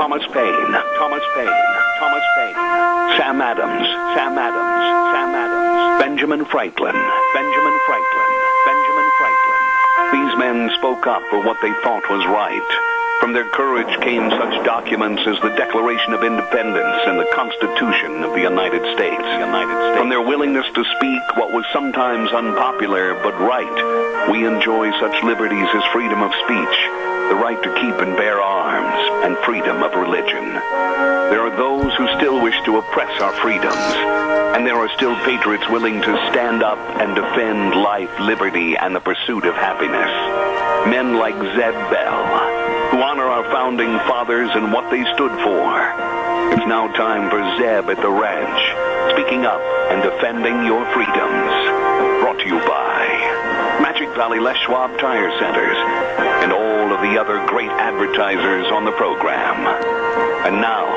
Thomas Paine, Thomas Paine, Thomas Paine, Sam Adams, Sam Adams, Sam Adams, Benjamin Franklin, Benjamin Franklin, Benjamin Franklin. These men spoke up for what they thought was right. From their courage came such documents as the Declaration of Independence and the Constitution of the United States. From their willingness to speak what was sometimes unpopular but right, we enjoy such liberties as freedom of speech, the right to keep and bear arms, and freedom of religion. There are those who still wish to oppress our freedoms, and there are still patriots willing to stand up and defend life, liberty, and the pursuit of happiness. Men like Zeb Bell, who honor our founding fathers and what they stood for. It's now time for Zeb at the ranch, speaking up and defending your freedoms. Brought to you by Magic Valley Les Schwab Tire Centers and all of the other great advertisers on the program. And now,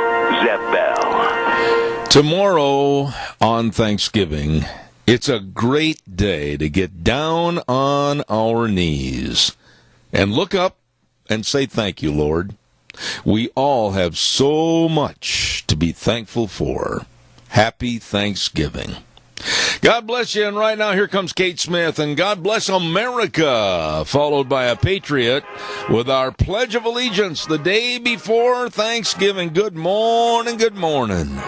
Zeb Bell. Tomorrow on Thanksgiving, it's a great day to get down on our knees and look up and say thank you, Lord. We all have so much to be thankful for. Happy Thanksgiving. God bless you, and right now here comes Kate Smith, and God bless America, followed by a Patriot with our Pledge of Allegiance the day before Thanksgiving. Good morning, good morning.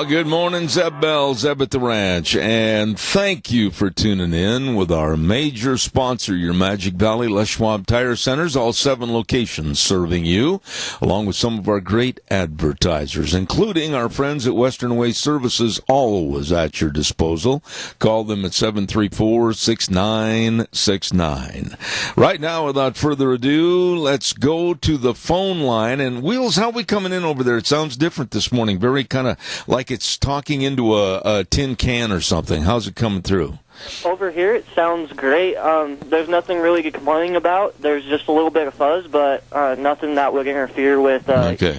Good morning, Zeb Bell, Zeb at the Ranch, and thank you for tuning in with our major sponsor, your Magic Valley Les Schwab Tire Centers, all 7 locations serving you, along with some of our great advertisers, including our friends at Western Way Services, always at your disposal. Call them at 734-6969. Right now, without further ado, let's go to the phone line. And Wheels, how are we coming in over there? It sounds different this morning, very kind of like it's talking into a tin can or something. How's it coming through? Over here, it sounds great. There's nothing really to complain about. There's just a little bit of fuzz, but nothing that would interfere with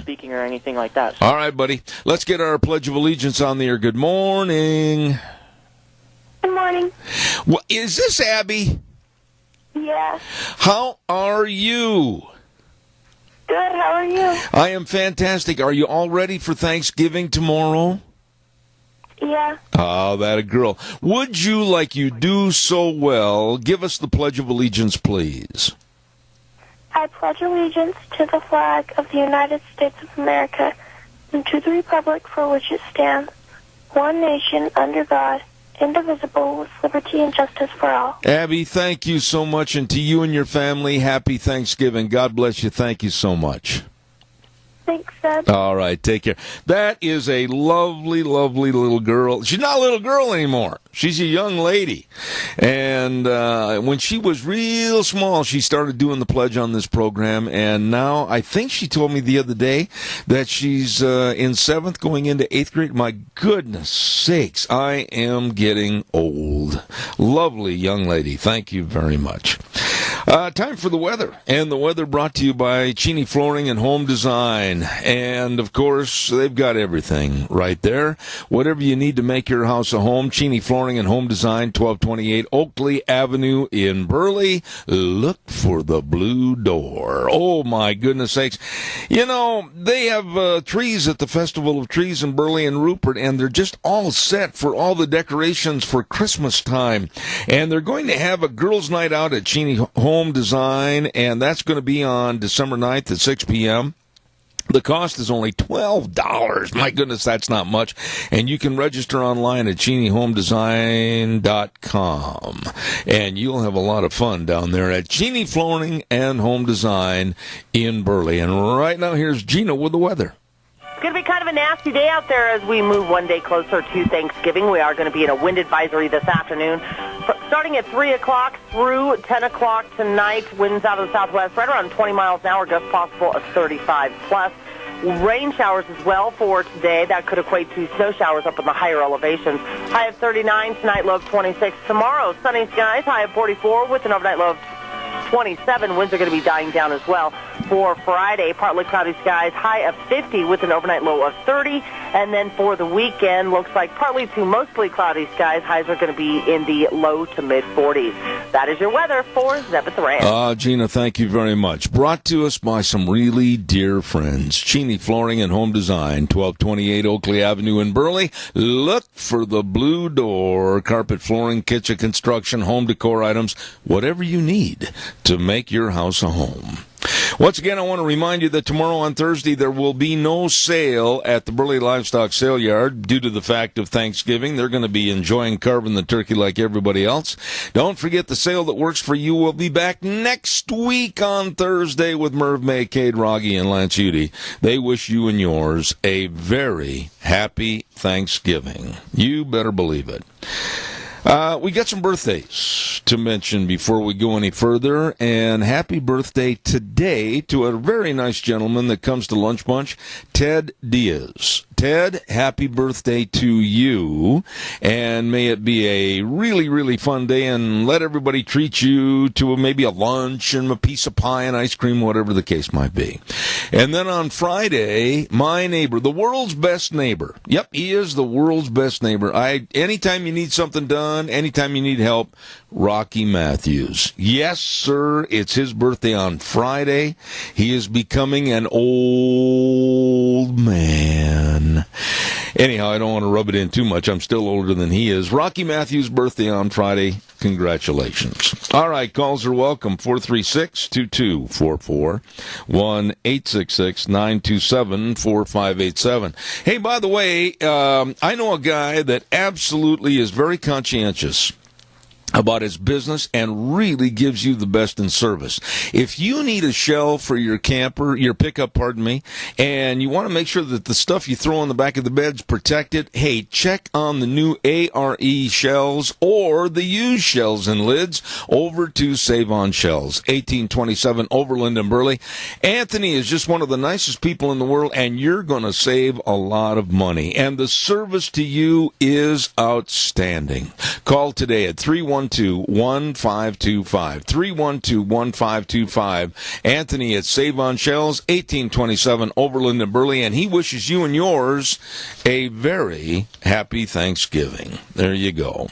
speaking or anything like that. All right, buddy. Let's get our Pledge of Allegiance on the air. Good morning. Good morning. Well, is this Abby? Yeah. How are you? Good, how are you? I am fantastic. Are you all ready for Thanksgiving tomorrow? Yeah. Oh, that a girl. Would you, like you do so well, give us the Pledge of Allegiance, please? I pledge allegiance to the flag of the United States of America and to the republic for which it stands, one nation under God, indivisible, with liberty and justice for all. Abby, thank you so much, and to you and your family, happy Thanksgiving. God bless you. Thank you so much. Thanks, Dad. All right, take care. That is a lovely, lovely little girl. She's not a little girl anymore. She's a young lady. And when she was real small, she started doing the pledge on this program. And now I think she told me the other day that she's in 7th going into 8th grade. My goodness sakes, I am getting old. Lovely young lady. Thank you very much. Time for the weather. And the weather brought to you by Cheney Flooring and Home Design. And, of course, they've got everything right there. Whatever you need to make your house a home, Cheney Flooring and Home Design, 1228 Oakley Avenue in Burley. Look for the blue door. Oh, my goodness sakes. You know, they have trees at the Festival of Trees in Burley and Rupert, and they're just all set for all the decorations for Christmas time. And they're going to have a girls' night out at Cheney Home Design, and that's going to be on December 9th at 6 p.m. The cost is only $12. My goodness, that's not much. And you can register online at CheneyHomeDesign.com. And you'll have a lot of fun down there at Cheney Flooring and Home Design in Burley. And right now, here's Gina with the weather. It's going to be kind of a nasty day out there as we move one day closer to Thanksgiving. We are going to be in a wind advisory this afternoon. Starting at 3 o'clock through 10 o'clock tonight, winds out of the southwest right around 20 miles an hour, gusts possible of 35 plus. Rain showers as well for today. That could equate to snow showers up in the higher elevations. High of 39 tonight, low of 26. Tomorrow, sunny skies, high of 44 with an overnight low of 27. Winds are going to be dying down as well. For Friday, partly cloudy skies, high of 50 with an overnight low of 30. And then for the weekend, looks like partly to mostly cloudy skies. Highs are going to be in the low to mid-40s. That is your weather for Zeb at the Ranch. Gina, thank you very much. Brought to us by some really dear friends. Cheney Flooring and Home Design, 1228 Oakley Avenue in Burley. Look for the blue door. Carpet, flooring, kitchen construction, home decor items, whatever you need to make your house a home. Once again, I want to remind you that tomorrow on Thursday there will be no sale at the Burley Livestock Sale Yard due to the fact of Thanksgiving. They're going to be enjoying carving the turkey like everybody else. Don't forget the sale that works for you will be back next week on Thursday with Merv May, Cade Rogge, and Lance Udy. They wish you and yours a very happy Thanksgiving. You better believe it. We got some birthdays to mention before we go any further, and happy birthday today to a very nice gentleman that comes to Lunch Bunch, Ted Diaz. Ted, happy birthday to you, and may it be a really, really fun day, and let everybody treat you to maybe a lunch and a piece of pie and ice cream, whatever the case might be. And then on Friday, my neighbor, the world's best neighbor. Yep, he is the world's best neighbor. Anytime you need something done, anytime you need help, Rocky Matthews. Yes, sir, it's his birthday on Friday. He is becoming an old man. Anyhow, I don't want to rub it in too much. I'm still older than he is. Rocky Matthews' birthday on Friday. Congratulations. All right, calls are welcome. 436-2244. 1-866-927-4587. Hey, by the way, I know a guy that absolutely is very conscientious about his business and really gives you the best in service. If you need a shell for your camper, your pickup, and you want to make sure that the stuff you throw on the back of the bed's protected, hey, check on the new ARE shells or the used shells and lids over to Save On Shells, 1827 Overland in Burley. Anthony is just one of the nicest people in the world, and you're going to save a lot of money. And the service to you is outstanding. Call today at 312-1525. 312-1525. Anthony at Save On Shells, 1827 Overland in Burley, and he wishes you and yours a very happy Thanksgiving. There you go.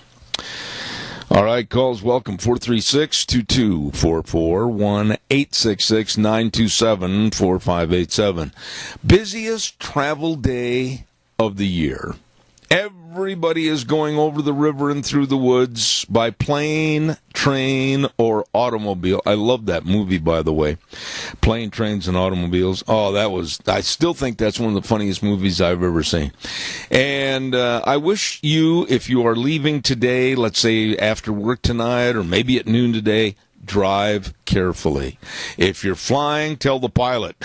All right, calls welcome, 436-2244, 1-866-927-4587. Busiest travel day of the year. Everybody is going over the river and through the woods by plane, train, or automobile. I love that movie, by the way. Plane, Trains, and Automobiles. Oh, I still think that's one of the funniest movies I've ever seen. And I wish you, if you are leaving today, let's say after work tonight or maybe at noon today, drive carefully. If you're flying, tell the pilot.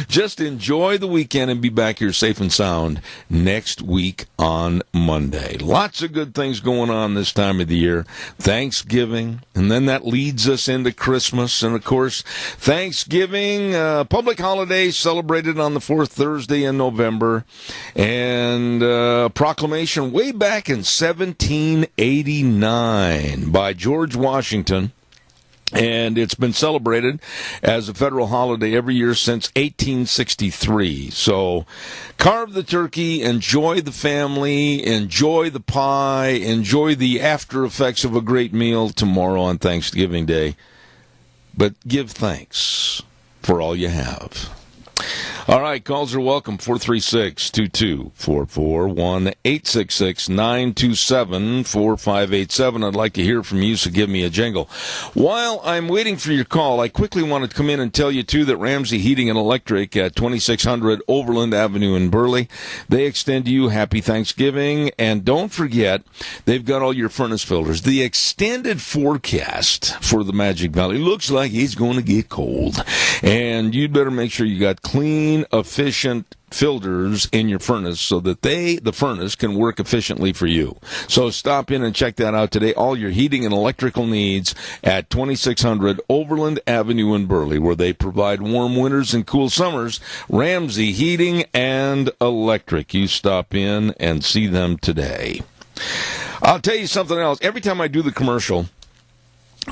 Just enjoy the weekend and be back here safe and sound next week on Monday. Lots of good things going on this time of the year. Thanksgiving, and then that leads us into Christmas. And, of course, Thanksgiving, public holiday celebrated on the fourth Thursday in November. And proclamation way back in 1789 by George Washington. And it's been celebrated as a federal holiday every year since 1863. So carve the turkey, enjoy the family, enjoy the pie, enjoy the after effects of a great meal tomorrow on Thanksgiving Day. But give thanks for all you have. All right, calls are welcome, 436-2244, 1-866-927-4587. I'd like to hear from you, so give me a jingle. While I'm waiting for your call, I quickly wanted to come in and tell you, too, that Ramsey Heating and Electric at 2600 Overland Avenue in Burley, they extend to you happy Thanksgiving. And don't forget, they've got all your furnace filters. The extended forecast for the Magic Valley looks like it's going to get cold. And you'd better make sure you got clean, efficient filters in your furnace so that the furnace can work efficiently for you. So stop in and check that out today. All your heating and electrical needs at 2600 Overland Avenue in Burley, where they provide warm winters and cool summers. Ramsey Heating and Electric. You stop in and see them today. I'll tell you something else. Every time I do the commercial,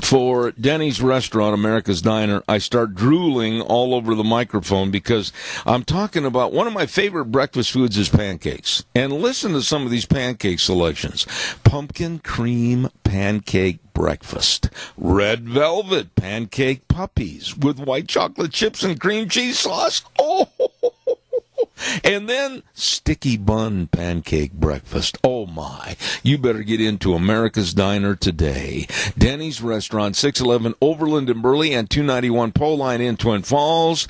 for Denny's Restaurant, America's Diner, I start drooling all over the microphone because I'm talking about one of my favorite breakfast foods is pancakes. And listen to some of these pancake selections. Pumpkin cream pancake breakfast. Red velvet pancake puppies with white chocolate chips and cream cheese sauce. Oh, and then sticky bun pancake breakfast. Oh, my. You better get into America's Diner today. Denny's Restaurant, 611 Overland in Burley and 291 Pole Line in Twin Falls.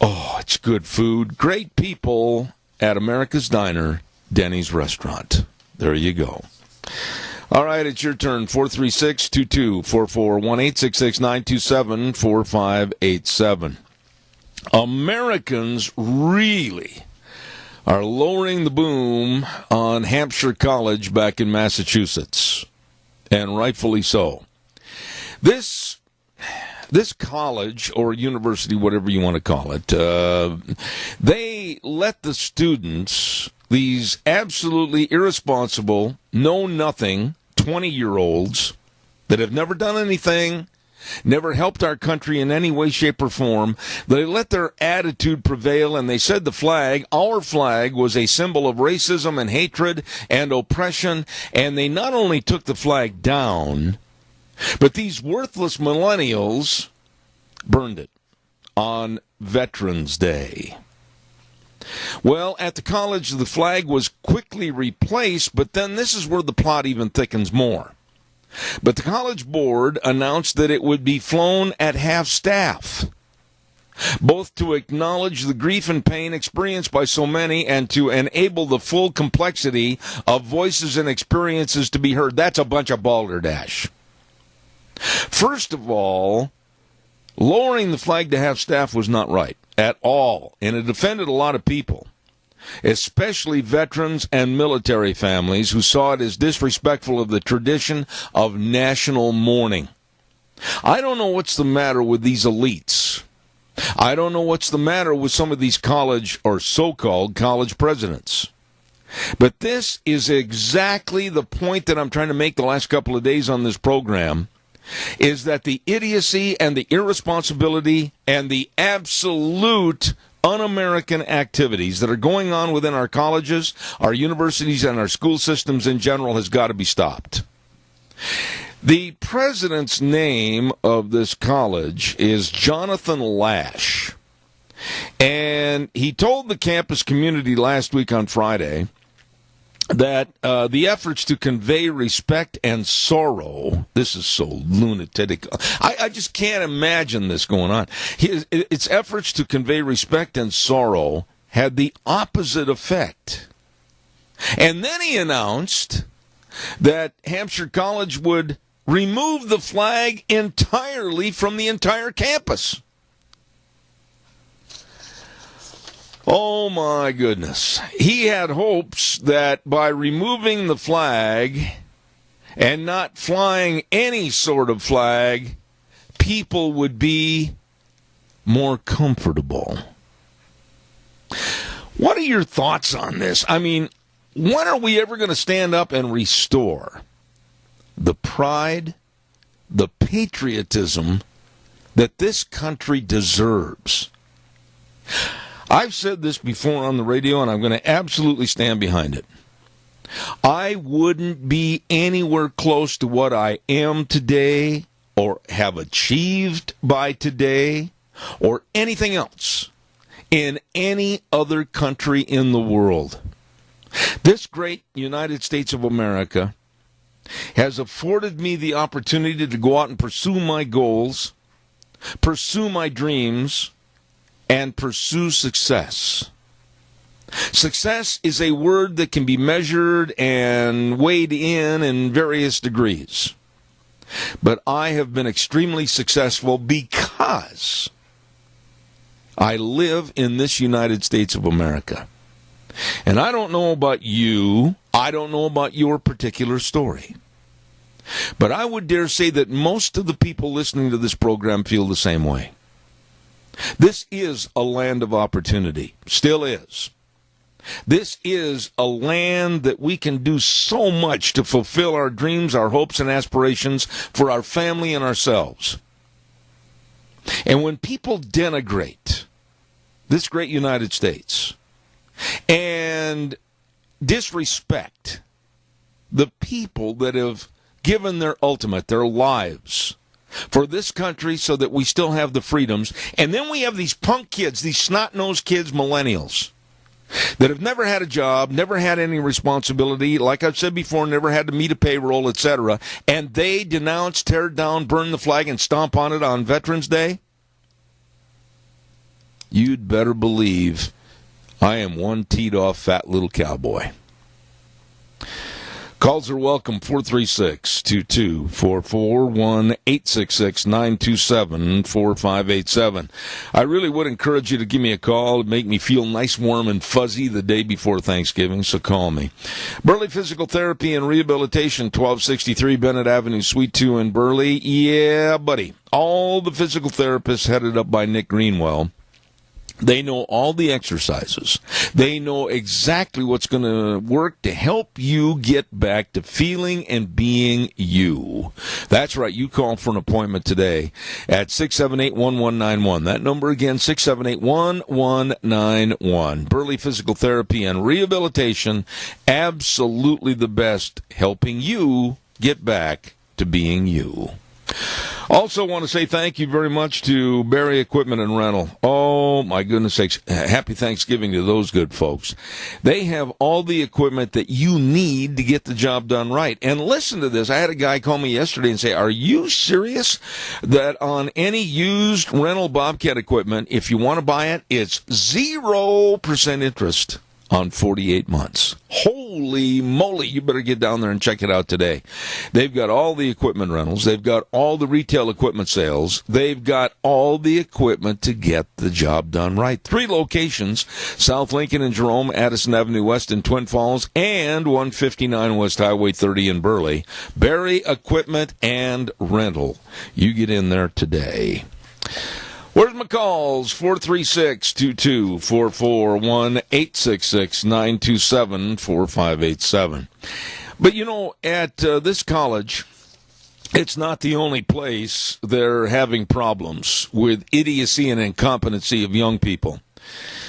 Oh, it's good food. Great people at America's Diner, Denny's Restaurant. There you go. All right, it's your turn. 436-2244, 1-866-927-4587. Americans really are lowering the boom on Hampshire College back in Massachusetts, and rightfully so. This college or university, whatever you want to call it, they let the students, these absolutely irresponsible, know-nothing 20-year-olds that have never done anything, never helped our country in any way, shape, or form. They let their attitude prevail, and they said the flag, our flag, was a symbol of racism and hatred and oppression, and they not only took the flag down, but these worthless millennials burned it on Veterans Day. Well, at the college, the flag was quickly replaced, but then this is where the plot even thickens more. But the college board announced that it would be flown at half-staff, both to acknowledge the grief and pain experienced by so many and to enable the full complexity of voices and experiences to be heard. That's a bunch of balderdash. First of all, lowering the flag to half-staff was not right at all, and it offended a lot of people, especially veterans and military families who saw it as disrespectful of the tradition of national mourning. I don't know what's the matter with these elites. I don't know what's the matter with some of these college or so-called college presidents. But this is exactly the point that I'm trying to make the last couple of days on this program, is that the idiocy and the irresponsibility and the absolute un-American activities that are going on within our colleges, our universities, and our school systems in general has got to be stopped. The president's name of this college is Jonathan Lash, and he told the campus community last week on Friday that the efforts to convey respect and sorrow, this is so lunatic, I just can't imagine this going on. Its efforts to convey respect and sorrow had the opposite effect. And then he announced that Hampshire College would remove the flag entirely from the entire campus. Oh, my goodness. He had hopes that by removing the flag and not flying any sort of flag, people would be more comfortable. What are your thoughts on this? I mean, when are we ever going to stand up and restore the pride, the patriotism that this country deserves? I've said this before on the radio, and I'm going to absolutely stand behind it. I wouldn't be anywhere close to what I am today or have achieved by today or anything else in any other country in the world. This great United States of America has afforded me the opportunity to go out and pursue my goals, pursue my dreams, and pursue success. Success is a word that can be measured and weighed in various degrees. But I have been extremely successful because I live in this United States of America. And I don't know about you. I don't know about your particular story. But I would dare say that most of the people listening to this program feel the same way. This is a land of opportunity. Still is. This is a land that we can do so much to fulfill our dreams, our hopes, and aspirations for our family and ourselves. And when people denigrate this great United States and disrespect the people that have given their ultimate, their lives, for this country so that we still have the freedoms, and then we have these punk kids, these snot-nosed kids, millennials, that have never had a job, never had any responsibility, like I've said before, never had to meet a payroll, etc., and they denounce, tear down, burn the flag, and stomp on it on Veterans Day? You'd better believe I am one teed-off fat little cowboy. Calls are welcome, 436-2244, 1-866-927-4587. I really would encourage you to give me a call. It'd make me feel nice, warm, and fuzzy the day before Thanksgiving, so call me. Burley Physical Therapy and Rehabilitation, 1263 Bennett Avenue, Suite 2 in Burley. Yeah, buddy. All the physical therapists headed up by Nick Greenwell. They know all the exercises. They know exactly what's going to work to help you get back to feeling and being you. That's right. You call for an appointment today at 678-1191. That number again, 678-1191. Burley Physical Therapy and Rehabilitation, absolutely the best, helping you get back to being you. Also want to say thank you very much to Barry Equipment and Rental. Oh, my goodness sakes. Happy Thanksgiving to those good folks. They have all the equipment that you need to get the job done right. And listen to this. I had a guy call me yesterday and say, are you serious that on any used rental Bobcat equipment, if you want to buy it, it's 0% interest on 48 months. Holy moly, you better get down there and check it out today. They've got all the equipment rentals. They've got all the retail equipment sales. They've got all the equipment to get the job done right. 3 locations, South Lincoln and Jerome, Addison Avenue West in Twin Falls, and 159 West Highway 30 in Burley. Barry Equipment and Rental. You get in there today. Where's my calls? 436-2244, 1-866-927-4587. But, you know, at this college, it's not the only place they're having problems with idiocy and incompetency of young people.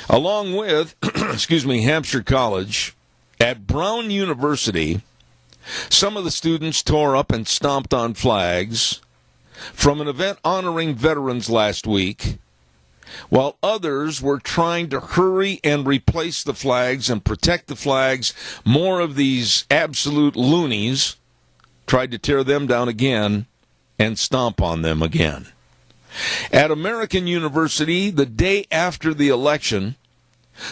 Along with, Hampshire College, at Brown University, some of the students tore up and stomped on flags from an event honoring veterans last week, while others were trying to hurry and replace the flags and protect the flags. More of these absolute loonies tried to tear them down again and stomp on them again. At American University, the day after the election,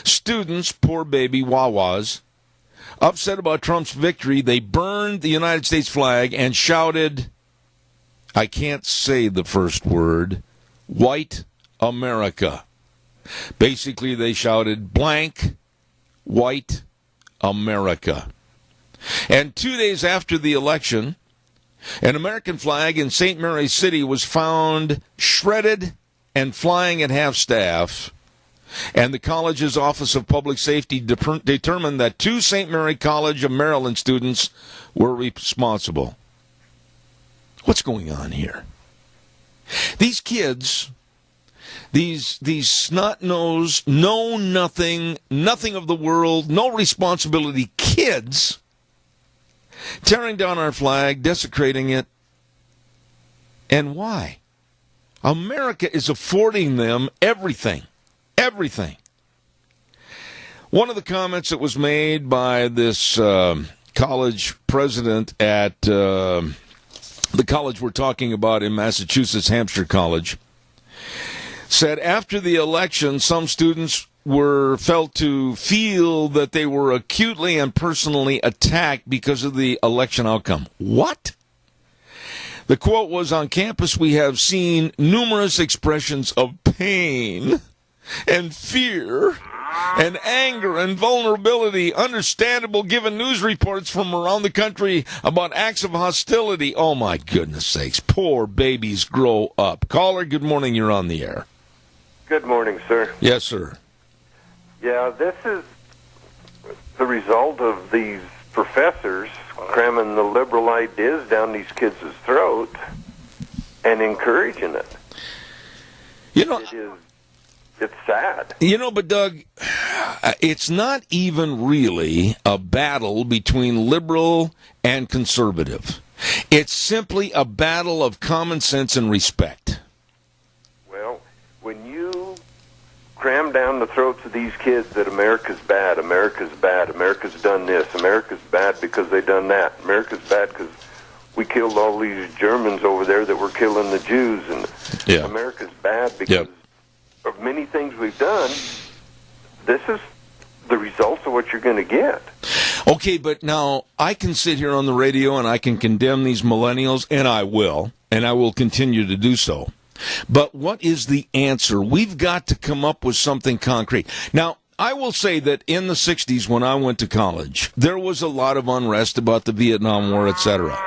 students, poor baby Wawas, upset about Trump's victory, they burned the United States flag and shouted, I can't say the first word, white America. Basically, they shouted blank, white America. And 2 days after the election, an American flag in St. Mary's City was found shredded and flying at half-staff. And the college's Office of Public Safety determined that 2 St. Mary College of Maryland students were responsible. What's going on here? These kids, these snot-nosed, know nothing of the world, no responsibility kids, tearing down our flag, desecrating it. And why? America is affording them everything. Everything. One of the comments that was made by this college president at the college we're talking about in Massachusetts, Hampshire College, said after the election, some students felt to feel that they were acutely and personally attacked because of the election outcome. What? The quote was, on campus we have seen numerous expressions of pain and fear and anger and vulnerability, understandable given news reports from around the country about acts of hostility. Oh, my goodness sakes. Poor babies grow up. Caller, good morning. You're on the air. Good morning, sir. Yes, sir. Yeah, this is the result of these professors cramming the liberal ideas down these kids' throat and encouraging it. It's sad. But Doug, it's not even really a battle between liberal and conservative. It's simply a battle of common sense and respect. Well, when you cram down the throats of these kids that America's bad, America's done this, America's bad because they done that, America's bad because we killed all these Germans over there that were killing the Jews, and America's bad because of many things we've done. This is the results of what you're going to get. Okay, but now I can sit here on the radio and I can condemn these millennials, and I will continue to do so. But what is the answer? We've got to come up with something concrete. Now, I will say that in the 60s when I went to college, there was a lot of unrest about the Vietnam War, etc.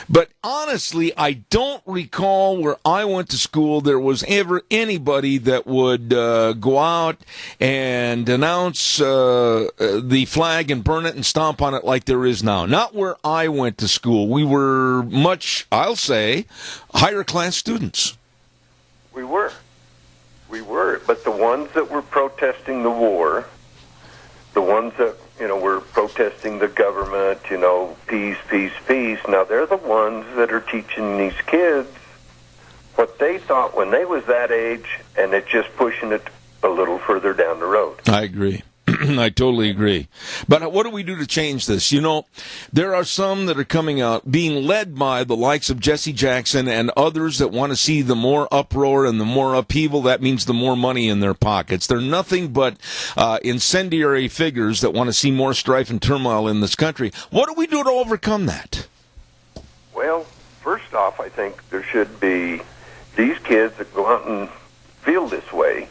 But honestly, I don't recall where I went to school there was ever anybody that would go out and announce the flag and burn it and stomp on it like there is now. Not where I went to school. We were much, I'll say, higher class students. We were, but the ones that were protesting the war, the ones that, were protesting the government, peace, peace, peace, now they're the ones that are teaching these kids what they thought when they was that age, and it's just pushing it a little further down the road. I agree. I totally agree. But what do we do to change this? There are some that are coming out being led by the likes of Jesse Jackson and others that want to see the more uproar and the more upheaval. That means the more money in their pockets. They're nothing but incendiary figures that want to see more strife and turmoil in this country. What do we do to overcome that? Well, first off, I think there should be these kids that go out and feel this way.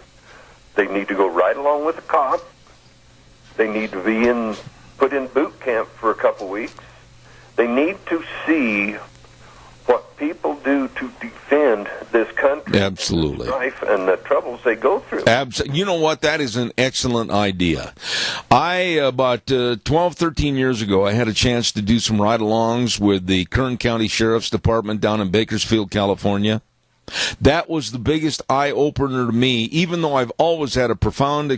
They need to go right along with the cop. They need to be put in boot camp for a couple weeks. They need to see what people do to defend this country. Absolutely. And the troubles they go through. You know what? That is an excellent idea. About 12, 13 years ago, I had a chance to do some ride-alongs with the Kern County Sheriff's Department down in Bakersfield, California. That was the biggest eye-opener to me, even though I've always had a profound,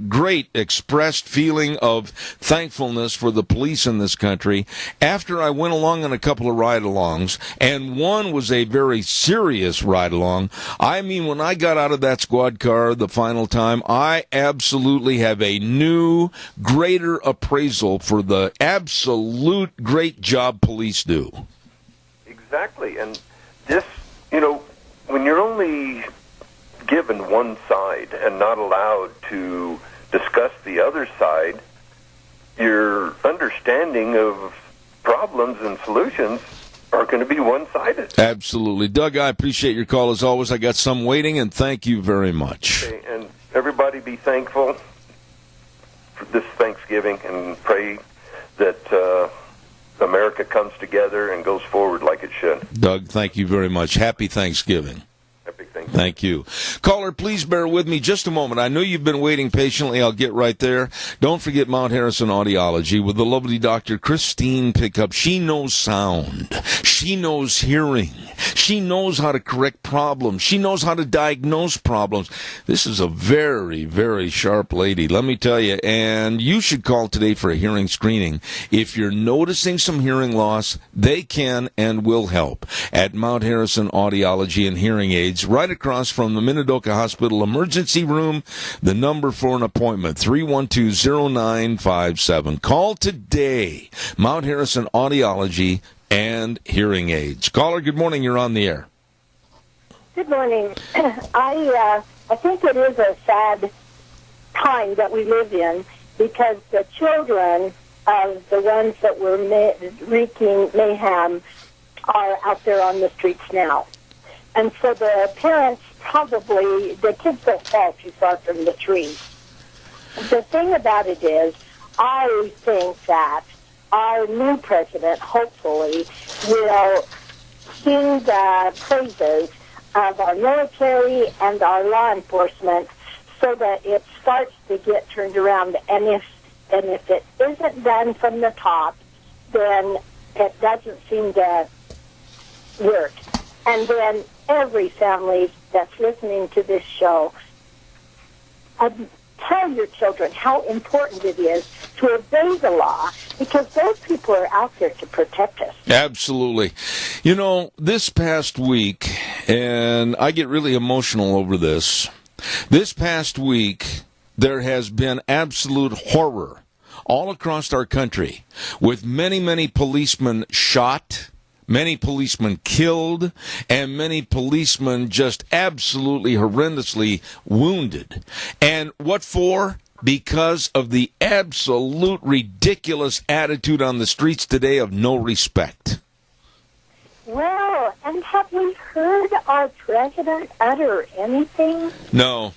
great expressed feeling of thankfulness for the police in this country. After I went along on a couple of ride-alongs, and one was a very serious ride-along, I mean, when I got out of that squad car the final time, I absolutely have a new, greater appraisal for the absolute great job police do. Exactly, and this, when you're only given one side and not allowed to discuss the other side, your understanding of problems and solutions are going to be one-sided. Absolutely. Doug, I appreciate your call as always. I got some waiting, and thank you very much. Okay, and everybody be thankful for this Thanksgiving and pray that America comes together and goes forward like it should. Doug, thank you very much. Happy Thanksgiving. Happy Thanksgiving. Thank you. Caller, please bear with me just a moment. I know you've been waiting patiently. I'll get right there. Don't forget Mount Harrison Audiology with the lovely Dr. Christine Pickup. She knows sound. She knows hearing. She knows how to correct problems. She knows how to diagnose problems. This is a very, very sharp lady, let me tell you. And you should call today for a hearing screening. If you're noticing some hearing loss, they can and will help at Mount Harrison Audiology and Hearing Aids, right across from the Minidoka Hospital Emergency Room. The number for an appointment, 312-0957. Call today. Mount Harrison Audiology and Hearing Aids. Caller, good morning. You're on the air. Good morning. I think it is a sad time that we live in because the children of the ones that were wreaking mayhem are out there on the streets now. And so the parents probably, the kids don't fall too far from the tree. The thing about it is, I think that our new president, hopefully, will sing the praises of our military and our law enforcement so that it starts to get turned around. And if and if it isn't done from the top, then it doesn't seem to work. And then every family that's listening to this show, tell your children how important it is to obey the law, because those people are out there to protect us. Absolutely. You know, this past week, and I get really emotional over this, this past week there has been absolute horror all across our country, with many, many policemen shot, many policemen killed, and many policemen just absolutely horrendously wounded. And what for? Because of the absolute ridiculous attitude on the streets today of no respect. Well, and have we heard our president utter anything? No.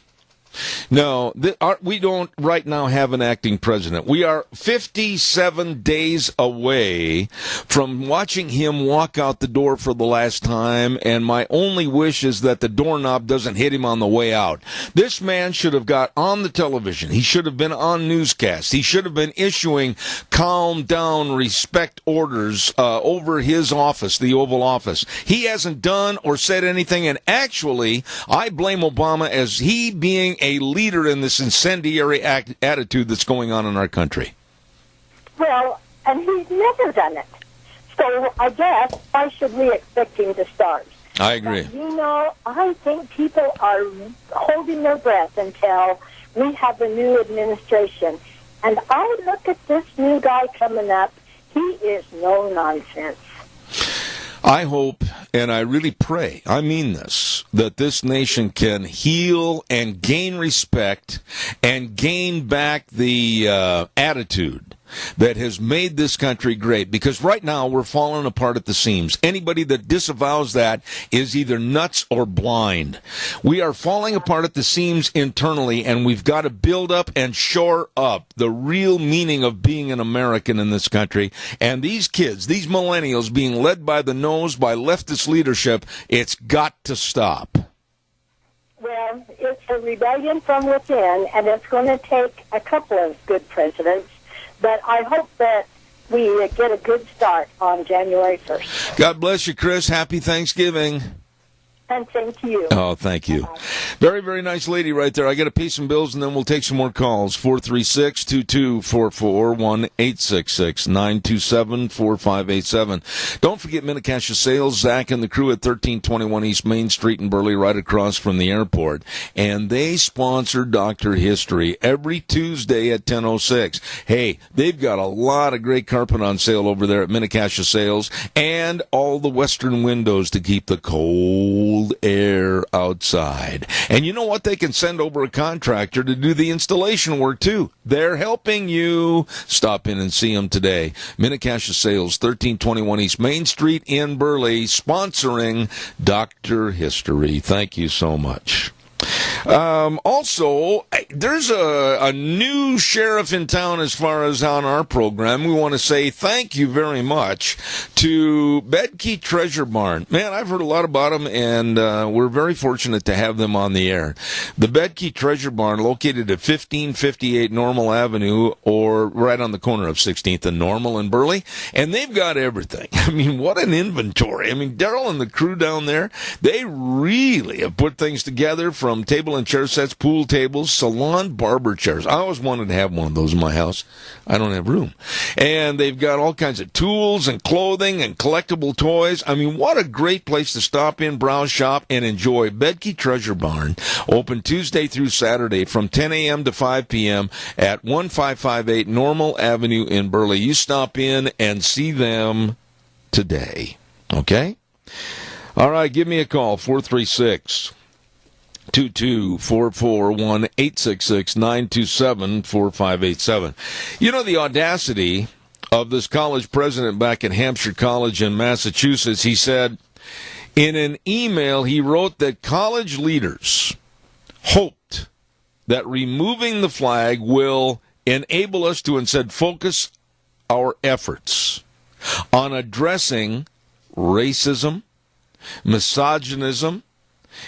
No, we don't right now have an acting president. We are 57 days away from watching him walk out the door for the last time, and my only wish is that the doorknob doesn't hit him on the way out. This man should have got on the television. He should have been on newscasts. He should have been issuing calm down respect orders over his office, the Oval Office. He hasn't done or said anything, and actually, I blame Obama as he being a leader in this incendiary attitude that's going on in our country. Well, and he's never done it. So I guess, why should we expect him to start? I agree. But, I think people are holding their breath until we have a new administration. And I look at this new guy coming up, he is no nonsense. I hope, and I really pray, I mean this, that this nation can heal and gain respect and gain back the attitude that has made this country great. Because right now we're falling apart at the seams. Anybody that disavows that is either nuts or blind. We are falling apart at the seams internally, and we've got to build up and shore up the real meaning of being an American in this country. And these kids, these millennials being led by the nose by leftist leadership, it's got to stop. Well, it's a rebellion from within, and it's going to take a couple of good presidents. But I hope that we get a good start on January 1st. God bless you, Chris. Happy Thanksgiving. And same to you. Oh, thank you. Bye-bye. Very, very nice lady right there. I got to pay some bills, and then we'll take some more calls. 436-2244, 1-866-927-4587. Don't forget Minnecasia Sales, Zach and the crew at 1321 East Main Street in Burley, right across from the airport. And they sponsor Dr. History every Tuesday at 10:06. Hey, they've got a lot of great carpet on sale over there at Minnecasia Sales, and all the western windows to keep the cold air outside. And you know what? They can send over a contractor to do the installation work, too. They're helping you. Stop in and see them today. Minnecasia Sales, 1321 East Main Street in Burley, sponsoring Dr. History. Thank you so much. Also, there's a new sheriff in town as far as on our program. We want to say thank you very much to Bedkey Treasure Barn. Man, I've heard a lot about them, and we're very fortunate to have them on the air. The Bedkey Treasure Barn, located at 1558 Normal Avenue, or right on the corner of 16th and Normal in Burley, and they've got everything. I mean, what an inventory. I mean, Daryl and the crew down there, they really have put things together, from table and chair sets, pool tables, salon barber chairs. I always wanted to have one of those in my house. I don't have room. And they've got all kinds of tools and clothing and collectible toys. I mean, what a great place to stop in, browse, shop, and enjoy. Bedkey Treasure Barn, open Tuesday through Saturday from 10 a.m. to 5 p.m. at 1558 Normal Avenue in Burley. You stop in and see them today. Okay? All right, give me a call, 436 2244 1-866-927-4587. You know, the audacity of this college president back at Hampshire College in Massachusetts, he said in an email, he wrote that college leaders hoped that removing the flag will enable us to instead focus our efforts on addressing racism, misogynism,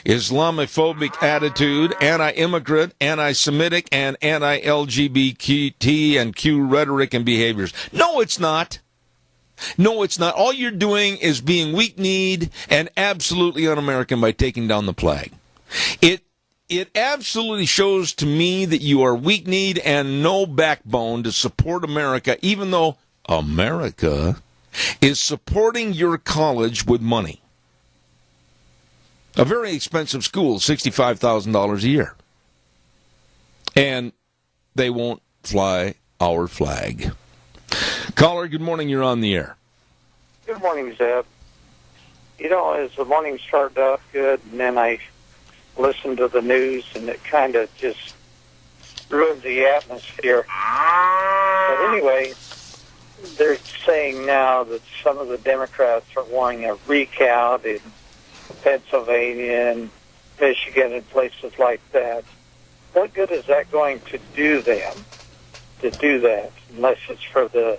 Islamophobic attitude, anti-immigrant, anti-Semitic, and anti-LGBT and Q rhetoric and behaviors. No, it's not. No, it's not. All you're doing is being weak-kneed and absolutely un-American by taking down the flag. It absolutely shows to me that you are weak-kneed and no backbone to support America, even though America is supporting your college with money. A very expensive school, $65,000 a year. And they won't fly our flag. Caller, good morning. You're on the air. Good morning, Zeb. You know, as the morning started out good, and then I listened to the news, and it kind of just ruined the atmosphere. But anyway, they're saying now that some of the Democrats are wanting a recount in Pennsylvania and Michigan and places like that. What good is that going to do them to do that, unless it's for the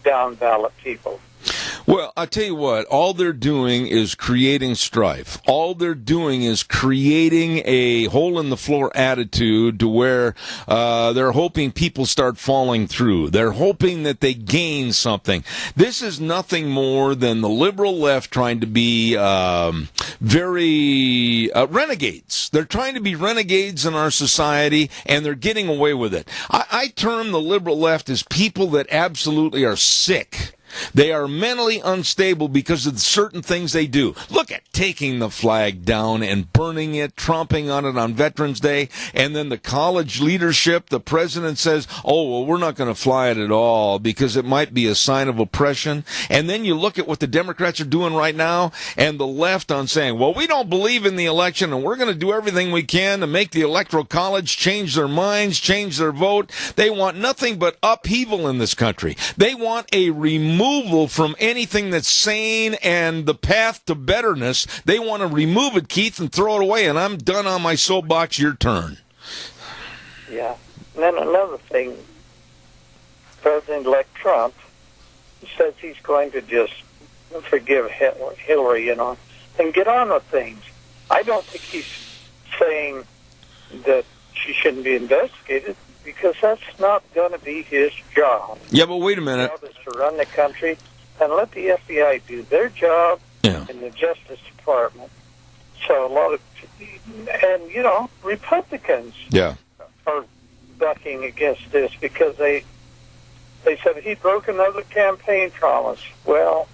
down-ballot people? Well, I tell you what, all they're doing is creating strife. All they're doing is creating a hole-in-the-floor attitude to where they're hoping people start falling through. They're hoping that they gain something. This is nothing more than the liberal left trying to be very renegades. They're trying to be renegades in our society, and they're getting away with it. I term the liberal left as people that absolutely are sick. They are mentally unstable because of certain things they do. Look at taking the flag down and burning it, tromping on it on Veterans Day, and then the college leadership, the president says, oh, well, we're not going to fly it at all because it might be a sign of oppression. And then you look at what the Democrats are doing right now, and the left on saying, well, we don't believe in the election, and we're going to do everything we can to make the Electoral College change their minds, change their vote. They want nothing but upheaval in this country. They want a removal from anything that's sane and the path to betterness. They want to remove it, Keith, and throw it away. And I'm done on my soapbox. Your turn. Yeah. And then another thing, President-elect Trump says he's going to just forgive Hillary, you know, and get on with things. I don't think he's saying that she shouldn't be investigated, because that's not going to be his job. Yeah, but wait a minute. His job is to run the country and let the FBI do their job in the Justice Department. So a lot of, and you know, Republicans are bucking against this because they said he broke another campaign promise. Well,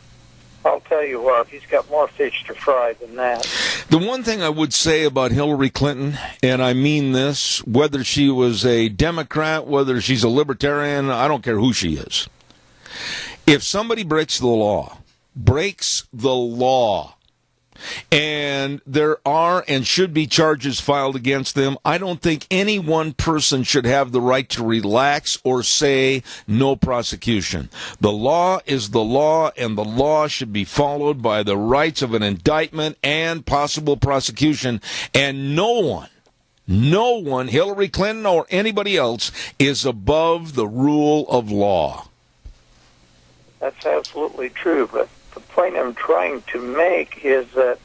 I'll tell you what, he's got more fish to fry than that. The one thing I would say about Hillary Clinton, and I mean this, whether she was a Democrat, whether she's a libertarian, I don't care who she is. If somebody breaks the law, and there are and should be charges filed against them, I don't think any one person should have the right to relax or say no prosecution. The law is the law, and the law should be followed by the rights of an indictment and possible prosecution, and no one, Hillary Clinton or anybody else, is above the rule of law. That's absolutely true, but the point I'm trying to make is that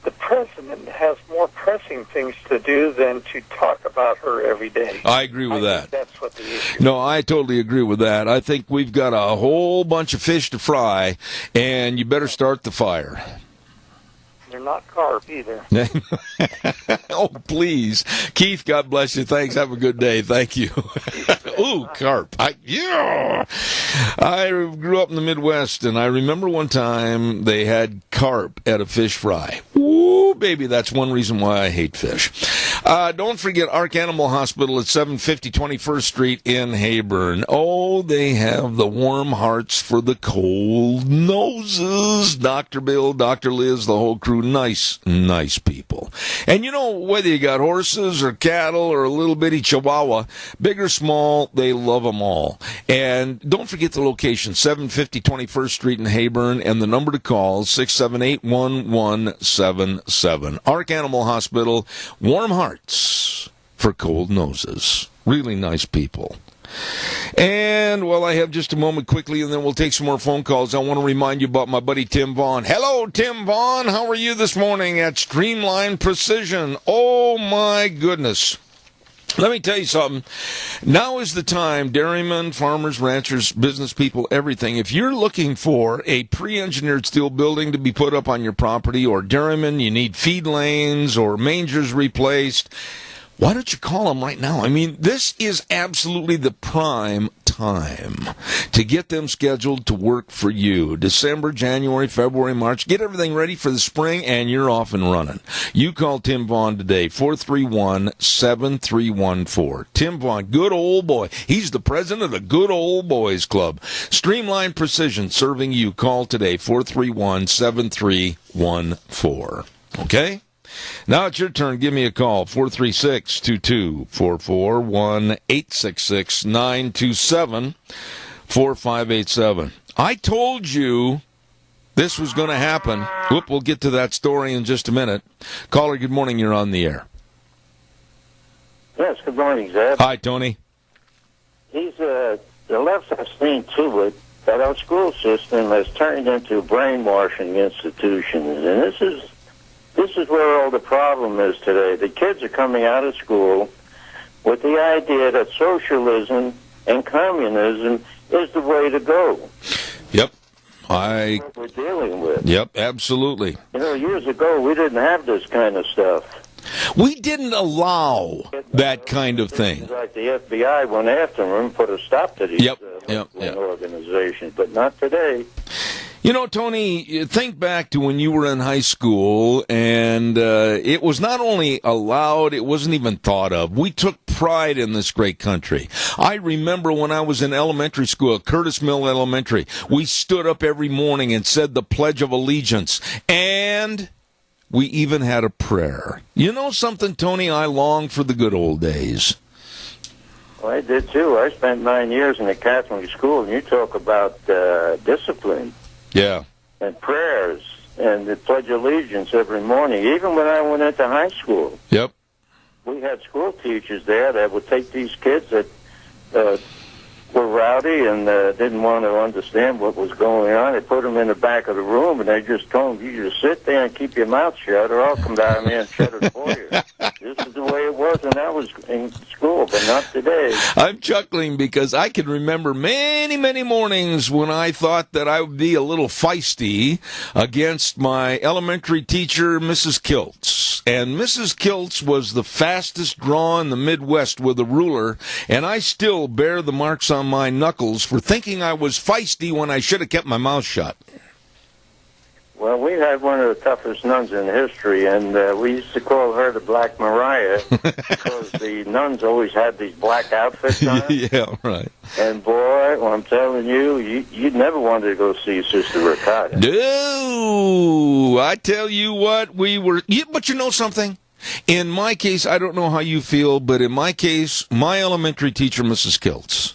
the president has more pressing things to do than to talk about her every day. I agree with that. That's what the issue is. No, I totally agree with that. I think we've got a whole bunch of fish to fry, and you better start the fire. They're not carp either. Oh, please. Keith, God bless you. Thanks. Have a good day. Thank you. Ooh, carp. I grew up in the Midwest, and I remember one time they had carp at a fish fry. Ooh, baby, that's one reason why I hate fish. Don't forget Ark Animal Hospital at 750 21st Street in Hayburn. Oh, they have the warm hearts for the cold noses. Dr. Bill, Dr. Liz, the whole crew. Nice people. And you know, whether you got horses or cattle or a little bitty chihuahua, big or small, they love them all. And don't forget the location, 750 21st Street in Hayburn, and the number to call, 678-1177. Ark Animal Hospital, warm hearts for cold noses. Really nice people. And, well, I have just a moment quickly, and then we'll take some more phone calls. I want to remind you about my buddy Tim Vaughn. Hello, Tim Vaughn. How are you this morning at Streamline Precision? Oh, my goodness. Let me tell you something. Now is the time, dairymen, farmers, ranchers, business people, everything. If you're looking for a pre-engineered steel building to be put up on your property, or dairymen, you need feed lanes or mangers replaced, why don't you call them right now? I mean, this is absolutely the prime time to get them scheduled to work for you. December, January, February, March. Get everything ready for the spring, and you're off and running. You call Tim Vaughn today, 431-7314. Tim Vaughn, good old boy. He's the president of the Good Old Boys Club. Streamline Precision, serving you. Call today, 431-7314. Okay? Now it's your turn. Give me a call, 436-2244, 1-866-927-4587. I told you this was going to happen. Whoop, we'll get to that story in just a minute. Caller, good morning. You're on the air. Yes, good morning, Zeb. Hi, Tony. The left has seen to it that our school system has turned into a brainwashing institution, and this is where all the problem is today. The kids are coming out of school with the idea that socialism and communism is the way to go. Yep. That's what we're dealing with. Yep, absolutely. You know, years ago, we didn't have this kind of stuff. We didn't allow that kind of thing. Like the FBI went after them and put a stop to these organizations, but not today. You know, Tony, think back to when you were in high school, and it was not only allowed, it wasn't even thought of. We took pride in this great country. I remember when I was in elementary school, Curtis Mill Elementary, we stood up every morning and said the Pledge of Allegiance, and we even had a prayer. You know something, Tony? I long for the good old days. Well, I did, too. I spent 9 years in a Catholic school, and you talk about discipline. Yeah. And prayers and the Pledge of Allegiance every morning. Even when I went into high school. Yep. We had school teachers there that would take these kids that were rowdy and didn't want to understand what was going on. They put them in the back of the room, and they just told them, you just sit there and keep your mouth shut, or I'll come down there and shut it for you. This is the way it was when I was in school, but not today. I'm chuckling because I can remember many, many mornings when I thought that I would be a little feisty against my elementary teacher, Mrs. Kiltz. And Mrs. Kiltz was the fastest draw in the Midwest with a ruler, and I still bear the marks on my knuckles for thinking I was feisty when I should have kept my mouth shut. Well, we had one of the toughest nuns in history, and we used to call her the Black Mariah because the nuns always had these black outfits on. Yeah, right. And boy, well, I'm telling you, you'd never wanted to go see Sister Ricotta. No, I tell you what, we were. But you know something? In my case, I don't know how you feel, but in my case, my elementary teacher, Mrs. Kiltz,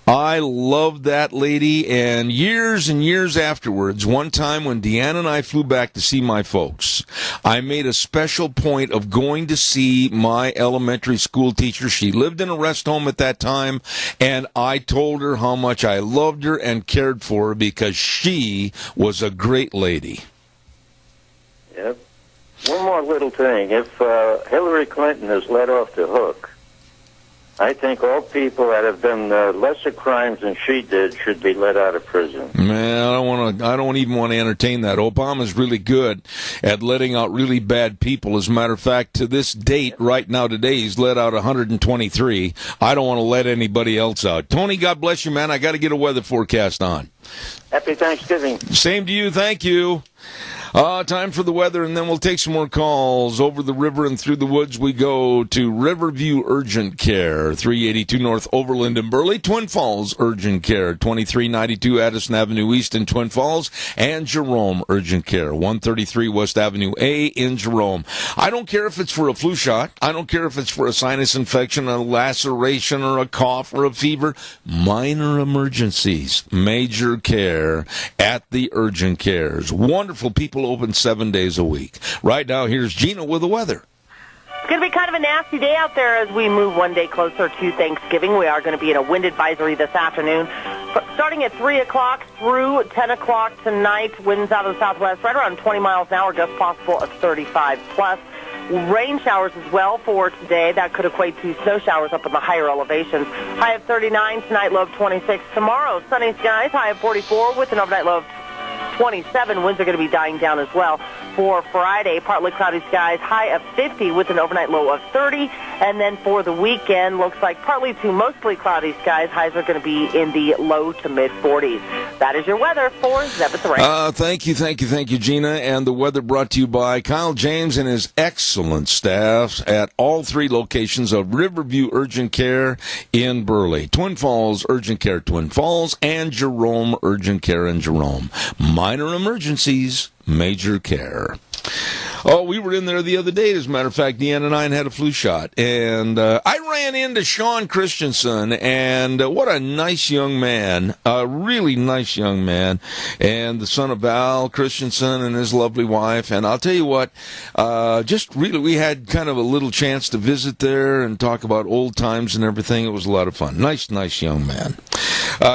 I loved that lady, and years afterwards, one time when Deanna and I flew back to see my folks, I made a special point of going to see my elementary school teacher. She lived in a rest home at that time, and I told her how much I loved her and cared for her because she was a great lady. Yep. One more little thing. If Hillary Clinton is let off the hook, I think all people that have done lesser crimes than she did should be let out of prison. Man, I don't even want to entertain that. Obama's really good at letting out really bad people. As a matter of fact, to this date, right now today, he's let out 123. I don't want to let anybody else out. Tony, God bless you, man. I got to get a weather forecast on. Happy Thanksgiving. Same to you. Thank you. Time for the weather, and then we'll take some more calls. Over the river and through the woods we go to Riverview Urgent Care, 382 North Overland in Burley, Twin Falls Urgent Care, 2392 Addison Avenue East in Twin Falls, and Jerome Urgent Care, 133 West Avenue A in Jerome. I don't care if it's for a flu shot. I don't care if it's for a sinus infection, a laceration, or a cough, or a fever. Minor emergencies, major care at the Urgent Cares. Wonderful people, open 7 days a week. Right now, here's Gina with the weather. Going to be kind of a nasty day out there as we move one day closer to Thanksgiving. We are going to be in a wind advisory this afternoon. Starting at 3 o'clock through 10 o'clock tonight, winds out of the southwest right around 20 miles an hour, gusts possible of 35 plus. Rain showers as well for today. That could equate to snow showers up in the higher elevations. High of 39 tonight, low of 26. Tomorrow, sunny skies, high of 44 with an overnight low of 27. Winds are going to be dying down as well. For Friday, partly cloudy skies, high of 50 with an overnight low of 30. And then for the weekend, looks like partly to mostly cloudy skies. Highs are going to be in the low to mid 40s. That is your weather for Zeb at the Range. Thank you, Gina. And the weather brought to you by Kyle James and his excellent staff at all three locations of Riverview Urgent Care in Burley, Twin Falls Urgent Care, Twin Falls, and Jerome Urgent Care in Jerome. Minor emergencies, major care. Oh, we were in there the other day, as a matter of fact. Deanna and I had a flu shot, and I ran into Sean Christensen, and what a nice young man, a really nice young man, and the son of Val Christensen and his lovely wife. And I'll tell you what, just really, we had kind of a little chance to visit there and talk about old times and everything. It was a lot of fun. Nice young man.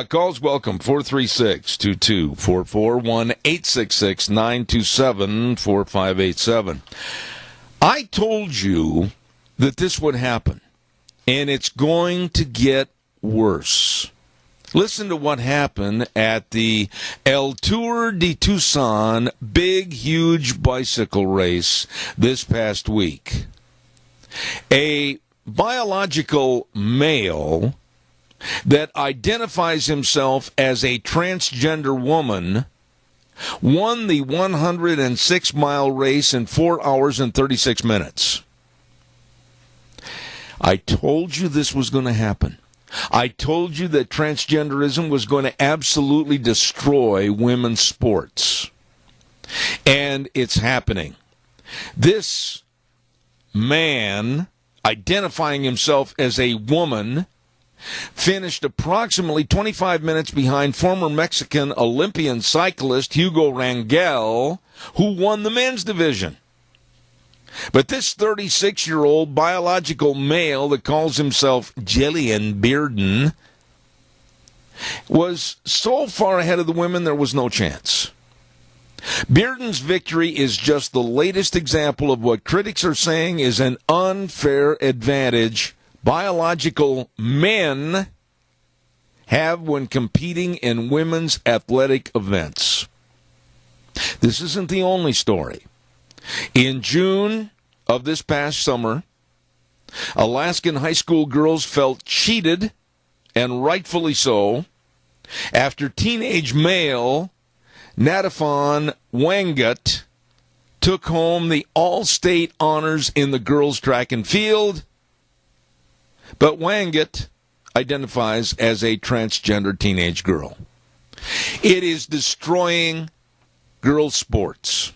Calls welcome, 436-2244, 1-866-927-4587. I told you that this would happen, and it's going to get worse. Listen to what happened at the El Tour de Tucson big, huge bicycle race this past week. A biological male that identifies himself as a transgender woman won the 106-mile race in 4 hours and 36 minutes. I told you this was going to happen. I told you that transgenderism was going to absolutely destroy women's sports. And it's happening. This man, identifying himself as a woman, finished approximately 25 minutes behind former Mexican Olympian cyclist Hugo Rangel, who won the men's division. But this 36-year-old biological male that calls himself Jillian Bearden was so far ahead of the women there was no chance. Bearden's victory is just the latest example of what critics are saying is an unfair advantage biological men have when competing in women's athletic events. This isn't the only story. In June of this past summer, Alaskan high school girls felt cheated, and rightfully so, after teenage male Natafon Wangut took home the all-state honors in the girls' track and field. But Wangut identifies as a transgender teenage girl. It is destroying girls' sports.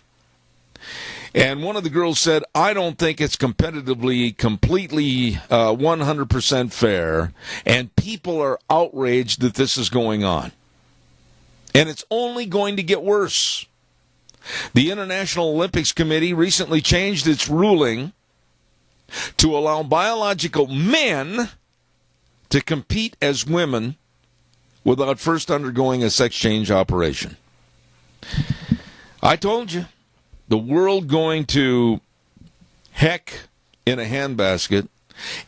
And one of the girls said, I don't think it's competitively, completely 100% fair, and people are outraged that this is going on. And it's only going to get worse. The International Olympics Committee recently changed its ruling to allow biological men to compete as women without first undergoing a sex change operation. I told you, the world going to heck in a handbasket,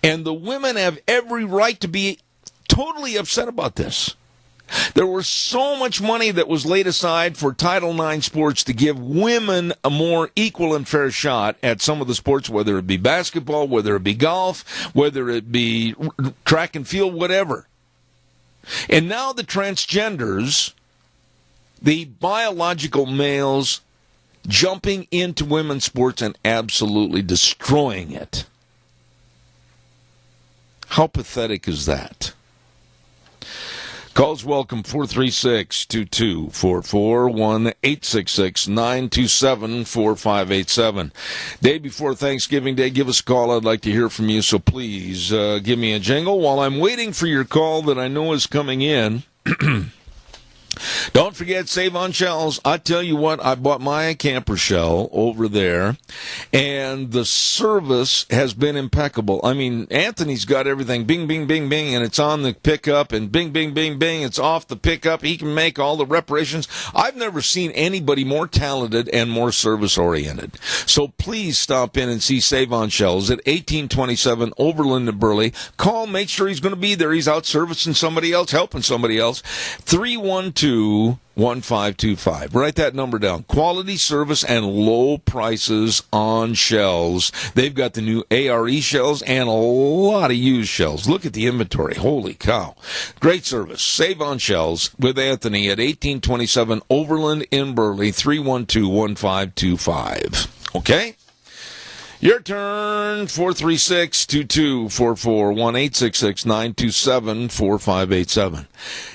and the women have every right to be totally upset about this. There was so much money that was laid aside for Title IX sports to give women a more equal and fair shot at some of the sports, whether it be basketball, whether it be golf, whether it be track and field, whatever. And now the transgenders, the biological males, jumping into women's sports and absolutely destroying it. How pathetic is that? Calls welcome, 436-2244, 1-866-927-4587. Day before Thanksgiving Day, give us a call. I'd like to hear from you, so please give me a jingle. While I'm waiting for your call that I know is coming in, Don't forget, save on shells. I tell you what, I bought my camper shell over there, and the service has been impeccable. I mean, Anthony's got everything, bing, bing, bing, bing, and it's on the pickup, and bing, bing, bing, bing, it's off the pickup. He can make all the reparations. I've never seen anybody more talented and more service-oriented. So please stop in and see Save on Shells at 1827 Overland in Burley. Call, make sure he's going to be there. He's out servicing somebody else, helping somebody else. 312-1525. Write that number down. Quality service and low prices on shells. They've got the new ARE shells and a lot of used shells. Look at the inventory. Holy cow. Great service. Save on Shells with Anthony at 1827 Overland in Burley, 312-1525. Okay? Your turn, 436-2244, 1-866-927-4587.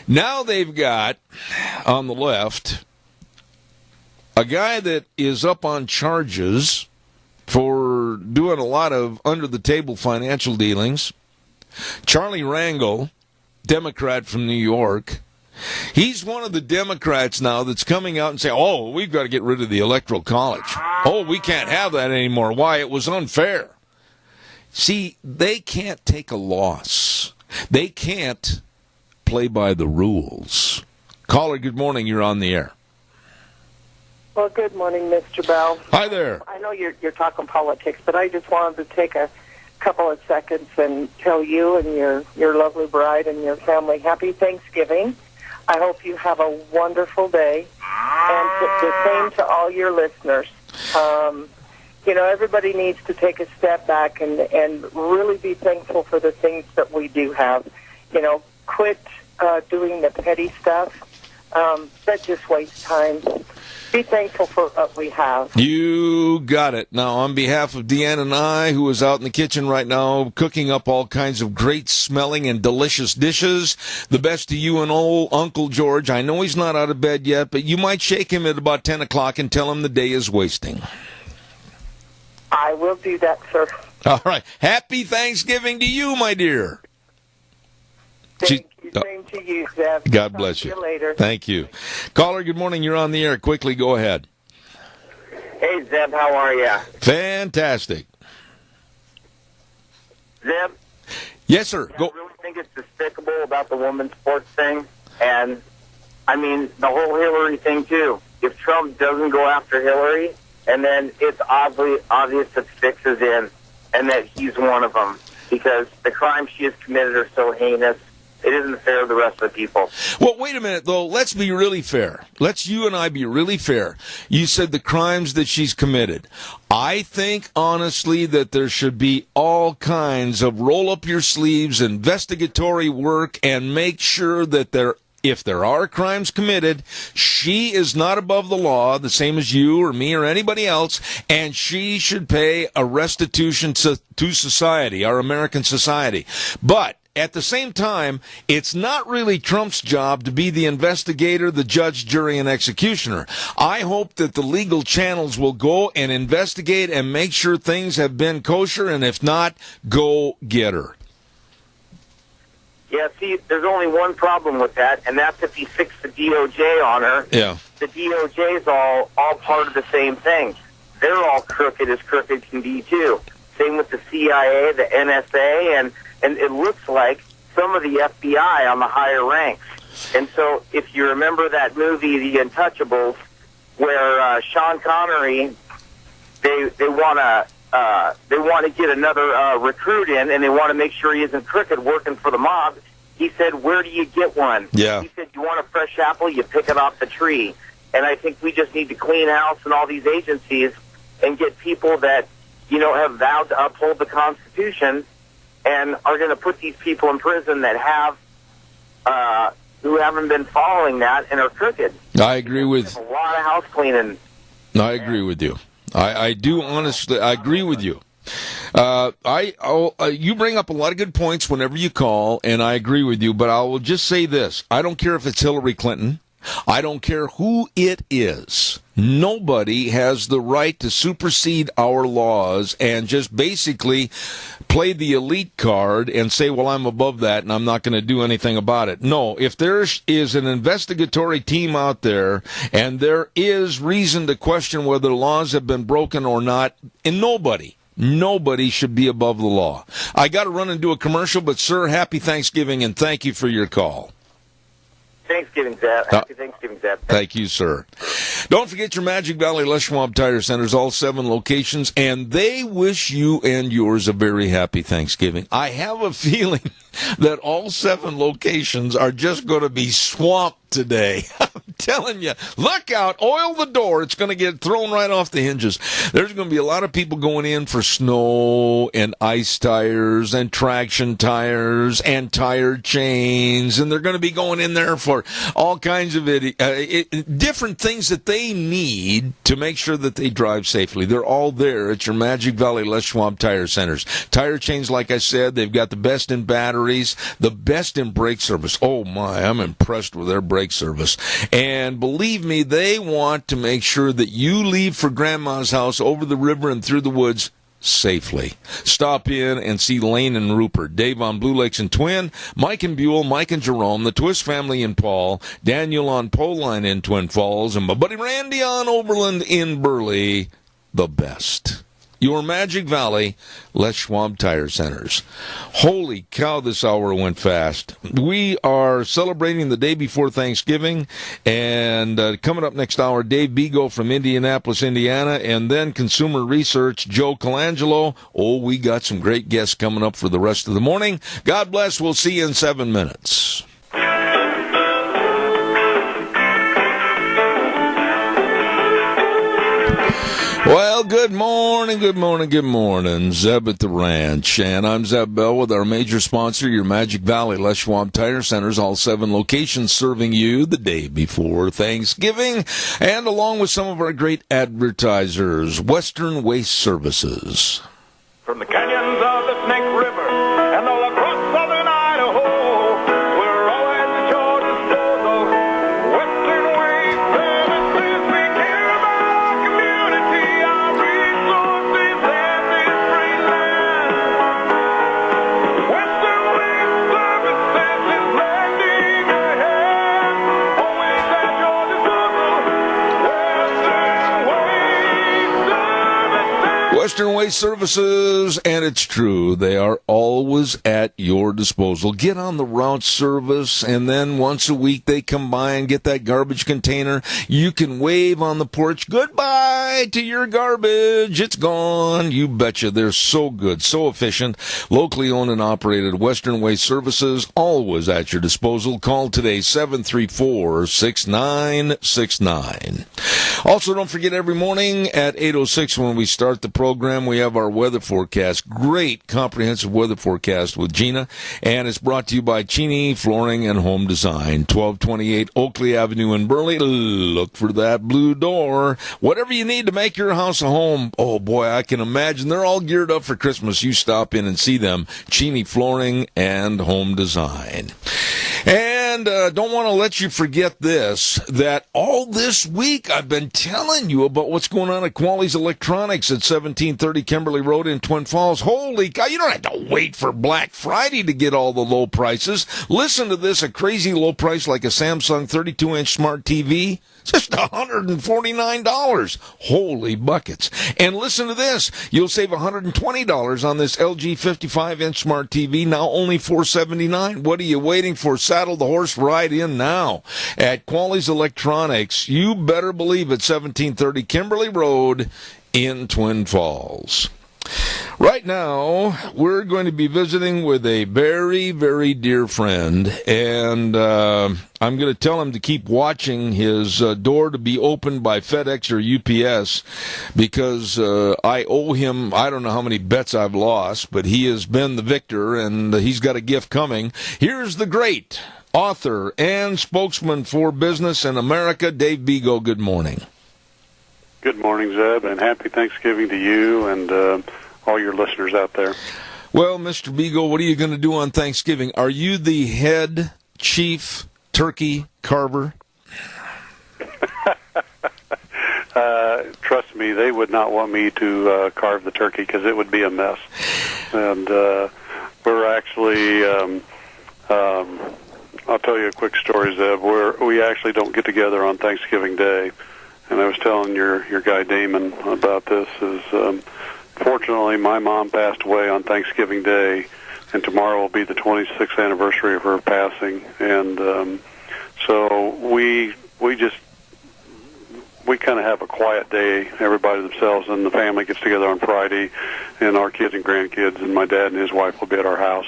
Now they've got, on the left, a guy that is up on charges for doing a lot of under-the-table financial dealings. Charlie Rangel, Democrat from New York. He's one of the Democrats now that's coming out and saying, oh, we've got to get rid of the Electoral College. Oh, we can't have that anymore. Why? It was unfair. See, they can't take a loss. They can't play by the rules. Caller, good morning. You're on the air. Well, good morning, Mr. Bell. Hi there. I know you're talking politics, but I just wanted to take a couple of seconds and tell you and your lovely bride and your family happy Thanksgiving. I hope you have a wonderful day, and the same to all your listeners. Everybody needs to take a step back and really be thankful for the things that we do have. Quit doing the petty stuff. That just wastes time. Be thankful for what we have. You got it. Now, on behalf of Deanne and I, who is out in the kitchen right now cooking up all kinds of great smelling and delicious dishes, the best to you and old Uncle George. I know he's not out of bed yet, but you might shake him at about 10 o'clock and tell him the day is wasting. I will do that, sir. All right. Happy Thanksgiving to you, my dear. Thank you. Same to you, Zeb. God bless you. See you later. Thank you. Caller, good morning. You're on the air. Quickly, go ahead. Hey, Zeb, how are you? Fantastic. Zeb? Yes, sir. I really think it's despicable about the women's sports thing. And, I mean, the whole Hillary thing, too. If Trump doesn't go after Hillary, and then it's obvious that Fix is in, and that he's one of them, because the crimes she has committed are so heinous. It isn't fair to the rest of the people. Well, wait a minute, though. Let's be really fair. Let's you and I be really fair. You said the crimes that she's committed. I think, honestly, that there should be all kinds of roll-up-your-sleeves investigatory work and make sure that if there are crimes committed, she is not above the law, the same as you or me or anybody else, and she should pay a restitution to society, our American society. But at the same time, it's not really Trump's job to be the investigator, the judge, jury, and executioner. I hope that the legal channels will go and investigate and make sure things have been kosher, and if not, go get her. Yeah, see, there's only one problem with that, and that's if he fixed the DOJ on her. Yeah. The DOJ is all part of the same thing. They're all crooked as crooked can be, too. Same with the CIA, the NSA, and it looks like some of the FBI on the higher ranks. And so if you remember that movie, The Untouchables, where Sean Connery, they want to get another recruit in, and they want to make sure he isn't crooked working for the mob. He said, where do you get one? Yeah. He said, you want a fresh apple, you pick it off the tree. And I think we just need to clean house in all these agencies and get people that, have vowed to uphold the Constitution and are going to put these people in prison that who haven't been following that and are crooked. I agree with a lot of house cleaning. I agree with you. I do honestly. I agree with you. You bring up a lot of good points whenever you call, and I agree with you. But I will just say this: I don't care if it's Hillary Clinton. I don't care who it is. Nobody has the right to supersede our laws and just basically play the elite card and say, well, I'm above that and I'm not going to do anything about it. No, if there is an investigatory team out there and there is reason to question whether laws have been broken or not, and nobody should be above the law. I got to run and do a commercial, but, sir, happy Thanksgiving and thank you for your call. Thanksgiving, Zeb. Happy Thanksgiving, Zeb. Thank you, sir. Don't forget your Magic Valley Les Schwab Tire Centers, all 7 locations, and they wish you and yours a very happy Thanksgiving. I have a feeling that all 7 locations are just going to be swamped today. I'm telling you, look out, oil the door. It's going to get thrown right off the hinges. There's going to be a lot of people going in for snow and ice tires and traction tires and tire chains, and they're going to be going in there for all kinds of different things that they need to make sure that they drive safely. They're all there at your Magic Valley Les Schwab Tire Centers. Tire chains, like I said, they've got the best in batteries, the best in brake service. Oh, my, I'm impressed with their brake service. And believe me, they want to make sure that you leave for Grandma's house over the river and through the woods safely. Stop in and see Lane and Rupert, Dave on Blue Lakes and Twin, Mike and Buell, Mike and Jerome, the Twist family in Paul, Daniel on Pole Line in Twin Falls, and my buddy Randy on Overland in Burley. The best. Your Magic Valley Les Schwab Tire Centers. Holy cow, this hour went fast. We are celebrating the day before Thanksgiving, and coming up next hour, Dave Bego from Indianapolis, Indiana, and then Consumer Research, Joe Colangelo. Oh, we got some great guests coming up for the rest of the morning. God bless. We'll see you in 7 minutes. Well, good morning. Zeb at the Ranch. And I'm Zeb Bell with our major sponsor, your Magic Valley Les Schwab Tire Centers, all 7 locations serving you the day before Thanksgiving. And along with some of our great advertisers, Western Waste Services. From the canyons of the Snake River and all across southern Idaho, we're always at your disposal. Western Waste Services, we care about our community, our resources, and this great land. Western Waste Services is lending a hand, always at your disposal. Western Waste Services, and it's true, they are always at your disposal. Get on the route service, and then once a week they come by and get that garbage container. You can wave on the porch, goodbye to your garbage. It's gone. You betcha. They're so good, so efficient. Locally owned and operated Western Waste Services, always at your disposal. Call today, 734-6969. Also, don't forget, every morning at 8:06 when we start the program, we have our weather forecast. Great comprehensive weather forecast with Gina, and it's brought to you by Cheney Flooring and Home Design, 1228 Oakley Avenue in Burley. Look for that blue door. Whatever you need to make your house a home. Oh boy, I can imagine they're all geared up for Christmas. You stop in and see them. Cheney Flooring and Home Design. And don't want to let you forget this, that all this week I've been telling you about what's going on at Quality's Electronics at 1730 Kimberly Road in Twin Falls. Holy cow, you don't have to wait for Black Friday to get all the low prices. Listen to this, a crazy low price like a Samsung 32-inch smart TV. Just $149. Holy buckets. And listen to this. You'll save $120 on this LG 55-inch smart TV, now only $479. What are you waiting for? Saddle the horse right in now. At Quality's Electronics, you better believe it, 1730 Kimberly Road in Twin Falls. Right now, we're going to be visiting with a very, very dear friend, and I'm going to tell him to keep watching his door to be opened by FedEx or UPS, because I owe him, I don't know how many bets I've lost, but he has been the victor, and he's got a gift coming. Here's the great author and spokesman for Business in America, Dave Bego. Good morning. Good morning, Zeb, and happy Thanksgiving to you and all your listeners out there. Well, Mr. Bego, what are you going to do on Thanksgiving? Are you the head chief turkey carver? trust me, they would not want me to carve the turkey because it would be a mess. And we're actually, I'll tell you a quick story, Zeb, where we actually don't get together on Thanksgiving Day. And I was telling your guy Damon about this. Fortunately, my mom passed away on Thanksgiving Day, and tomorrow will be the 26th anniversary of her passing. And so we kind of have a quiet day, everybody themselves, and the family gets together on Friday, and our kids and grandkids, and my dad and his wife will be at our house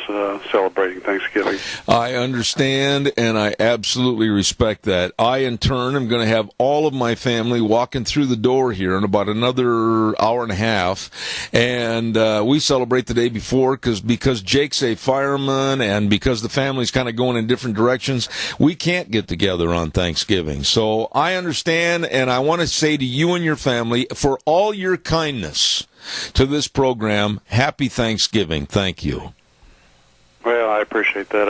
celebrating Thanksgiving. I understand, and I absolutely respect that. I, in turn, am going to have all of my family walking through the door here in about another hour and a half, and we celebrate the day before because Jake's a fireman, and because the family's kind of going in different directions, we can't get together on Thanksgiving. So I understand, and I want to say to you and your family, for all your kindness to this program, happy Thanksgiving. Thank you. Well, I appreciate that.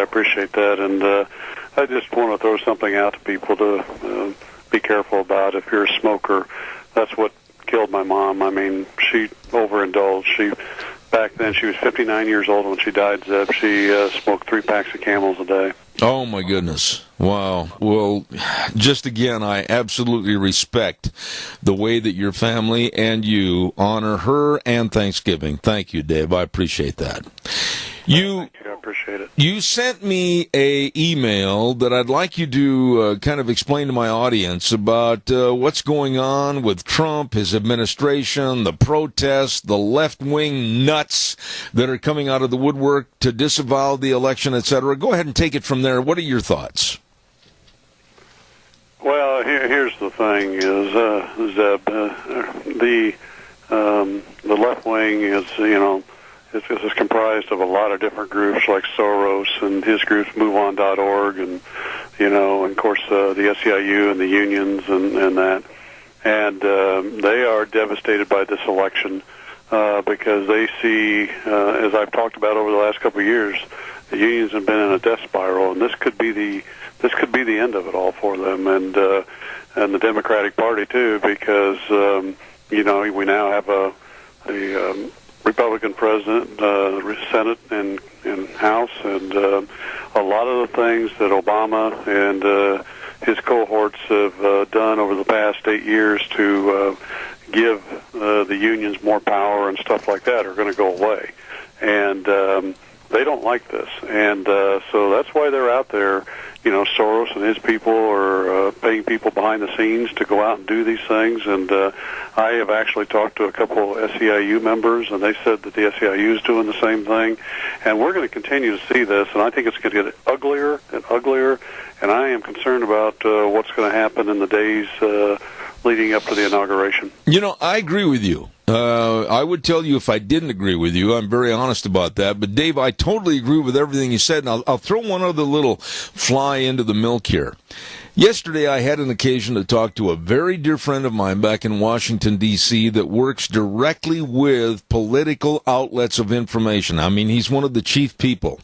And I just want to throw something out to people to be careful about. If you're a smoker, that's what killed my mom. I mean, she overindulged. Back then, she was 59 years old when she died, Zeb. She smoked 3 packs of Camels a day. Oh, my goodness. Wow. Well, just again, I absolutely respect the way that your family and you honor her and Thanksgiving. Thank you, Dave. I appreciate that. Thank you. I appreciate it. You sent me a email that I'd like you to kind of explain to my audience about what's going on with Trump, his administration, the protests, the left-wing nuts that are coming out of the woodwork to disavow the election, etc. Go ahead and take it from there. What are your thoughts? Well, here's the thing: is Zeb, the left wing is It's comprised of a lot of different groups like Soros and his groups, MoveOn.org, and and of course the SEIU and the unions and that. And they are devastated by this election because they see, as I've talked about over the last couple of years, the unions have been in a death spiral, and this could be the end of it all for them, and the Democratic Party too, because we now have a Republican president, Senate and House, and a lot of the things that Obama and his cohorts have done over the past 8 years to give the unions more power and stuff like that are going to go away. And they don't like this. And so that's why they're out there. Soros and his people are paying people behind the scenes to go out and do these things. And I have actually talked to a couple SEIU members, and they said that the SEIU is doing the same thing. And we're going to continue to see this, and I think it's going to get uglier and uglier. And I am concerned about what's going to happen in the days leading up to the inauguration. I agree with you. I would tell you if I didn't agree with you. I'm very honest about that. But, Dave, I totally agree with everything you said. And I'll throw one other little fly into the milk here. Yesterday, I had an occasion to talk to a very dear friend of mine back in Washington, D.C., that works directly with political outlets of information. I mean, he's one of the chief people.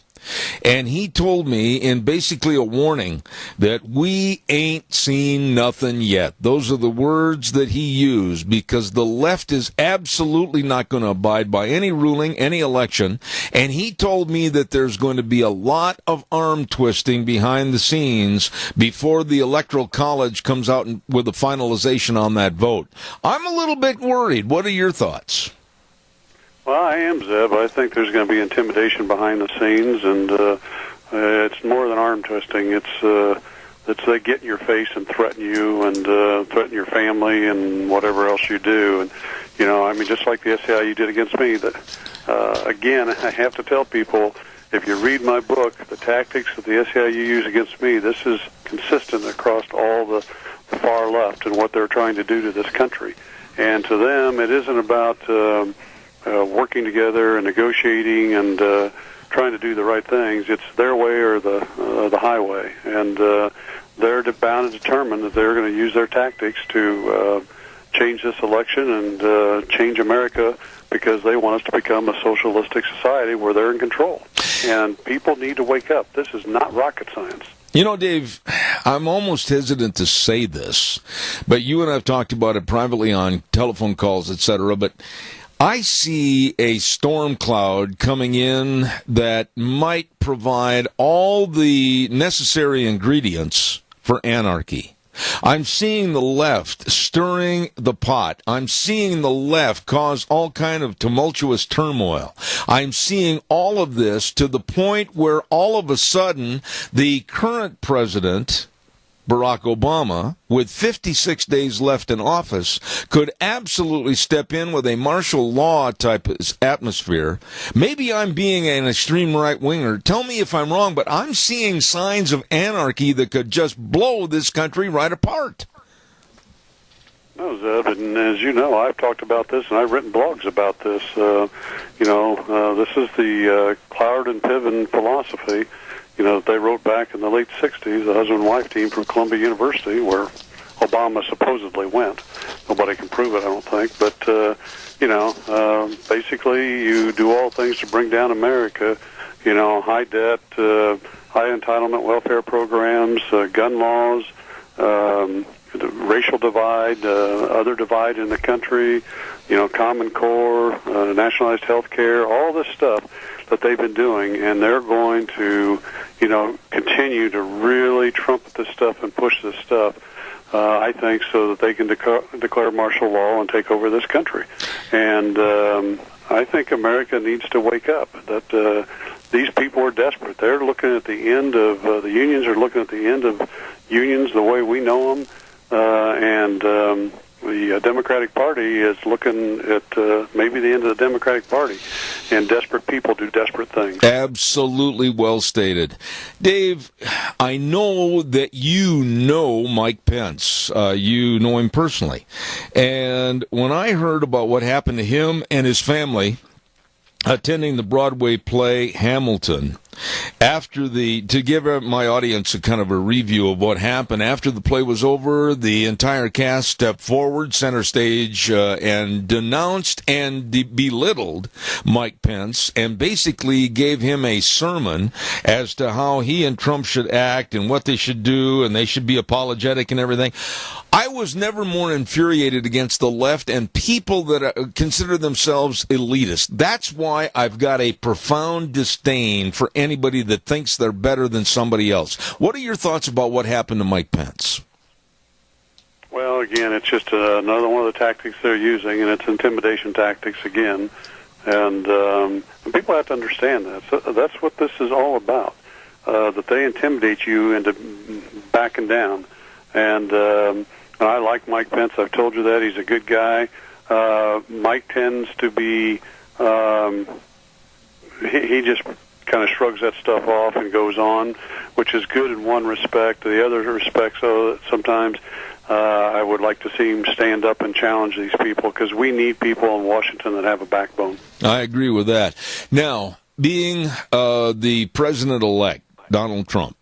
And he told me in basically a warning that we ain't seen nothing yet. Those are the words that he used, because the left is absolutely not going to abide by any ruling, any election. And he told me that there's going to be a lot of arm twisting behind the scenes before the Electoral College comes out with a finalization on that vote. I'm a little bit worried. What are your thoughts? Well, I am, Zeb. I think there's going to be intimidation behind the scenes, and it's more than arm twisting. It's they get in your face and threaten you and threaten your family and whatever else you do. And, just like the SEIU did against me. Again, I have to tell people, if you read my book, the tactics that the SEIU use against me, this is consistent across all the far left and what they're trying to do to this country. And to them, it isn't about working together and negotiating and trying to do the right things. It's their way or the highway, and they're bound and determined that they're going to use their tactics to change this election and change America, because they want us to become a socialistic society where they're in control. And people need to wake up. This is not rocket science. You know, Dave, I'm almost hesitant to say this, but you and I have talked about it privately on telephone calls, etc., but I see a storm cloud coming in that might provide all the necessary ingredients for anarchy. I'm seeing the left stirring the pot. I'm seeing the left cause all kind of tumultuous turmoil. I'm seeing all of this to the point where all of a sudden the current president, Barack Obama, with 56 days left in office, could absolutely step in with a martial law type atmosphere. Maybe I'm being an extreme right-winger. Tell me if I'm wrong, but I'm seeing signs of anarchy that could just blow this country right apart. No, Zeb, and as you know, I've talked about this and I've written blogs about this. This is the Cloward and Piven philosophy. They wrote back in the late 60s, the husband and wife team from Columbia University, where Obama supposedly went. Nobody can prove it, I don't think. But, basically you do all things to bring down America, high debt, high entitlement welfare programs, gun laws, the racial divide, other divide in the country, Common Core, nationalized health care, all this stuff that they've been doing, and they're going to, continue to really trumpet this stuff and push this stuff, I think, so that they can declare martial law and take over this country. And I think America needs to wake up, that these people are desperate. They're looking at the end of, the unions are looking at the end of unions the way we know them, and the Democratic Party is looking at maybe the end of the Democratic Party, and desperate people do desperate things. Absolutely well stated. Dave, I know that you know Mike Pence. You know him personally. And when I heard about what happened to him and his family attending the Broadway play Hamilton, to give my audience a kind of a review of what happened, after the play was over, the entire cast stepped forward, center stage, and denounced and belittled Mike Pence, and basically gave him a sermon as to how he and Trump should act and what they should do, and they should be apologetic and everything. I was never more infuriated against the left and people that consider themselves elitist. That's why I've got a profound disdain for anybody that thinks they're better than somebody else. What are your thoughts about what happened to Mike Pence? Well, again, it's just another one of the tactics they're using, and it's intimidation tactics again. And people have to understand that. So that's what this is all about, that they intimidate you into backing down. And I like Mike Pence. I've told you that. He's a good guy. Mike tends to be, he just kind of shrugs that stuff off and goes on, which is good in one respect. The other respect, so sometimes I would like to see him stand up and challenge these people, because we need people in Washington that have a backbone. I agree with that. Now, being the president-elect, Donald Trump,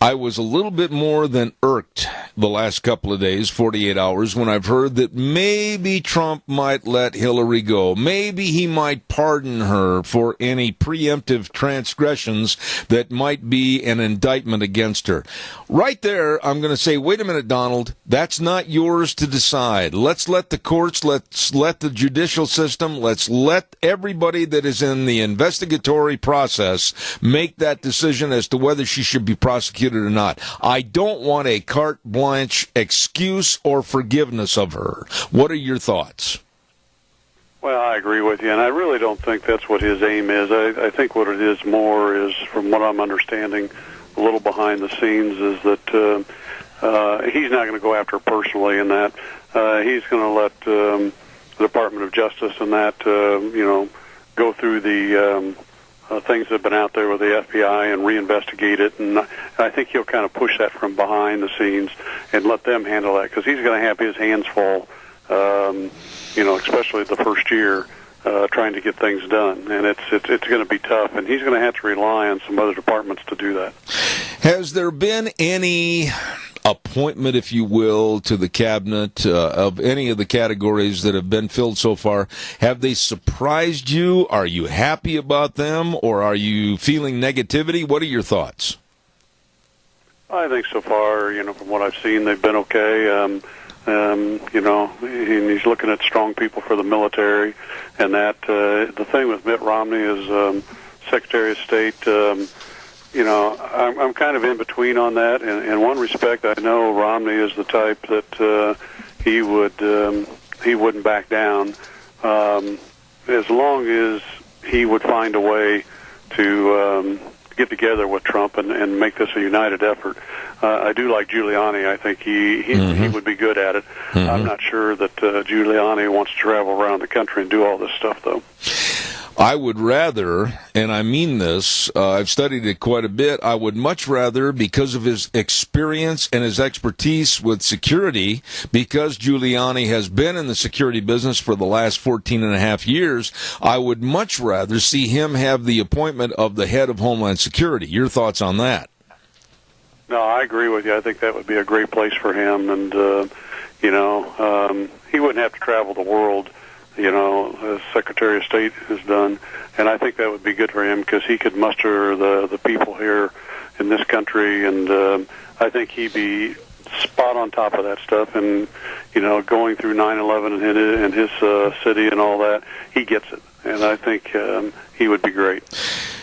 I was a little bit more than irked the last couple of days, 48 hours, when I've heard that maybe Trump might let Hillary go. Maybe he might pardon her for any preemptive transgressions that might be an indictment against her. Right there, I'm going to say, wait a minute, Donald, that's not yours to decide. Let's let the courts, let's let the judicial system, let's let everybody that is in the investigatory process make that decision as to whether she should be prosecuted or not. I don't want a carte blanche excuse or forgiveness of her. What are your thoughts? Well, I agree with you, and I really don't think that's what his aim is. I think what it is more is, from what I'm understanding, a little behind the scenes, is that he's not going to go after her personally in that. He's going to let the Department of Justice and that, go through the things that have been out there with the FBI and reinvestigate it, and I think he'll kind of push that from behind the scenes and let them handle that, because he's going to have his hands full, especially the first year, trying to get things done, and it's going to be tough, and he's going to have to rely on some other departments to do that. Has there been any appointment, if you will, to the cabinet of any of the categories that have been filled so far? Have they surprised you? Are you happy about them, or are you feeling negativity? What are your thoughts? I think so far, from what I've seen, they've been okay. And he's looking at strong people for the military, and that the thing with Mitt Romney is Secretary of State. I'm kind of in between on that. In one respect, I know Romney is the type that he wouldn't back down as long as he would find a way to get together with Trump and make this a united effort. I do like Giuliani. I think he would be good at it. I'm not sure that Giuliani wants to travel around the country and do all this stuff, though. I would rather, and I mean this, I've studied it quite a bit, I would much rather, because of his experience and his expertise with security, because Giuliani has been in the security business for the last 14 and a half years, I would much rather see him have the appointment of the head of Homeland Security. Your thoughts on that? No, I agree with you. I think that would be a great place for him, and, he wouldn't have to travel the world, as Secretary of State has done, and I think that would be good for him because he could muster the people here in this country, and I think he'd be spot on top of that stuff, and, going through 9/11 in his city and all that, he gets it, and I think he would be great.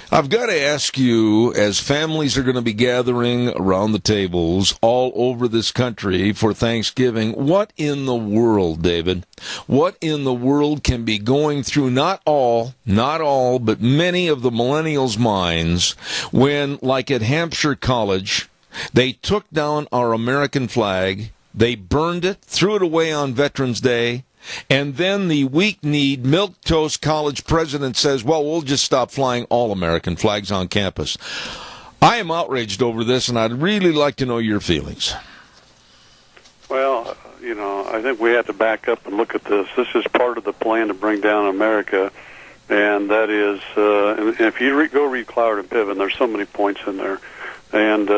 I've got to ask you, as families are going to be gathering around the tables all over this country for Thanksgiving, what in the world, David, what in the world can be going through not all, but many of the millennials' minds when, like at Hampshire College, they took down our American flag, they burned it, threw it away on Veterans Day, and then the weak-kneed, milquetoast college president says, well, we'll just stop flying all American flags on campus. I am outraged over this, and I'd really like to know your feelings. Well, I think we have to back up and look at this. This is part of the plan to bring down America, and that is, and if you go read Cloward and Piven, there's so many points in there. And,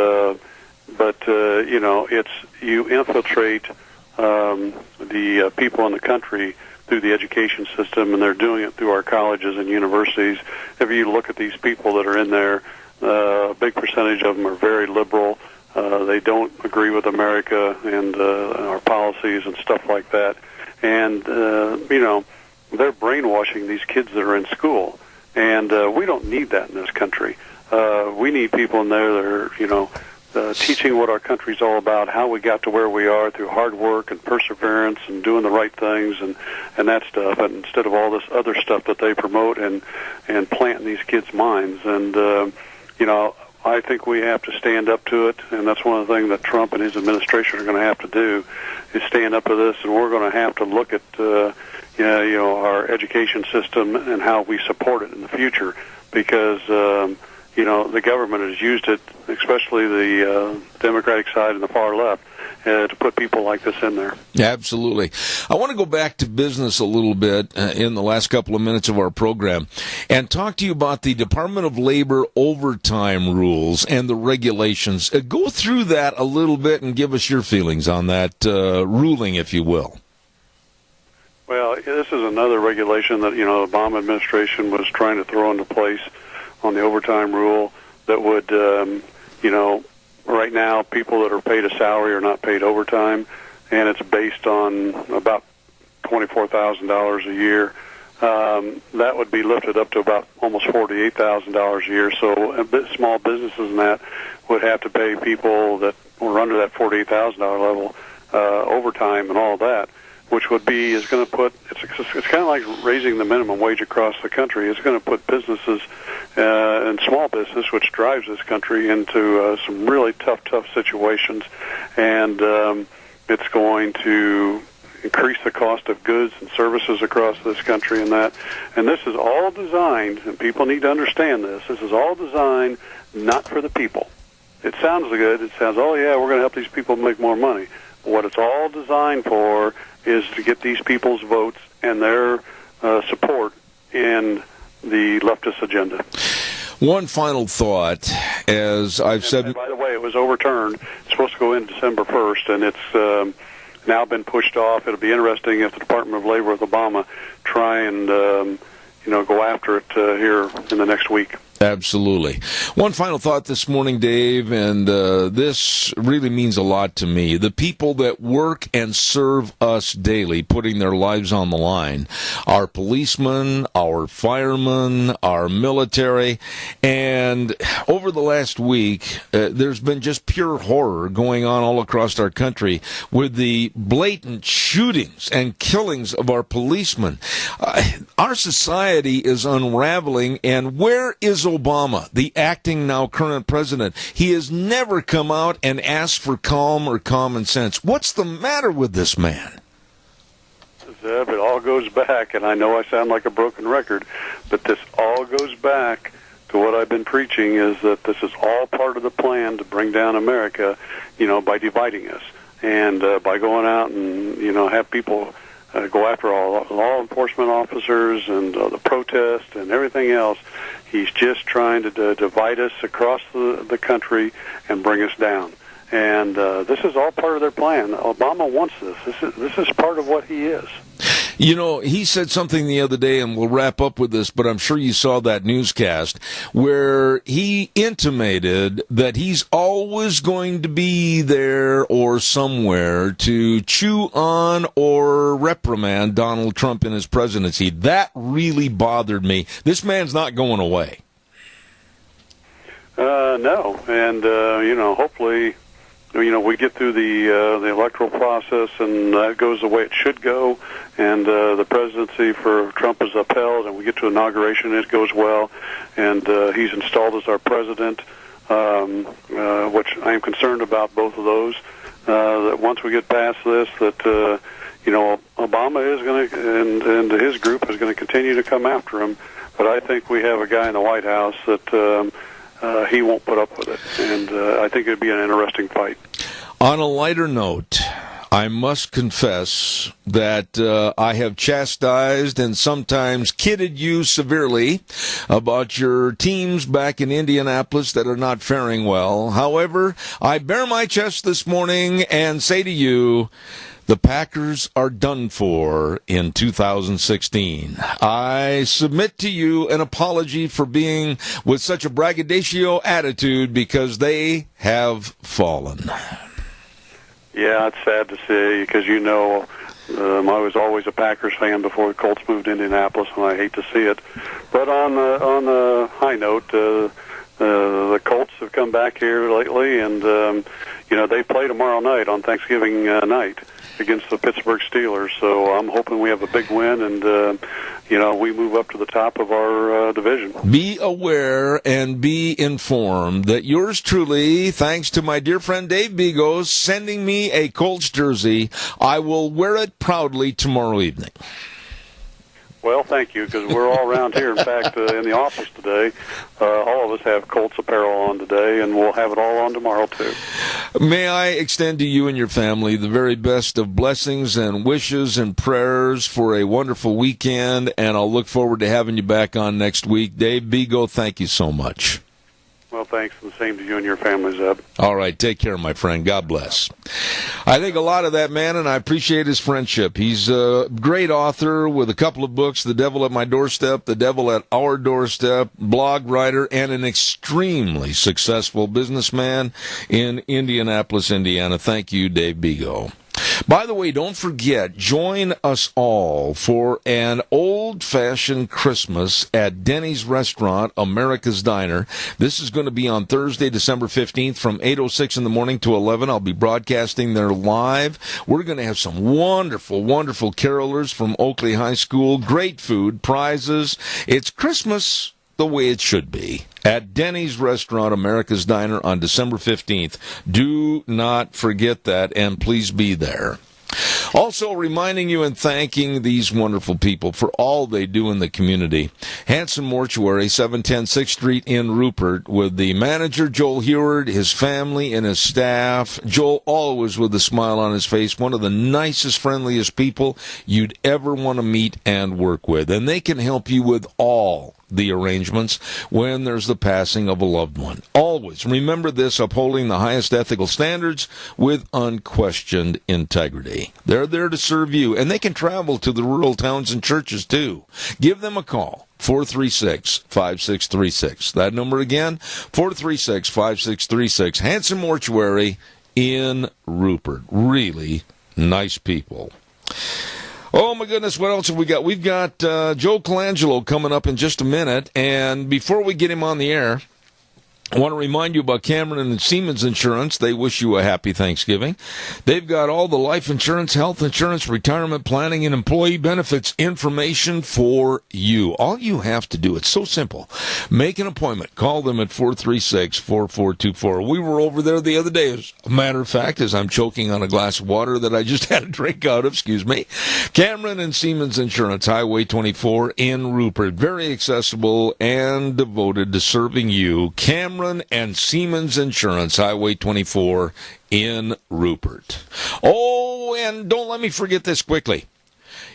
it's you infiltrate the people in the country through the education system, and they're doing it through our colleges and universities. If you look at these people that are in there, a big percentage of them are very liberal. They don't agree with America and our policies and stuff like that. And, they're brainwashing these kids that are in school. And we don't need that in this country. We need people in there that are, teaching what our country's all about, how we got to where we are through hard work and perseverance and doing the right things and that stuff, and instead of all this other stuff that they promote and plant in these kids' minds. And, I think we have to stand up to it, and that's one of the things that Trump and his administration are going to have to do, is stand up to this, and we're going to have to look at, our education system and how we support it in the future, because, the government has used it, especially the Democratic side and the far left, to put people like this in there. Absolutely. I want to go back to business a little bit in the last couple of minutes of our program and talk to you about the Department of Labor overtime rules and the regulations. Go through that a little bit and give us your feelings on that ruling, if you will. Well, this is another regulation that, the Obama administration was trying to throw into place on the overtime rule that would, right now people that are paid a salary are not paid overtime, and it's based on about $24,000 a year. That would be lifted up to about almost $48,000 a year. So a bit small businesses and that would have to pay people that were under that $48,000 level overtime and all that, which is going to put, it's kind of like raising the minimum wage across the country. It's going to put businesses and small business, which drives this country, into some really tough situations. And it's going to increase the cost of goods and services across this country and that. And this is all designed, and people need to understand this is all designed not for the people. It sounds good. It sounds, oh, yeah, we're going to help these people make more money. What it's all designed for is to get these people's votes and their support in the leftist agenda. One final thought, as I've said... And by the way, it was overturned. It's supposed to go in December 1st, and it's now been pushed off. It'll be interesting if the Department of Labor with Obama try and, go after it here in the next week. Absolutely. One final thought this morning, Dave, and this really means a lot to me. The people that work and serve us daily, putting their lives on the line, our policemen, our firemen, our military, and over the last week, there's been just pure horror going on all across our country with the blatant shootings and killings of our policemen. Our society is unraveling, and where is Obama, the acting now current president? He has never come out and asked for calm or common sense. What's the matter with this man? Zeb, it all goes back, and I know I sound like a broken record, but this all goes back to what I've been preaching, is that this is all part of the plan to bring down America, by dividing us. And by going out and, have people go after all law enforcement officers and the protest and everything else. He's just trying to divide us across the country and bring us down. And this is all part of their plan. Obama wants this. This is part of what he is. He said something the other day, and we'll wrap up with this, but I'm sure you saw that newscast, where he intimated that he's always going to be there or somewhere to chew on or reprimand Donald Trump in his presidency. That really bothered me. This man's not going away. No, and, hopefully, we get through the electoral process, and that goes the way it should go, and the presidency for Trump is upheld, and we get to inauguration, it goes well, and he's installed as our president, which I am concerned about both of those, that once we get past this, that, Obama is going to, and his group is going to continue to come after him, but I think we have a guy in the White House that he won't put up with it, and I think it'd be an interesting fight. On a lighter note, I must confess that I have chastised and sometimes kidded you severely about your teams back in Indianapolis that are not faring well. However, I bare my chest this morning and say to you, the Packers are done for in 2016. I submit to you an apology for being with such a braggadocio attitude, because they have fallen. Yeah, it's sad to see, because I was always a Packers fan before the Colts moved to Indianapolis, and I hate to see it. But on the high note, the Colts have come back here lately, and they play tomorrow night on Thanksgiving night against the Pittsburgh Steelers. So I'm hoping we have a big win, and we move up to the top of our division. Be aware and be informed that yours truly, thanks to my dear friend Dave Bigos, sending me a Colts jersey. I will wear it proudly tomorrow evening. Well, thank you, because we're all around here. In fact, in the office today, all of us have Colts apparel on today, and we'll have it all on tomorrow, too. May I extend to you and your family the very best of blessings and wishes and prayers for a wonderful weekend, and I'll look forward to having you back on next week. Dave Bigo, thank you so much. Well, thanks, and the same to you and your family, Zeb. All right, take care, my friend. God bless. I think a lot of that man, and I appreciate his friendship. He's a great author with a couple of books, The Devil at My Doorstep, The Devil at Our Doorstep, blog writer, and an extremely successful businessman in Indianapolis, Indiana. Thank you, Dave Bigo. By the way, don't forget, join us all for an old-fashioned Christmas at Denny's Restaurant, America's Diner. This is going to be on Thursday, December 15th from 8:06 in the morning to 11. I'll be broadcasting there live. We're going to have some wonderful, wonderful carolers from Oakley High School. Great food, prizes. It's Christmas the way it should be at Denny's Restaurant, America's Diner on December 15th. Do not forget that, and please be there. Also reminding you and thanking these wonderful people for all they do in the community. Hanson Mortuary, 710 6th Street in Rupert, with the manager, Joel Heward, his family, and his staff. Joel always with a smile on his face, one of the nicest, friendliest people you'd ever want to meet and work with. And they can help you with all the arrangements when there's the passing of a loved one. Always remember this, upholding the highest ethical standards with unquestioned integrity. They're there to serve you, and they can travel to the rural towns and churches too. Give them a call. 436-5636. That number again, 436-5636. Hanson Mortuary in Rupert. Really nice people. Oh, my goodness, what else have we got? We've got Joe Colangelo coming up in just a minute, and before we get him on the air, I want to remind you about Cameron and Siemens Insurance. They wish you a happy Thanksgiving. They've got all the life insurance, health insurance, retirement planning, and employee benefits information for you. All you have to do, it's so simple. Make an appointment. Call them at 436-4424. We were over there the other day. As a matter of fact, as I'm choking on a glass of water that I just had a drink out of, excuse me. Cameron and Siemens Insurance, Highway 24 in Rupert. Very accessible and devoted to serving you. Cameron and Siemens Insurance, Highway 24 in Rupert. Oh, and don't let me forget this quickly.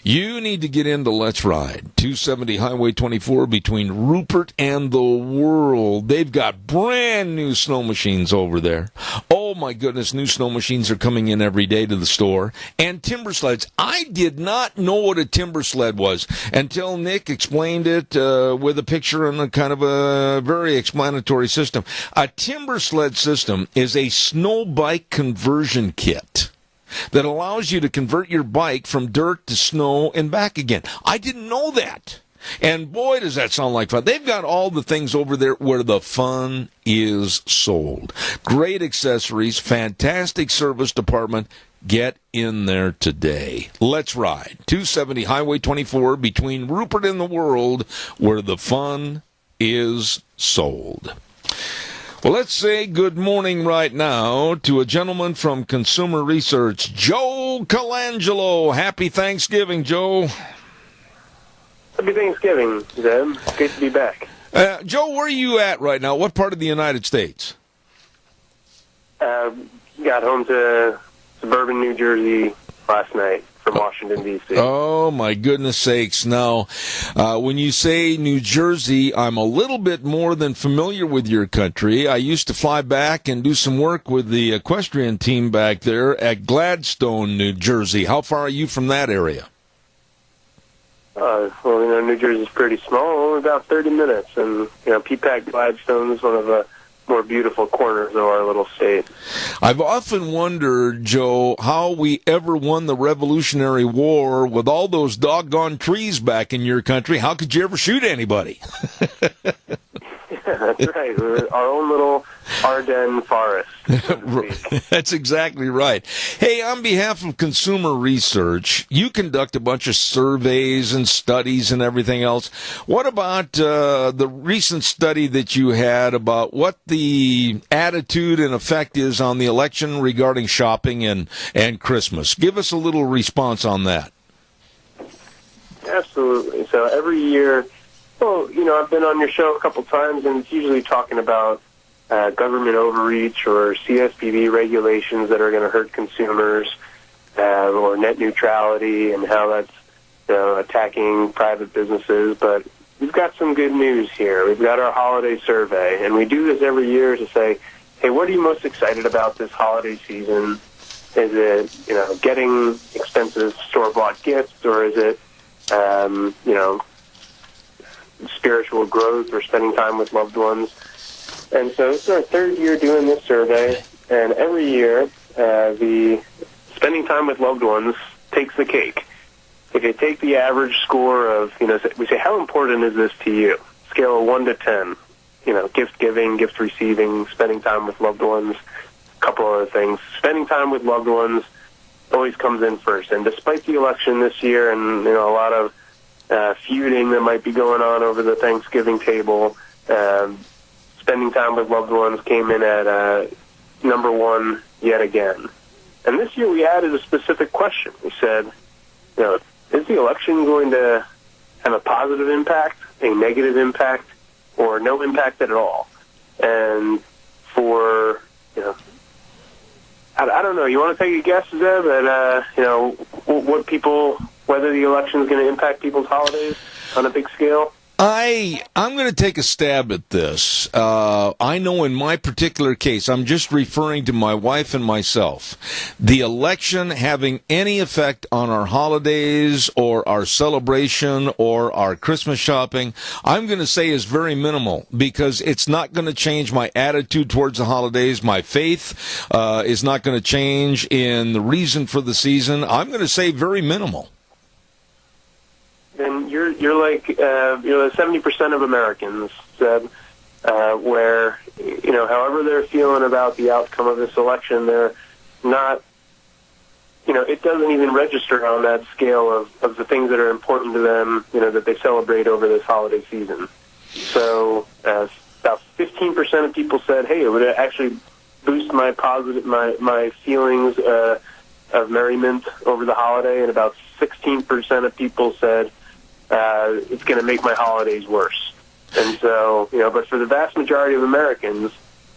You need to get into Let's Ride, 270 Highway 24 between Rupert and the World. They've got brand new snow machines over there. Oh, my goodness, new snow machines are coming in every day to the store. And timber sleds. I did not know what a timber sled was until Nick explained it with a picture and a kind of a very explanatory system. A timber sled system is a snow bike conversion kit that allows you to convert your bike from dirt to snow and back again. I didn't know that. And boy, does that sound like fun. They've got all the things over there where the fun is sold. Great accessories, fantastic service department. Get in there today. Let's Ride. 270 Highway 24 between Rupert and the World, where the fun is sold. Well, let's say good morning right now to a gentleman from Consumer Research, Joe Colangelo. Happy Thanksgiving, Joe. Happy Thanksgiving, Zeb. Good to be back. Joe, where are you at right now? What part of the United States? Got home to suburban New Jersey last night from Washington, D.C. Oh, my goodness sakes. Now, when you say New Jersey, I'm a little bit more than familiar with your country. I used to fly back and do some work with the equestrian team back there at Gladstone, New Jersey. How far are you from that area? Well, New Jersey's pretty small, only about 30 minutes. And, Peapack Gladstone is one of the more beautiful corners of our little state. I've often wondered, Joe, how we ever won the Revolutionary War with all those doggone trees back in your country. How could you ever shoot anybody? Yeah, that's right. We're our own little Ardennes forest. That's exactly right. Hey, on behalf of Consumer Research, you conduct a bunch of surveys and studies and everything else. What about the recent study that you had about what the attitude and effect is on the election regarding shopping and Christmas? Give us a little response on that. Absolutely. So every year, I've been on your show a couple times, and it's usually talking about government overreach or CSPB regulations that are going to hurt consumers, or net neutrality and how that's attacking private businesses. But we've got some good news here. We've got our holiday survey, and we do this every year to say, hey, what are you most excited about this holiday season? Is it, getting expensive store-bought gifts, or is it, spiritual growth or spending time with loved ones? And so it's our third year doing this survey, and every year the spending time with loved ones takes the cake. If you take the average score of, we say, how important is this to you? Scale of 1 to 10, gift giving, gift receiving, spending time with loved ones, a couple other things. Spending time with loved ones always comes in first. And despite the election this year and, a lot of feuding that might be going on over the Thanksgiving table, spending time with loved ones came in at number one yet again. And this year we added a specific question. We said, is the election going to have a positive impact, a negative impact, or no impact at all? And for, I don't know, you want to take a guess, Zeb, at, what people, whether the election is going to impact people's holidays on a big scale? I'm going to take a stab at this. I know in my particular case, I'm just referring to my wife and myself, the election having any effect on our holidays or our celebration or our Christmas shopping, I'm going to say is very minimal, because it's not going to change my attitude towards the holidays. My faith is not going to change in the reason for the season. I'm going to say very minimal. Then you're like 70% of Americans said, where however they're feeling about the outcome of this election, they're not. It doesn't even register on that scale of the things that are important to them. That they celebrate over this holiday season. So about 15% of people said, "Hey, it would actually boost my feelings of merriment over the holiday," and about 16% of people said it's going to make my holidays worse. And so, but for the vast majority of Americans,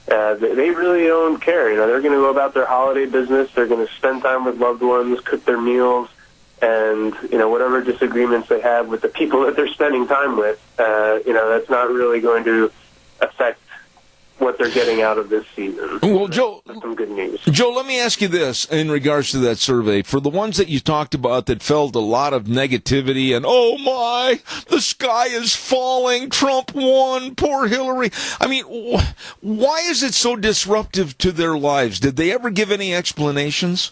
they really don't care. They're going to go about their holiday business. They're going to spend time with loved ones, cook their meals, and whatever disagreements they have with the people that they're spending time with, that's not really going to affect what they're getting out of this season. Well, Joe, that's some good news. Joe, let me ask you this in regards to that survey. For the ones that you talked about that felt a lot of negativity and, oh my, the sky is falling, Trump won, poor Hillary. I mean, why is it so disruptive to their lives? Did they ever give any explanations?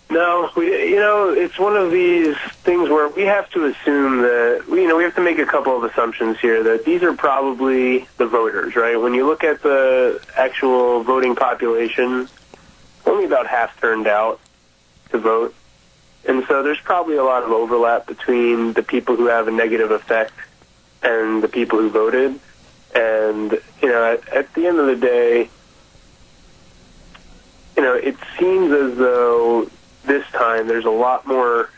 No, it's one of these things where we have to assume that, we have to make a couple of assumptions here, that these are probably the voters, right? When you look at the actual voting population, only about half turned out to vote. And so there's probably a lot of overlap between the people who have a negative effect and the people who voted. And, at the end of the day, it seems as though this time there's a lot more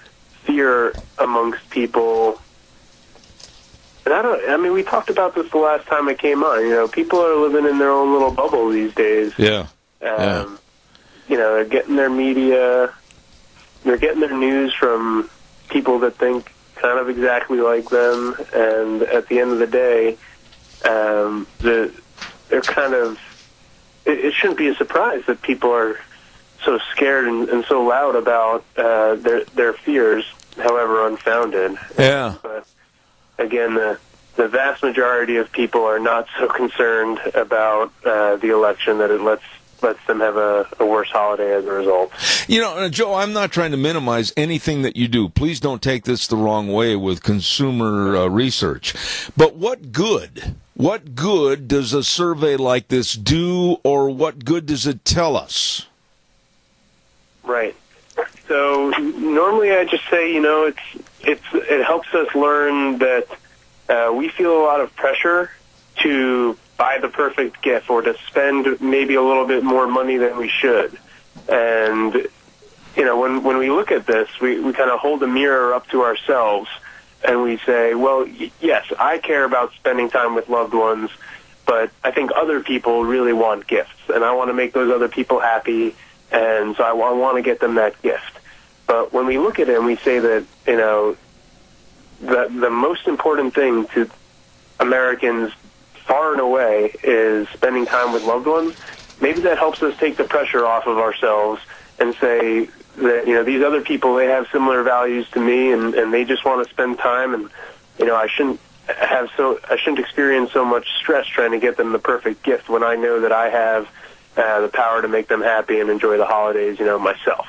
fear amongst people. And we talked about this the last time I came on. People are living in their own little bubble these days. Yeah. They're getting their media, they're getting their news from people that think kind of exactly like them. And at the end of the day, they're kind of, it shouldn't be a surprise that people are so scared and so loud about their fears, however unfounded. Yeah. But again, the vast majority of people are not so concerned about the election that it lets them have a worse holiday as a result. Joe, I'm not trying to minimize anything that you do. Please don't take this the wrong way with consumer research. But what good does a survey like this do, or what good does it tell us? Right. So normally I just say, it helps us learn that we feel a lot of pressure to buy the perfect gift or to spend maybe a little bit more money than we should. And, when we look at this, we kind of hold a mirror up to ourselves and we say, well, yes, I care about spending time with loved ones, but I think other people really want gifts, and I want to make those other people happy. And so I want to get them that gift. But when we look at it and we say that, the most important thing to Americans far and away is spending time with loved ones, maybe that helps us take the pressure off of ourselves and say that, these other people, they have similar values to me and they just want to spend time, and, I shouldn't experience so much stress trying to get them the perfect gift when I know that I have the power to make them happy and enjoy the holidays, myself.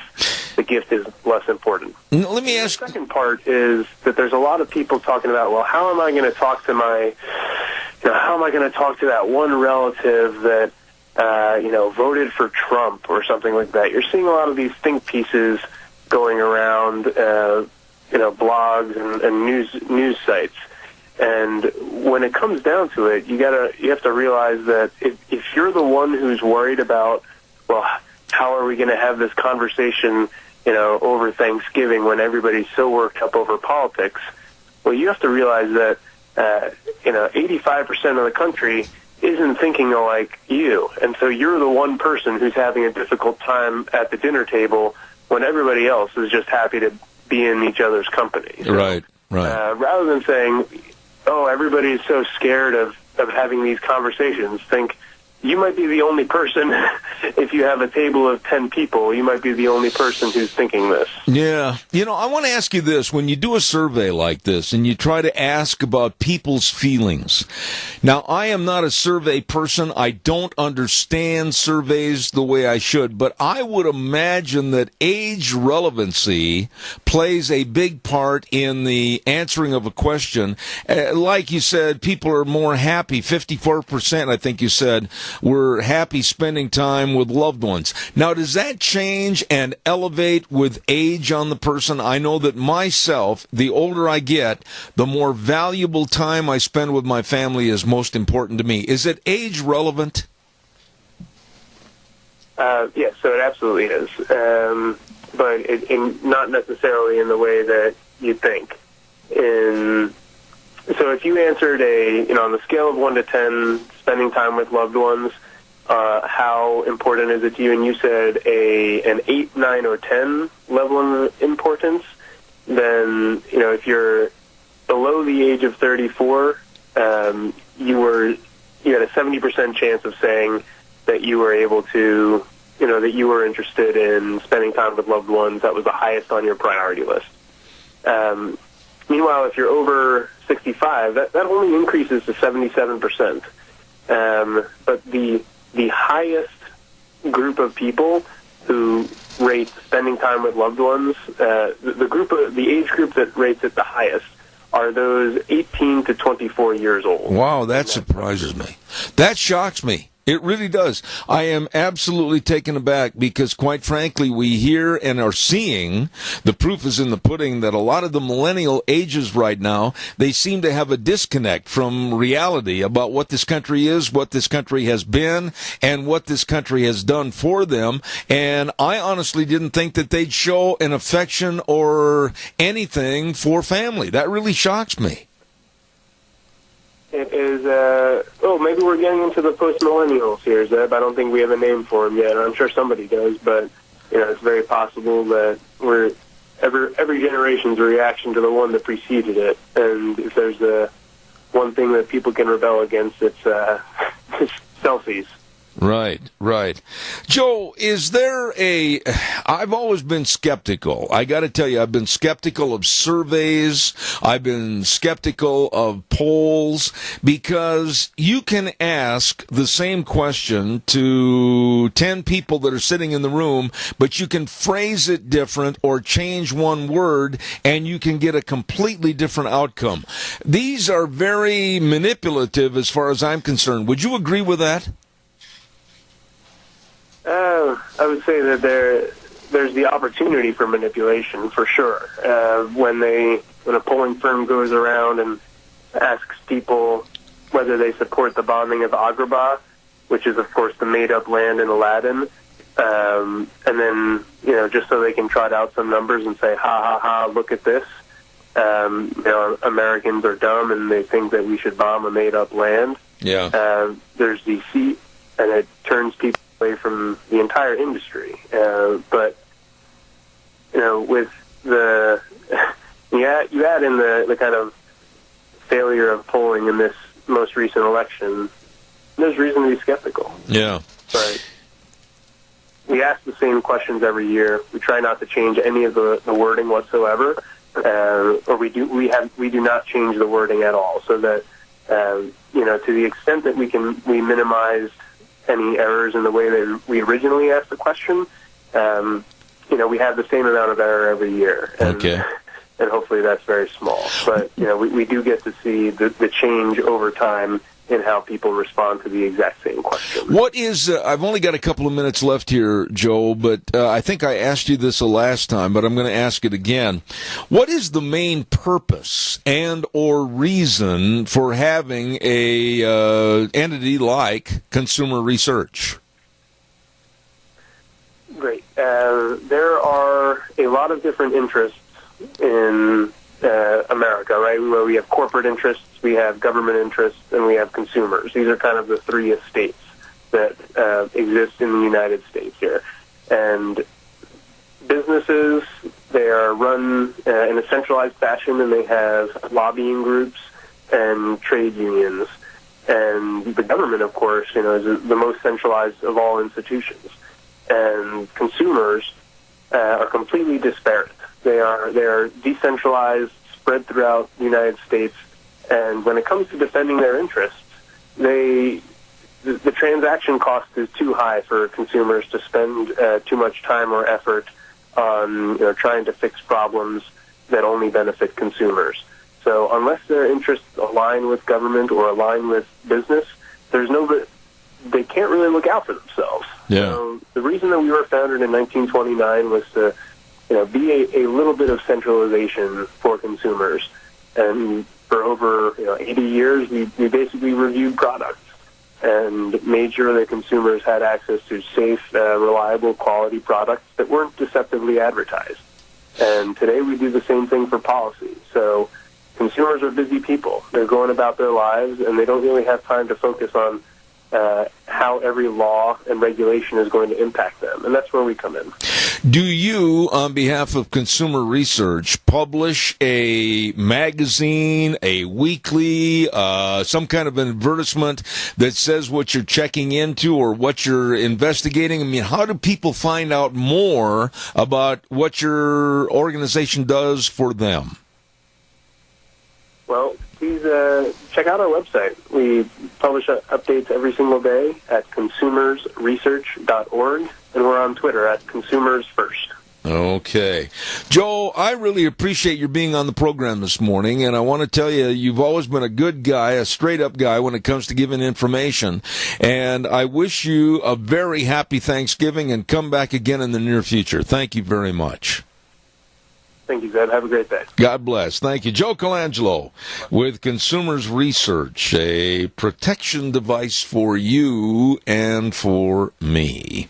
The gift is less important. Let me ask. The second part is that there's a lot of people talking about, well, how am I going to talk to that one relative that, voted for Trump or something like that? You're seeing a lot of these think pieces going around, blogs and news sites. And when it comes down to it, you have to realize that if you're the one who's worried about, well, how are we going to have this conversation, over Thanksgiving when everybody's so worked up over politics? Well, you have to realize that, 85% of the country isn't thinking like you. And so you're the one person who's having a difficult time at the dinner table when everybody else is just happy to be in each other's company. So, right. Rather than saying, oh, everybody's so scared of having these conversations, think, you might be the only person, if you have a table of 10 people, you might be the only person who's thinking this. Yeah. I want to ask you this. When you do a survey like this and you try to ask about people's feelings, now, I am not a survey person. I don't understand surveys the way I should, but I would imagine that age relevancy plays a big part in the answering of a question. Like you said, people are more happy. 54%, I think you said, we're happy spending time with loved ones. Now, does that change and elevate with age on the person? I know that myself, the older I get, the more valuable time I spend with my family is most important to me. Is it age relevant? Yes, so it absolutely is. But not necessarily in the way that you think. So if you answered on the scale of 1 to 10, spending time with loved ones, how important is it to you? And you said an 8, 9, or 10 level of importance. Then, if you're below the age of 34, you had a 70% chance of saying that you were able to, that you were interested in spending time with loved ones. That was the highest on your priority list. Meanwhile, if you're over 65, that only increases to 77%. But the highest group of people who rate spending time with loved ones, the age group that rates it the highest are those 18 to 24 years old. Wow, that surprises me. That shocks me. It really does. I am absolutely taken aback because, quite frankly, we hear and are seeing, the proof is in the pudding, that a lot of the millennial ages right now, they seem to have a disconnect from reality about what this country is, what this country has been, and what this country has done for them. And I honestly didn't think that they'd show an affection or anything for family. That really shocks me. It is, maybe we're getting into the post-millennials here, Zeb. I don't think we have a name for them yet. I'm sure somebody does, but, it's very possible that we're every generation's a reaction to the one that preceded it. And if there's one thing that people can rebel against, it's selfies. Right. Joe, is there I've always been skeptical. I got to tell you, I've been skeptical of surveys. I've been skeptical of polls because you can ask the same question to 10 people that are sitting in the room, but you can phrase it different or change one word and you can get a completely different outcome. These are very manipulative as far as I'm concerned. Would you agree with that? I would say that there's the opportunity for manipulation for sure. When a polling firm goes around and asks people whether they support the bombing of Agrabah, which is of course the made-up land in Aladdin, and then just so they can trot out some numbers and say, ha ha ha, look at this. Americans are dumb and they think that we should bomb a made-up land. Yeah. There's deceit, and it turns people away from the entire industry. But with the you add in the kind of failure of polling in this most recent election, there's reason to be skeptical. Yeah. Right. We ask the same questions every year. We try not to change any of the wording whatsoever, or we do not change the wording at all, so that to the extent that we minimize any errors in the way that we originally asked the question, we have the same amount of error every year. Okay. And hopefully that's very small. But, we do get to see the change over time in how people respond to the exact same question. What is, I've only got a couple of minutes left here, Joe, but I think I asked you this the last time, but I'm going to ask it again. What is the main purpose and or reason for having a entity like Consumer Research? Great. There are a lot of different interests in America, right? Where we have corporate interests, we have government interests, and we have consumers. These are kind of the three estates that exist in the United States here. And businesses, they are run in a centralized fashion, and they have lobbying groups and trade unions. And the government, of course, is the most centralized of all institutions. And consumers are completely disparate. They are decentralized, spread throughout the United States. And when it comes to defending their interests, the transaction cost is too high for consumers to spend too much time or effort on trying to fix problems that only benefit consumers. So unless their interests align with government or align with business, they can't really look out for themselves. Yeah. So the reason that we were founded in 1929 was to be a little bit of centralization for consumers. And for over 80 years, we basically reviewed products and made sure that consumers had access to safe, reliable, quality products that weren't deceptively advertised. And today we do the same thing for policy. So consumers are busy people. They're going about their lives, and they don't really have time to focus on how every law and regulation is going to impact them. And that's where we come in. Do you, on behalf of Consumer Research, publish a magazine, a weekly, some kind of an advertisement that says what you're checking into or what you're investigating? I mean, how do people find out more about what your organization does for them? Well, please check out our website. We publish updates every single day at consumersresearch.org, and we're on Twitter at consumersfirst. Okay. Joe, I really appreciate your being on the program this morning, and I want to tell you, you've always been a good guy, a straight-up guy when it comes to giving information, and I wish you a very happy Thanksgiving and come back again in the near future. Thank you very much. Thank you, Zed. Have a great day. God bless. Thank you. Joe Colangelo with Consumers Research, a protection device for you and for me.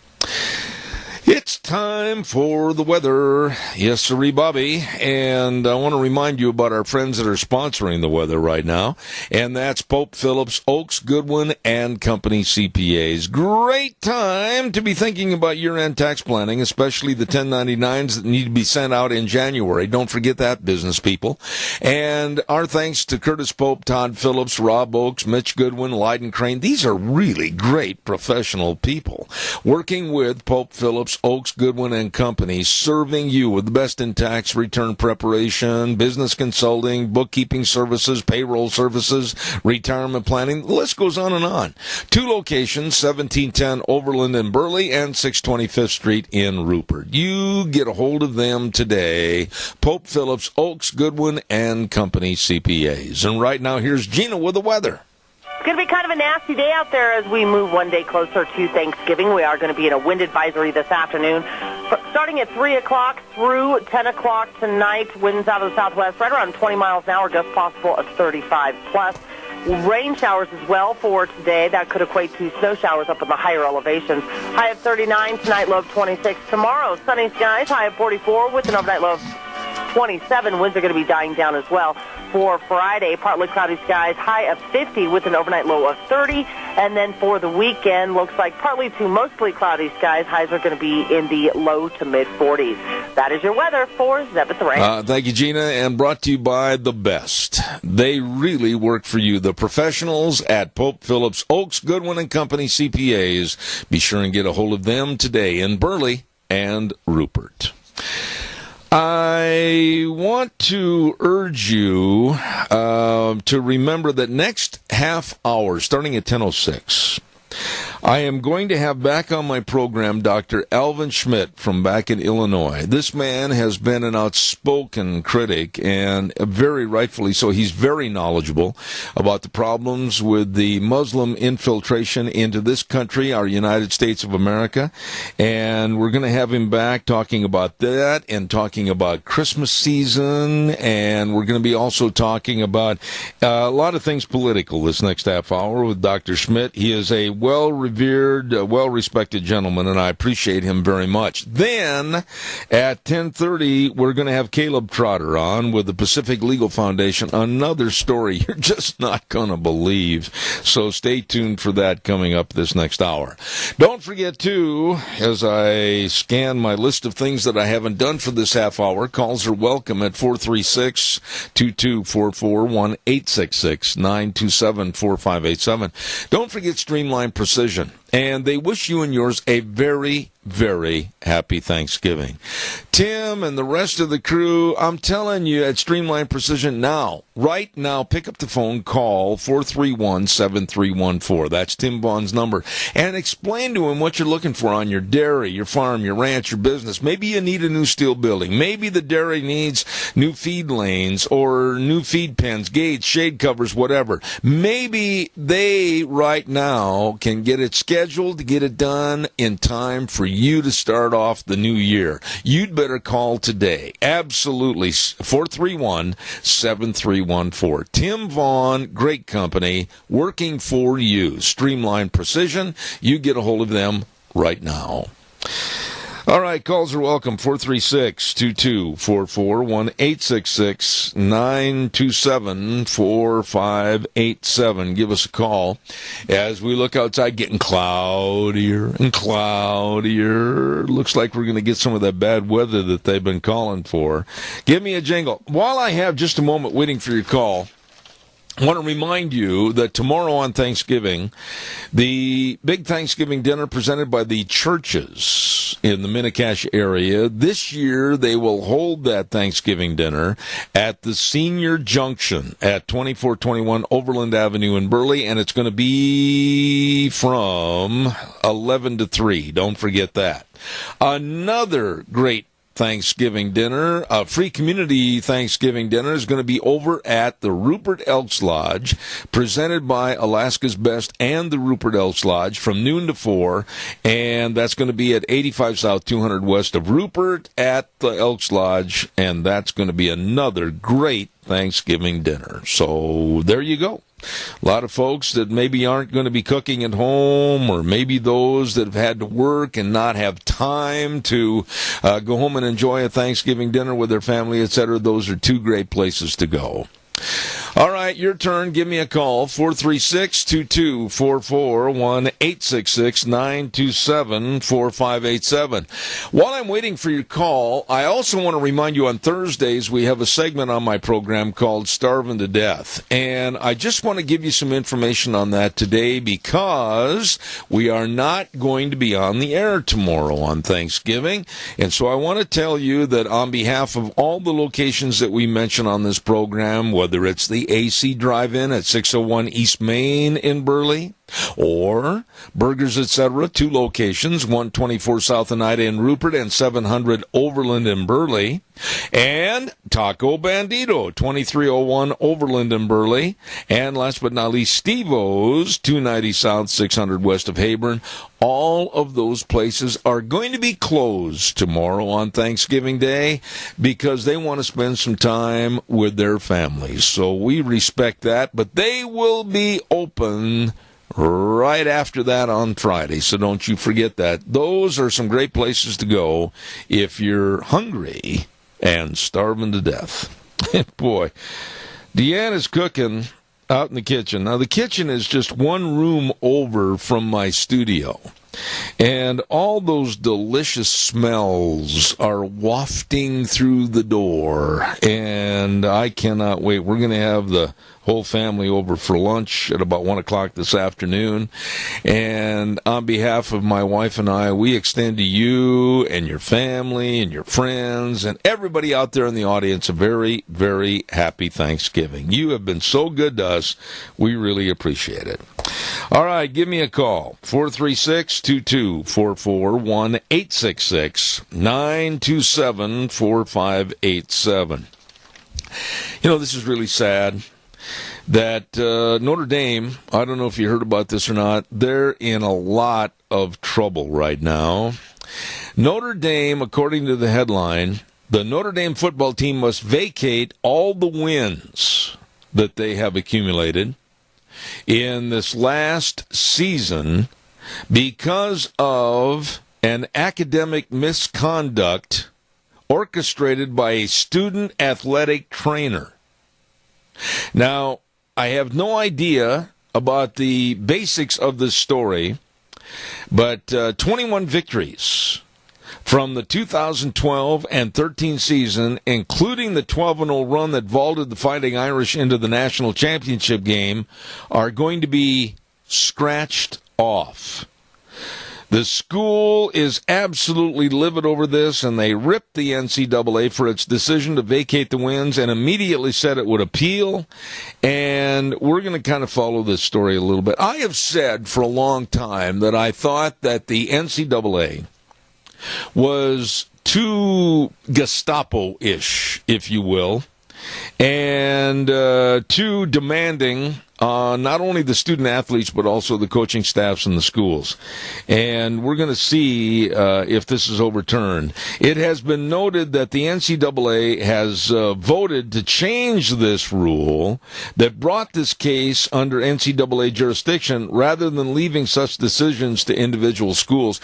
It's time for the weather. Yes, sirree, Bobby. And I want to remind you about our friends that are sponsoring the weather right now. And that's Pope Phillips, Oaks, Goodwin, and Company CPAs. Great time to be thinking about year-end tax planning, especially the 1099s that need to be sent out in January. Don't forget that, business people. And our thanks to Curtis Pope, Todd Phillips, Rob Oaks, Mitch Goodwin, Lyden Crane. These are really great professional people working with Pope Phillips, Oaks, Goodwin, and Company, serving you with the best in tax return preparation, business consulting, bookkeeping services, payroll services, retirement planning. The list goes on and on. 2 locations, 1710 Overland in Burley and 625th Street in Rupert. You get a hold of them today. Pope Phillips, Oaks, Goodwin, and Company CPAs. And right now, here's Gina with the weather. It's going to be kind of a nasty day out there as we move one day closer to Thanksgiving. We are going to be in a wind advisory this afternoon. Starting at 3 o'clock through 10 o'clock tonight, winds out of the southwest, right around 20 miles an hour, gusts possible of 35 plus. Rain showers as well for today. That could equate to snow showers up in the higher elevations. High of 39 tonight, low of 26. Tomorrow, sunny skies, high of 44 with an overnight low of 27. Winds are going to be dying down as well. For Friday, partly cloudy skies, high of 50 with an overnight low of 30. And then for the weekend, looks like partly to mostly cloudy skies. Highs are going to be in the low to mid 40s. That is your weather for Zeb at the Range. Thank you, Gina, and brought to you by the best. They really work for you. The professionals at Pope Phillips, Oaks, Goodwin, and Company CPAs. Be sure and get a hold of them today in Burley and Rupert. I want to urge you to remember that next half hour, starting at 10:06, I am going to have back on my program Dr. Alvin Schmidt from back in Illinois. This man has been an outspoken critic, and very rightfully so. He's very knowledgeable about the problems with the Muslim infiltration into this country, our United States of America. And we're going to have him back talking about that and talking about Christmas season. And we're going to be also talking about a lot of things political this next half hour with Dr. Schmidt. He is a well-reviewed revered, well-respected gentleman, and I appreciate him very much. Then, at 10:30, we're going to have Caleb Trotter on with the Pacific Legal Foundation. Another story you're just not going to believe. So stay tuned for that coming up this next hour. Don't forget, too, as I scan my list of things that I haven't done for this half hour, calls are welcome at 436-2244, 1-866-927-4587. Don't forget Streamline Precision. And they wish you and yours a very, very happy Thanksgiving. Tim and the rest of the crew, I'm telling you, at Streamline Precision now, right now, pick up the phone, call 431-7314. That's Tim Vaughn's number. And explain to him what you're looking for on your dairy, your farm, your ranch, your business. Maybe you need a new steel building. Maybe the dairy needs new feed lanes or new feed pens, gates, shade covers, whatever. Maybe they, right now, can get it scheduled to get it done in time for you to start off the new year. You'd better call today. Absolutely. 431-7314. Tim Vaughn, great company, working for you. Streamline Precision. You get a hold of them right now. All right, calls are welcome. 436-2244, 1-866-927-4587. Give us a call as we look outside, getting cloudier and cloudier. Looks like we're going to get some of that bad weather that they've been calling for. Give me a jingle. While I have just a moment waiting for your call, I want to remind you that tomorrow on Thanksgiving, the big Thanksgiving dinner presented by the churches in the Mini-Cache area, this year they will hold that Thanksgiving dinner at the Senior Junction at 2421 Overland Avenue in Burley, and it's going to be from 11 to 3. Don't forget that. Another great Thanksgiving dinner, a free community Thanksgiving dinner, is going to be over at the Rupert Elks Lodge, presented by Alaska's Best and the Rupert Elks Lodge from noon to 4, and that's going to be at 85 South 200 West of Rupert at the Elks Lodge, and that's going to be another great Thanksgiving dinner. So there you go. A lot of folks that maybe aren't going to be cooking at home, or maybe those that have had to work and not have time to go home and enjoy a Thanksgiving dinner with their family, etc. Those are two great places to go. All right, your turn. Give me a call, 436-2244, 1-866-927-4587. While I'm waiting for your call, I also want to remind you on Thursdays we have a segment on my program called Starving to Death. And I just want to give you some information on that today because we are not going to be on the air tomorrow on Thanksgiving. And so I want to tell you that on behalf of all the locations that we mention on this program, whether it's the AC Drive-In at 601 East Main in Burley, or Burgers, etc., two locations, 124 South Oneida in Rupert and 700 Overland in Burley, and Taco Bandito, 2301 Overland in Burley, and last but not least, Steve-O's, 290 South, 600 West of Hayburn. All of those places are going to be closed tomorrow on Thanksgiving Day because they want to spend some time with their families. So we respect that, but they will be open right after that on Friday, so don't you forget that. Those are some great places to go if you're hungry and starving to death. Boy, Deanne is cooking out in the kitchen. Now, the kitchen is just one room over from my studio, and all those delicious smells are wafting through the door, and I cannot wait. We're going to have the whole family over for lunch at about 1 o'clock this afternoon. And on behalf of my wife and I, we extend to you and your family and your friends and everybody out there in the audience a very, very happy Thanksgiving. You have been so good to us. We really appreciate it. All right, give me a call, 436-2244, 1-866-927-4587. You know, this is really sad that Notre Dame, I don't know if you heard about this or not, they're in a lot of trouble right now. Notre Dame, according to the headline, the Notre Dame football team must vacate all the wins that they have accumulated in this last season because of an academic misconduct orchestrated by a student athletic trainer. Now, I have no idea about the basics of this story, but 21 victories from the 2012 and 13 season, including the 12-0 run that vaulted the Fighting Irish into the national championship game, are going to be scratched off. The school is absolutely livid over this, and they ripped the NCAA for its decision to vacate the wins and immediately said it would appeal. And we're going to kind of follow this story a little bit. I have said for a long time that I thought that the NCAA was too Gestapo-ish, if you will, and too demanding not only the student athletes but also the coaching staffs in the schools. And we're going to see if this is overturned. It has been noted that the NCAA has voted to change this rule that brought this case under NCAA jurisdiction rather than leaving such decisions to individual schools.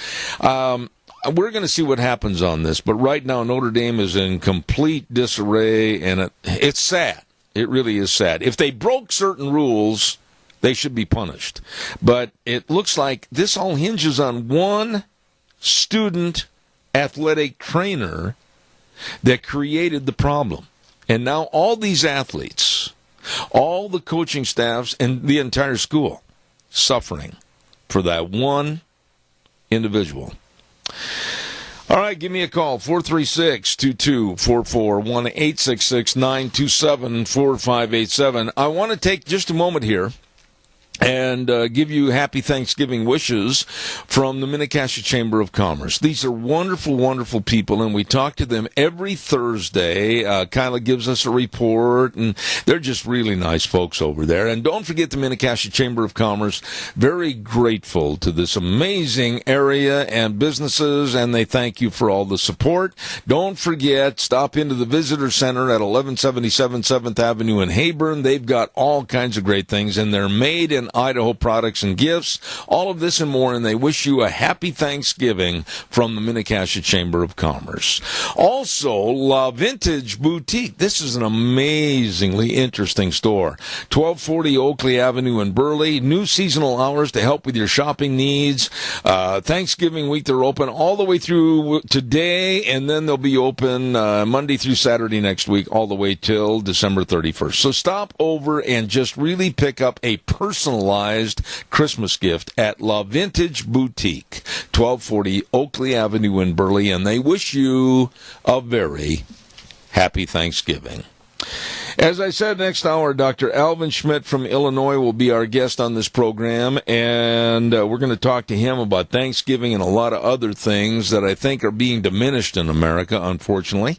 We're going to see what happens on this, but right now Notre Dame is in complete disarray, and it's sad. It really is sad. If they broke certain rules, they should be punished. But it looks like this all hinges on one student athletic trainer that created the problem. And now all these athletes, all the coaching staffs, and the entire school suffering for that one individual. All right, give me a call, 436-2244, 1-866-927-4587. I want to take just a moment here and give you happy Thanksgiving wishes from the Minnecasia Chamber of Commerce. These are wonderful, wonderful people, and we talk to them every Thursday. Kyla gives us a report, and they're just really nice folks over there. And don't forget the Minnecasia Chamber of Commerce, very grateful to this amazing area and businesses, and they thank you for all the support. Don't forget, stop into the Visitor Center at 1177 7th Avenue in Hayburn. They've got all kinds of great things, and they're made in Idaho products and gifts, all of this and more, and they wish you a happy Thanksgiving from the Minnecasia Chamber of Commerce. Also, La Vintage Boutique. This is an amazingly interesting store. 1240 Oakley Avenue in Burley. New seasonal hours to help with your shopping needs. Thanksgiving week, they're open all the way through today, and then they'll be open Monday through Saturday next week, all the way till December 31st. So stop over and just really pick up a personalized Christmas gift at La Vintage Boutique, 1240 Oakley Avenue in Burley, and they wish you a very happy Thanksgiving. As I said, next hour, Dr. Alvin Schmidt from Illinois will be our guest on this program, and we're going to talk to him about Thanksgiving and a lot of other things that I think are being diminished in America, unfortunately.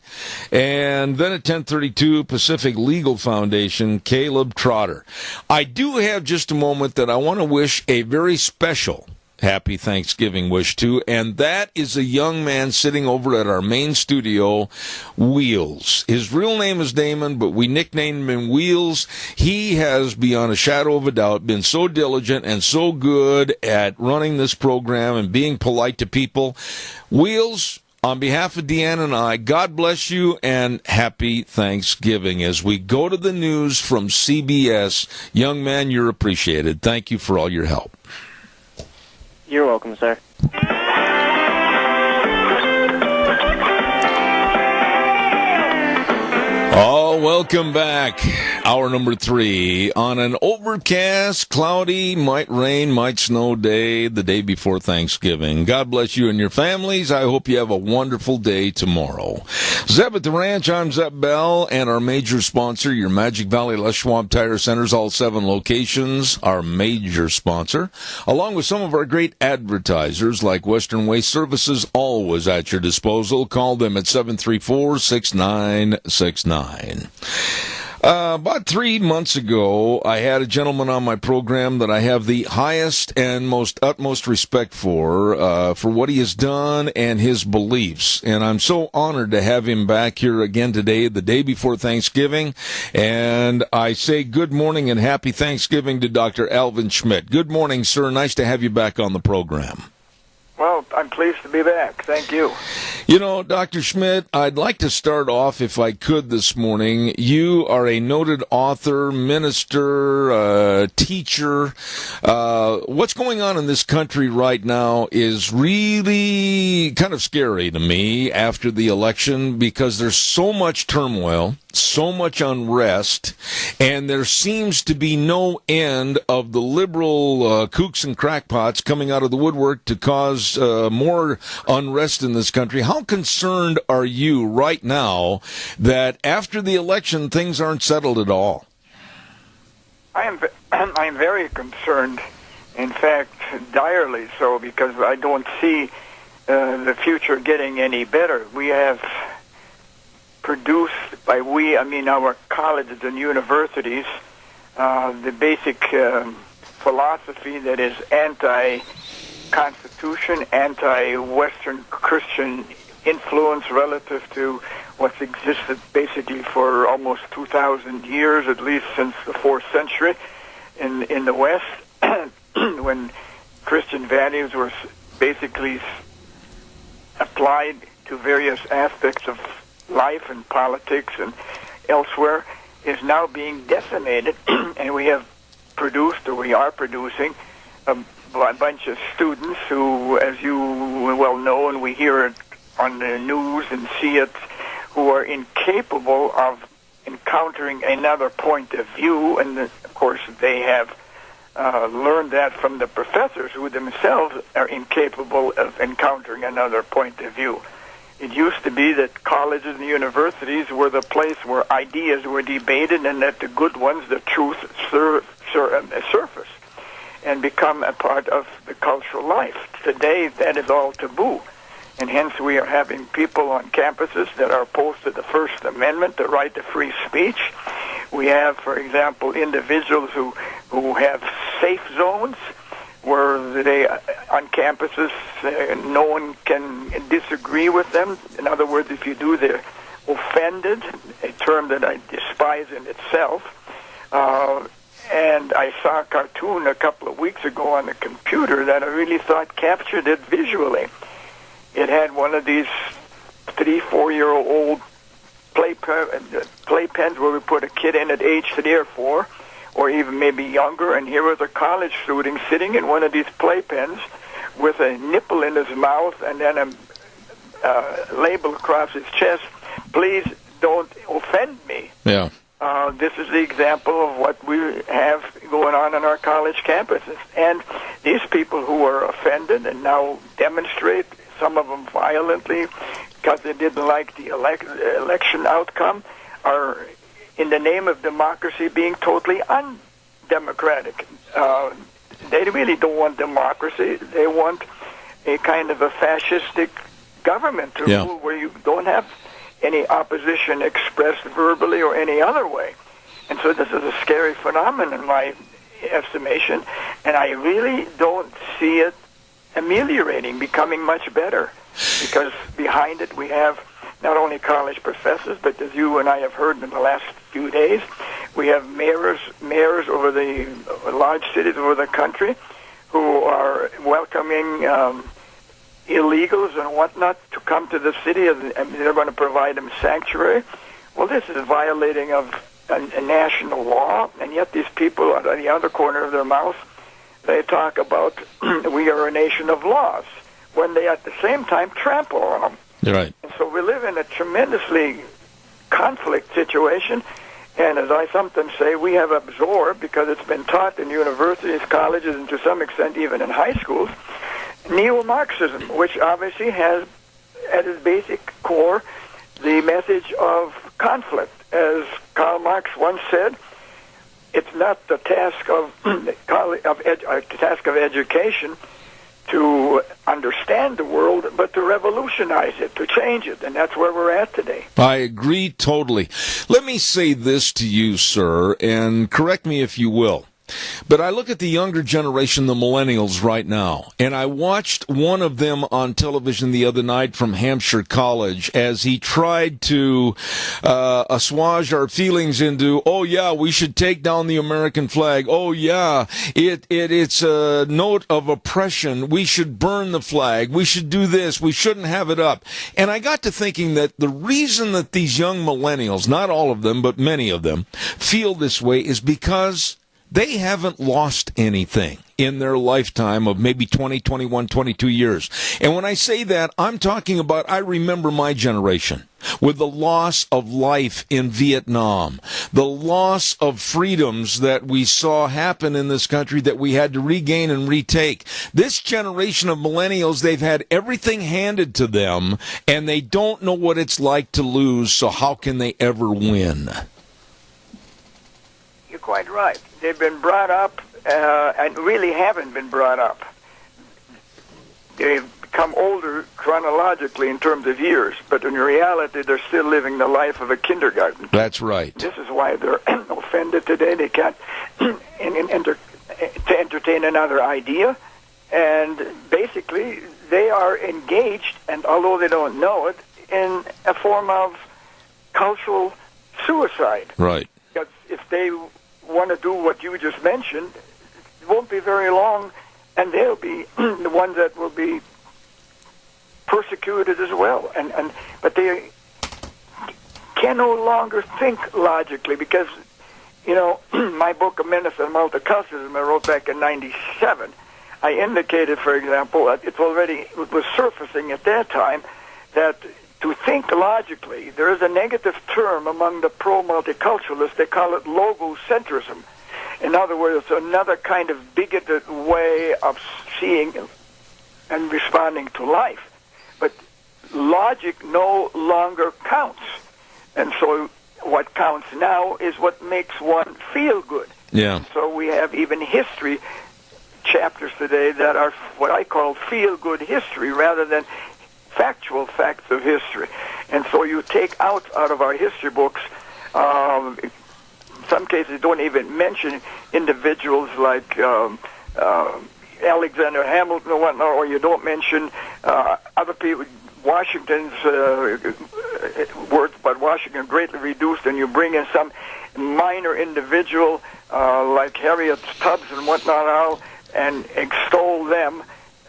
And then at 10:32, Pacific Legal Foundation, Caleb Trotter. I do have just a moment that I want to wish a very special happy Thanksgiving wish to, and that is a young man sitting over at our main studio, Wheels. His real name is Damon, but we nicknamed him Wheels. He has, beyond a shadow of a doubt, been so diligent and so good at running this program and being polite to people. Wheels, on behalf of Deanna and I, God bless you and happy Thanksgiving. As we go to the news from CBS, young man, you're appreciated. Thank you for all your help. You're welcome, sir. Oh, welcome back. Hour number 3 on an overcast, cloudy, might rain, might snow day, the day before Thanksgiving. God bless you and your families. I hope you have a wonderful day tomorrow. Zeb at the Ranch, I'm Zeb Bell, and our major sponsor, your Magic Valley Les Schwab Tire Centers, all 7 locations, our major sponsor, along with some of our great advertisers like Western Waste Services, always at your disposal. Call them at 734-6969. About 3 months ago, I had a gentleman on my program that I have the highest and utmost respect for what he has done and his beliefs. And I'm so honored to have him back here again today, the day before Thanksgiving. And I say good morning and happy Thanksgiving to Dr. Alvin Schmidt. Good morning, sir. Nice to have you back on the program. Well, I'm pleased to be back. Thank you. You know, Dr. Schmidt, I'd like to start off, if I could this morning. You are a noted author, minister, teacher. What's going on in this country right now is really kind of scary to me after the election because there's so much turmoil, so much unrest, and there seems to be no end of the liberal kooks and crackpots coming out of the woodwork to cause more unrest in this country. How concerned are you right now that after the election things aren't settled at all? I am very concerned, in fact, direly so, because I don't see the future getting any better. We have produced, by we, I mean our colleges and universities, the basic philosophy that is anti-Constitution, anti-Western Christian influence relative to what's existed basically for almost 2,000 years, at least since the 4th century in the West, when Christian values were basically applied to various aspects of life and politics and elsewhere, is now being decimated. And we have produced, or we are producing, a bunch of students who, as you well know, and we hear it on the news and see it, who are incapable of encountering another point of view. And of course they have learned that from the professors, who themselves are incapable of encountering another point of view. It used to be that colleges and universities were the place where ideas were debated, and that the good ones, the truth, surface and become a part of the cultural life. Today, that is all taboo, and hence we are having people on campuses that are opposed to the First Amendment, the right to free speech. We have, for example, individuals who have safe zones where they, on campuses, no one can disagree with them. In other words, if you do, they're offended, a term that I despise in itself. And I saw a cartoon a couple of weeks ago on the computer that I really thought captured it visually. It had one of these 3-4-year-old playpens where we put a kid in at age 3 or 4, or even maybe younger, and here was a college student sitting in one of these playpens with a nipple in his mouth and then a label across his chest, "Please don't offend me." Yeah. This is the example of what we have going on our college campuses. And these people who are offended and now demonstrate, some of them violently, because they didn't like the election outcome, are, in the name of democracy, being totally undemocratic. They really don't want democracy. They want a kind of a fascistic government to rule, where you don't have any opposition expressed verbally or any other way. And so this is a scary phenomenon in my estimation, and I really don't see it ameliorating, becoming much better, because behind it we have not only college professors, but as you and I have heard in the last few days, we have mayors over the large cities over the country who are welcoming illegals and whatnot to come to the city, and they're going to provide them sanctuary. Well, this is violating of a national law, and yet these people, out of the other corner of their mouth, they talk about we are a nation of laws, when they at the same time trample on them. Right. And so we live in a tremendously conflict situation, and as I sometimes say, we have absorbed, because it's been taught in universities, colleges, and to some extent even in high schools, neo-Marxism, which obviously has at its basic core the message of conflict. As Karl Marx once said, it's not the task of education to understand the world, but to revolutionize it, to change it, and that's where we're at today. I agree totally. Let me say this to you, sir, and correct me if you will. But I look at the younger generation, the millennials right now, and I watched one of them on television the other night from Hampshire College as he tried to assuage our feelings into, oh yeah, we should take down the American flag. Oh yeah, it's a note of oppression. We should burn the flag. We should do this. We shouldn't have it up. And I got to thinking that the reason that these young millennials, not all of them, but many of them, feel this way is because they haven't lost anything in their lifetime of maybe 20, 21, 22 years. And when I say that, I'm talking about, I remember my generation with the loss of life in Vietnam, the loss of freedoms that we saw happen in this country that we had to regain and retake. This generation of millennials, they've had everything handed to them, and they don't know what it's like to lose, so how can they ever win? You're quite right. They've been brought up and really haven't been brought up. They've become older chronologically in terms of years, but in reality, they're still living the life of a kindergarten. That's right. This is why they're offended today. They can't entertain another idea, and basically, they are engaged, and although they don't know it, in a form of cultural suicide. Right. Because if they want to do what you just mentioned, it won't be very long, and they'll be the ones that will be persecuted as well. But they can no longer think logically because, you know, my book, A Menace and Multiculturalism, I wrote back in '97. I indicated, for example, that it was surfacing at that time that to think logically, there is a negative term among the pro-multiculturalists. They call it logocentrism. In other words, it's another kind of bigoted way of seeing and responding to life. But logic no longer counts. And so what counts now is what makes one feel good. Yeah. So we have even history chapters today that are what I call feel-good history rather than factual facts of history. And so you take out of our history books, in some cases don't even mention individuals like Alexander Hamilton or whatnot, or you don't mention other people, Washington's words about Washington greatly reduced, and you bring in some minor individual like Harriet Tubbs and whatnot and extol them.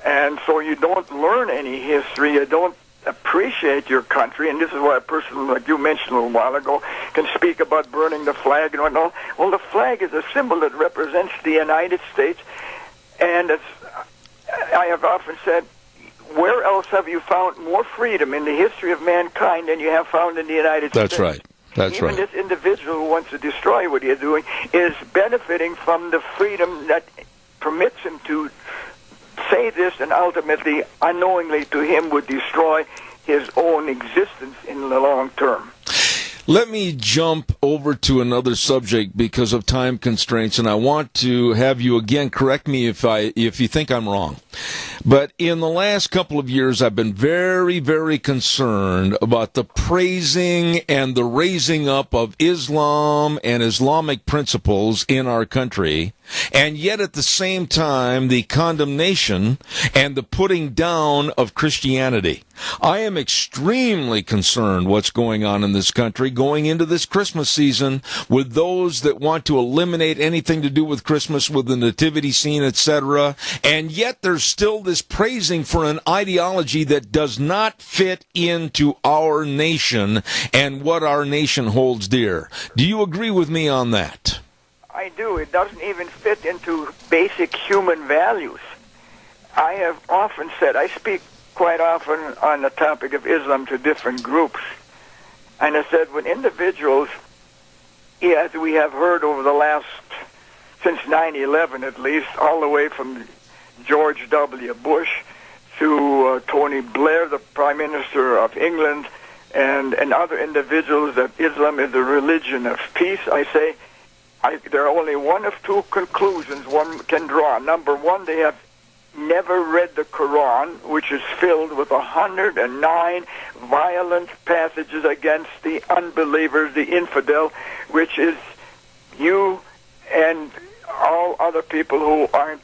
And so you don't learn any history, you don't appreciate your country, and this is why a person like you mentioned a little while ago can speak about burning the flag and whatnot. Well, the flag is a symbol that represents the United States, and I have often said, where else have you found more freedom in the history of mankind than you have found in the United States? That's right. That's Even this individual who wants to destroy what you're doing is benefiting from the freedom that permits him to say this, and ultimately, unknowingly to him, would destroy his own existence in the long term. Let me jump over to another subject because of time constraints, and I want to have you again correct me if you think I'm wrong. But in the last couple of years, I've been very, very concerned about the praising and the raising up of Islam and Islamic principles in our country, and yet at the same time, the condemnation and the putting down of Christianity. I am extremely concerned what's going on in this country going into this Christmas season with those that want to eliminate anything to do with Christmas, with the nativity scene, etc. And yet there's still this praising for an ideology that does not fit into our nation and what our nation holds dear. Do you agree with me on that? I do. It doesn't even fit into basic human values. I have often said, I speak quite often on the topic of Islam to different groups, and I said when individuals, as we have heard over the last, since 9/11 at least, all the way from George W. Bush to Tony Blair, the Prime Minister of England, and other individuals, that Islam is a religion of peace, I say, there are only one of two conclusions one can draw. Number one, they have never read the Quran, which is filled with 109 violent passages against the unbelievers, the infidel, which is you and all other people who aren't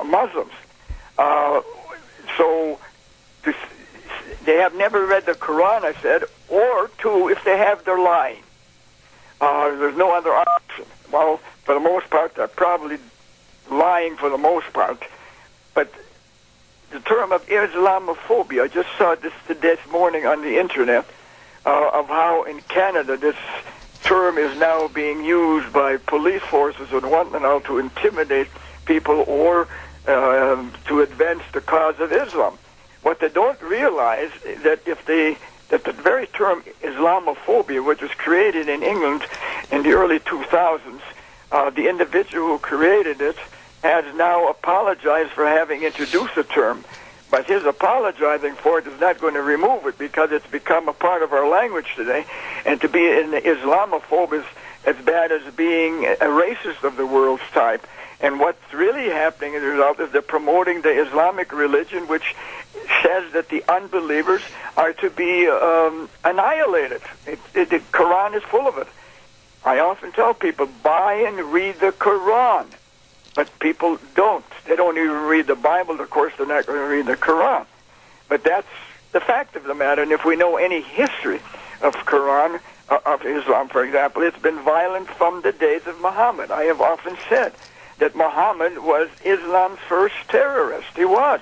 Muslims. So they have never read the Quran, I said, or two, if they have, they're lying. There's no other option. Well, for the most part, they're probably lying for the most part. But the term of Islamophobia, I just saw this morning on the internet, of how in Canada this term is now being used by police forces and whatnot to intimidate people or to advance the cause of Islam. What they don't realize is that that the very term Islamophobia, which was created in England in the early 2000s, the individual who created it has now apologized for having introduced the term. But his apologizing for it is not going to remove it because it's become a part of our language today. And to be an Islamophobe is as bad as being a racist of the world's type. And what's really happening as a result is they're promoting the Islamic religion, which says that the unbelievers are to be annihilated. The Quran is full of it. I often tell people, buy and read the Quran. But people don't. They don't even read the Bible. Of course, they're not going to read the Quran. But that's the fact of the matter. And if we know any history of Quran, of Islam, for example, it's been violent from the days of Muhammad. I have often said that Muhammad was Islam's first terrorist. He was.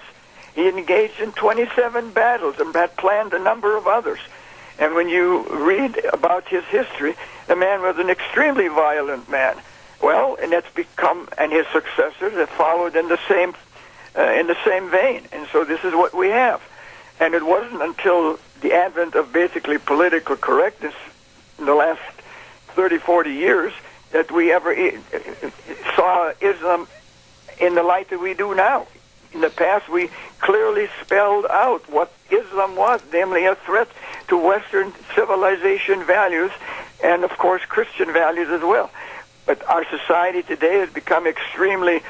He engaged in 27 battles and had planned a number of others. And when you read about his history, the man was an extremely violent man. Well, and that's become, and his successors have followed in the same vein. And so this is what we have. And it wasn't until the advent of basically political correctness in the last 30, 40 years that we ever saw Islam in the light that we do now. In the past, we clearly spelled out what Islam was, namely a threat to Western civilization values and, of course, Christian values as well. But our society today has become extremely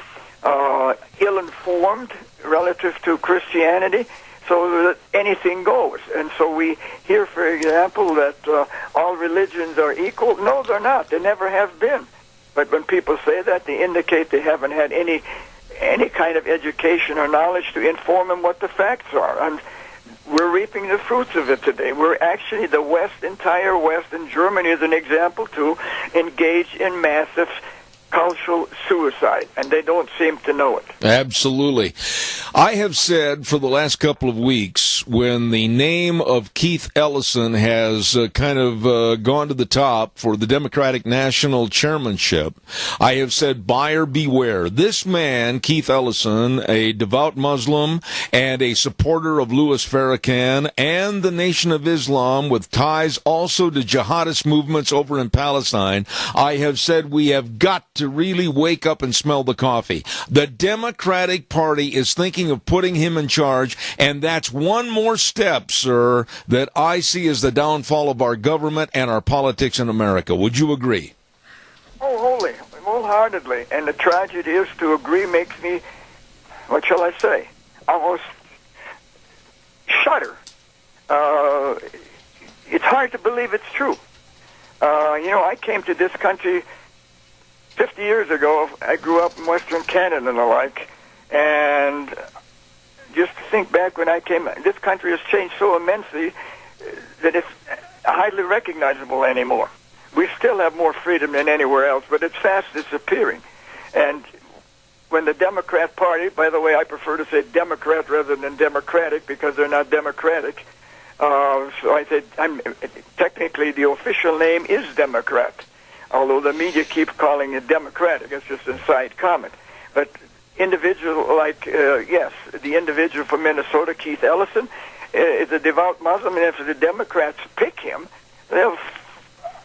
ill-informed relative to Christianity, so that anything goes. And so we hear, for example, that all religions are equal. No, they're not. They never have been. But when people say that, they indicate they haven't had any kind of education or knowledge to inform them what the facts are. And we're reaping the fruits of it today. We're actually, the West, entire West, and Germany is an example too, engaged in massive cultural suicide, and they don't seem to know it. Absolutely. I have said for the last couple of weeks, when the name of Keith Ellison has kind of gone to the top for the Democratic National Chairmanship, I have said buyer beware. This man, Keith Ellison, a devout Muslim and a supporter of Louis Farrakhan and the Nation of Islam with ties also to jihadist movements over in Palestine, I have said we have got to really wake up and smell the coffee. The Democratic Party is thinking of putting him in charge, and that's one more step, sir, that I see as the downfall of our government and our politics in America. Would you agree? Oh, wholeheartedly. And the tragedy is, to agree makes me, what shall I say, almost shudder. It's hard to believe it's true. I came to this country 50 years ago. I grew up in Western Canada and the like, and just to think back when I came, this country has changed so immensely that it's hardly recognizable anymore. We still have more freedom than anywhere else, but it's fast disappearing. And when the Democrat Party, by the way, I prefer to say Democrat rather than Democratic because they're not democratic. So I said, technically the official name is Democrat, although the media keep calling it Democratic. It's just a side comment. But individual like, the individual from Minnesota, Keith Ellison, is a devout Muslim, and if the Democrats pick him, they'll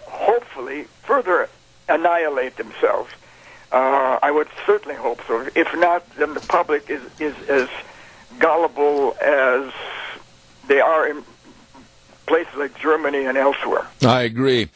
hopefully further annihilate themselves. I would certainly hope so. If not, then the public is as gullible as they are in places like Germany and elsewhere. I agree.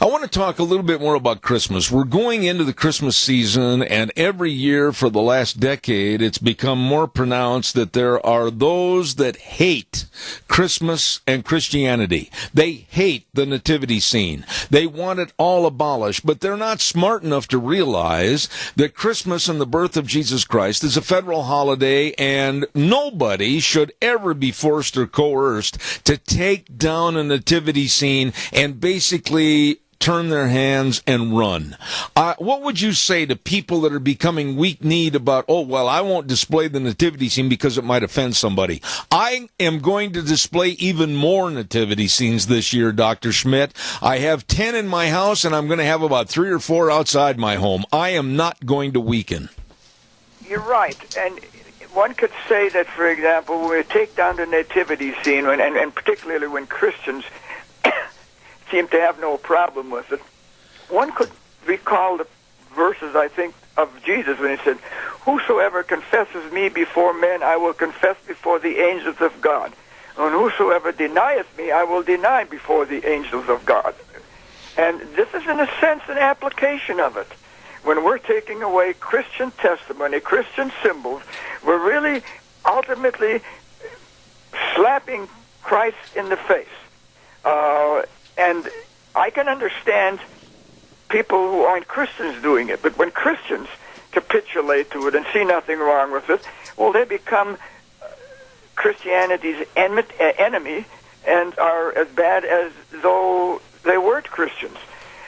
I want to talk a little bit more about Christmas. We're going into the Christmas season, and every year for the last decade, it's become more pronounced that there are those that hate Christmas and Christianity. They hate the nativity scene. They want it all abolished, but they're not smart enough to realize that Christmas and the birth of Jesus Christ is a federal holiday, and nobody should ever be forced or coerced to take down a nativity scene and basically turn their hands and run. What would you say to people that are becoming weak-kneed about, oh, well, I won't display the nativity scene because it might offend somebody? I am going to display even more nativity scenes this year, Dr. Schmidt. I have 10 in my house, and I'm going to have about 3 or 4 outside my home. I am not going to weaken. You're right. And one could say that, for example, when we take down the nativity scene, and particularly when Christians seem to have no problem with it, one could recall the verses, I think, of Jesus when he said, "Whosoever confesses me before men, I will confess before the angels of God. And whosoever denieth me, I will deny before the angels of God." And this is, in a sense, an application of it. When we're taking away Christian testimony, Christian symbols, we're really ultimately slapping Christ in the face. And I can understand people who aren't Christians doing it, but when Christians capitulate to it and see nothing wrong with it, well, they become Christianity's enemy and are as bad as though they weren't Christians.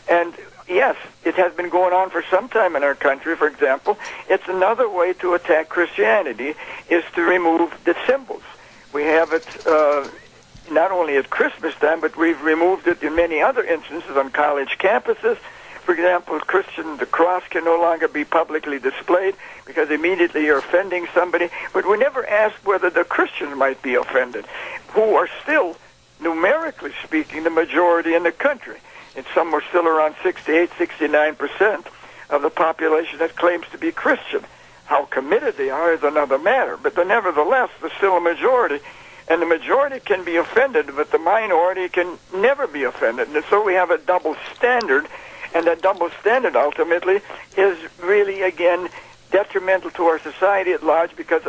And yes, it has been going on for some time in our country, for example. It's another way to attack Christianity is to remove the symbols. We have it not only at Christmas time, but we've removed it in many other instances on college campuses. For example, the cross can no longer be publicly displayed because immediately you're offending somebody. But we never ask whether the Christians might be offended, who are still, numerically speaking, the majority in the country. It's somewhere still around 68, 69% of the population that claims to be Christian. How committed they are is another matter. But nevertheless, there's still a majority. And the majority can be offended, but the minority can never be offended. And so we have a double standard, and that double standard ultimately is really, again, detrimental to our society at large because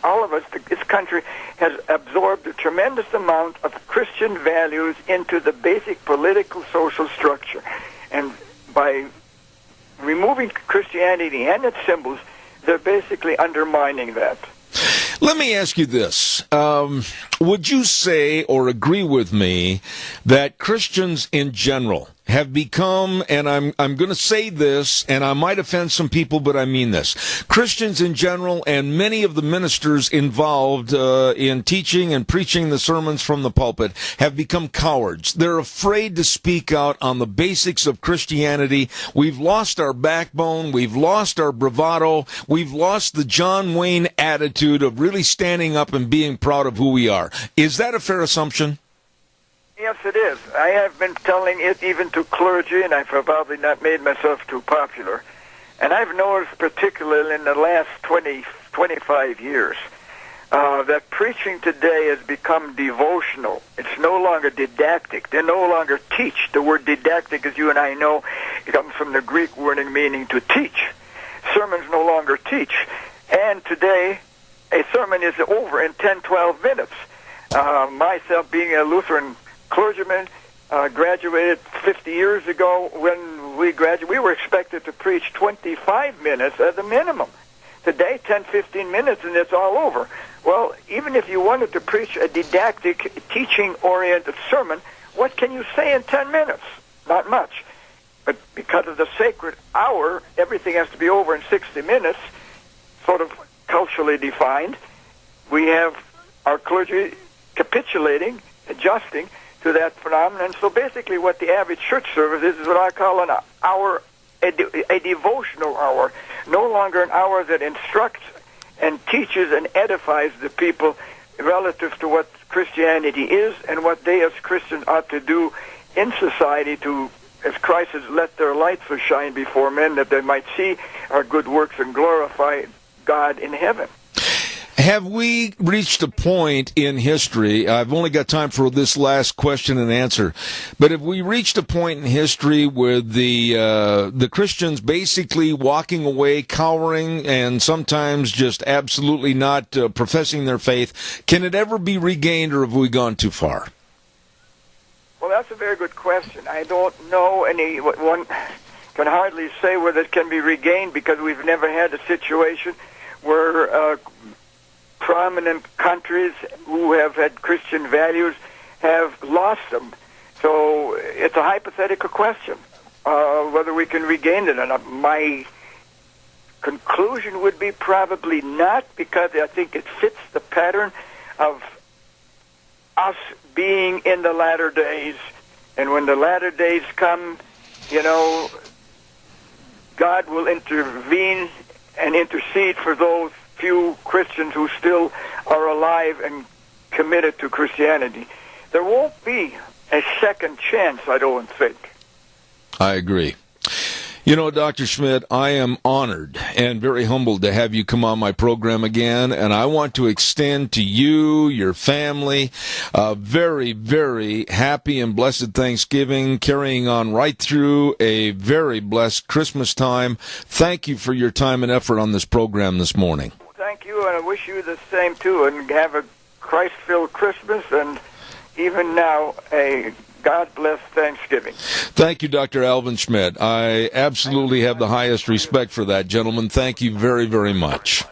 all of us, this country, has absorbed a tremendous amount of Christian values into the basic political, social structure. And by removing Christianity and its symbols, they're basically undermining that. Let me ask you this. Would you say or agree with me that Christians in general have become, and I'm going to say this, and I might offend some people, but I mean this. Christians in general and many of the ministers involved in teaching and preaching the sermons from the pulpit have become cowards. They're afraid to speak out on the basics of Christianity. We've lost our backbone. We've lost our bravado. We've lost the John Wayne attitude of really standing up and being proud of who we are. Is that a fair assumption? Yes, it is. I have been telling it even to clergy, and I've probably not made myself too popular. And I've noticed, particularly in the last 25 years, that preaching today has become devotional. It's no longer didactic. They no longer teach. The word didactic, as you and I know, it comes from the Greek word meaning to teach. Sermons no longer teach. And today, a sermon is over in 10, 12 minutes. Myself being a Lutheran clergyman, graduated 50 years ago. When we graduated, we were expected to preach 25 minutes as a minimum. Today, 10, 15 minutes, and it's all over. Well, even if you wanted to preach a didactic, teaching-oriented sermon, what can you say in 10 minutes? Not much. But because of the sacred hour, everything has to be over in 60 minutes, sort of culturally defined. We have our clergy capitulating, adjusting to that phenomenon. So basically what the average church service is what I call an hour, a devotional hour, no longer an hour that instructs and teaches and edifies the people relative to what Christianity is and what they as Christians ought to do in society to, as Christ has let their light so shine before men that they might see our good works and glorify God in heaven. Have we reached a point in history, I've only got time for this last question and answer, but have we reached a point in history where the Christians basically walking away, cowering, and sometimes just absolutely not professing their faith, can it ever be regained, or have we gone too far? Well, that's a very good question. I don't know one can hardly say whether it can be regained, because we've never had a situation where prominent countries who have had Christian values have lost them. So it's a hypothetical question, whether we can regain it or not. My conclusion would be probably not, because I think it fits the pattern of us being in the latter days. And when the latter days come, God will intervene and intercede for those few Christians who still are alive and committed to Christianity. There won't be a second chance, I don't think. I agree. Dr. Schmidt, I am honored and very humbled to have you come on my program again, and I want to extend to you, your family, a very, very happy and blessed Thanksgiving, carrying on right through a very blessed Christmas time. Thank you for your time and effort on this program this morning. Thank you, and I wish you the same, too, and have a Christ-filled Christmas, and even now, a God-bless Thanksgiving. Thank you, Dr. Alvin Schmidt. I absolutely have the highest respect for that, gentleman. Thank you very, very much.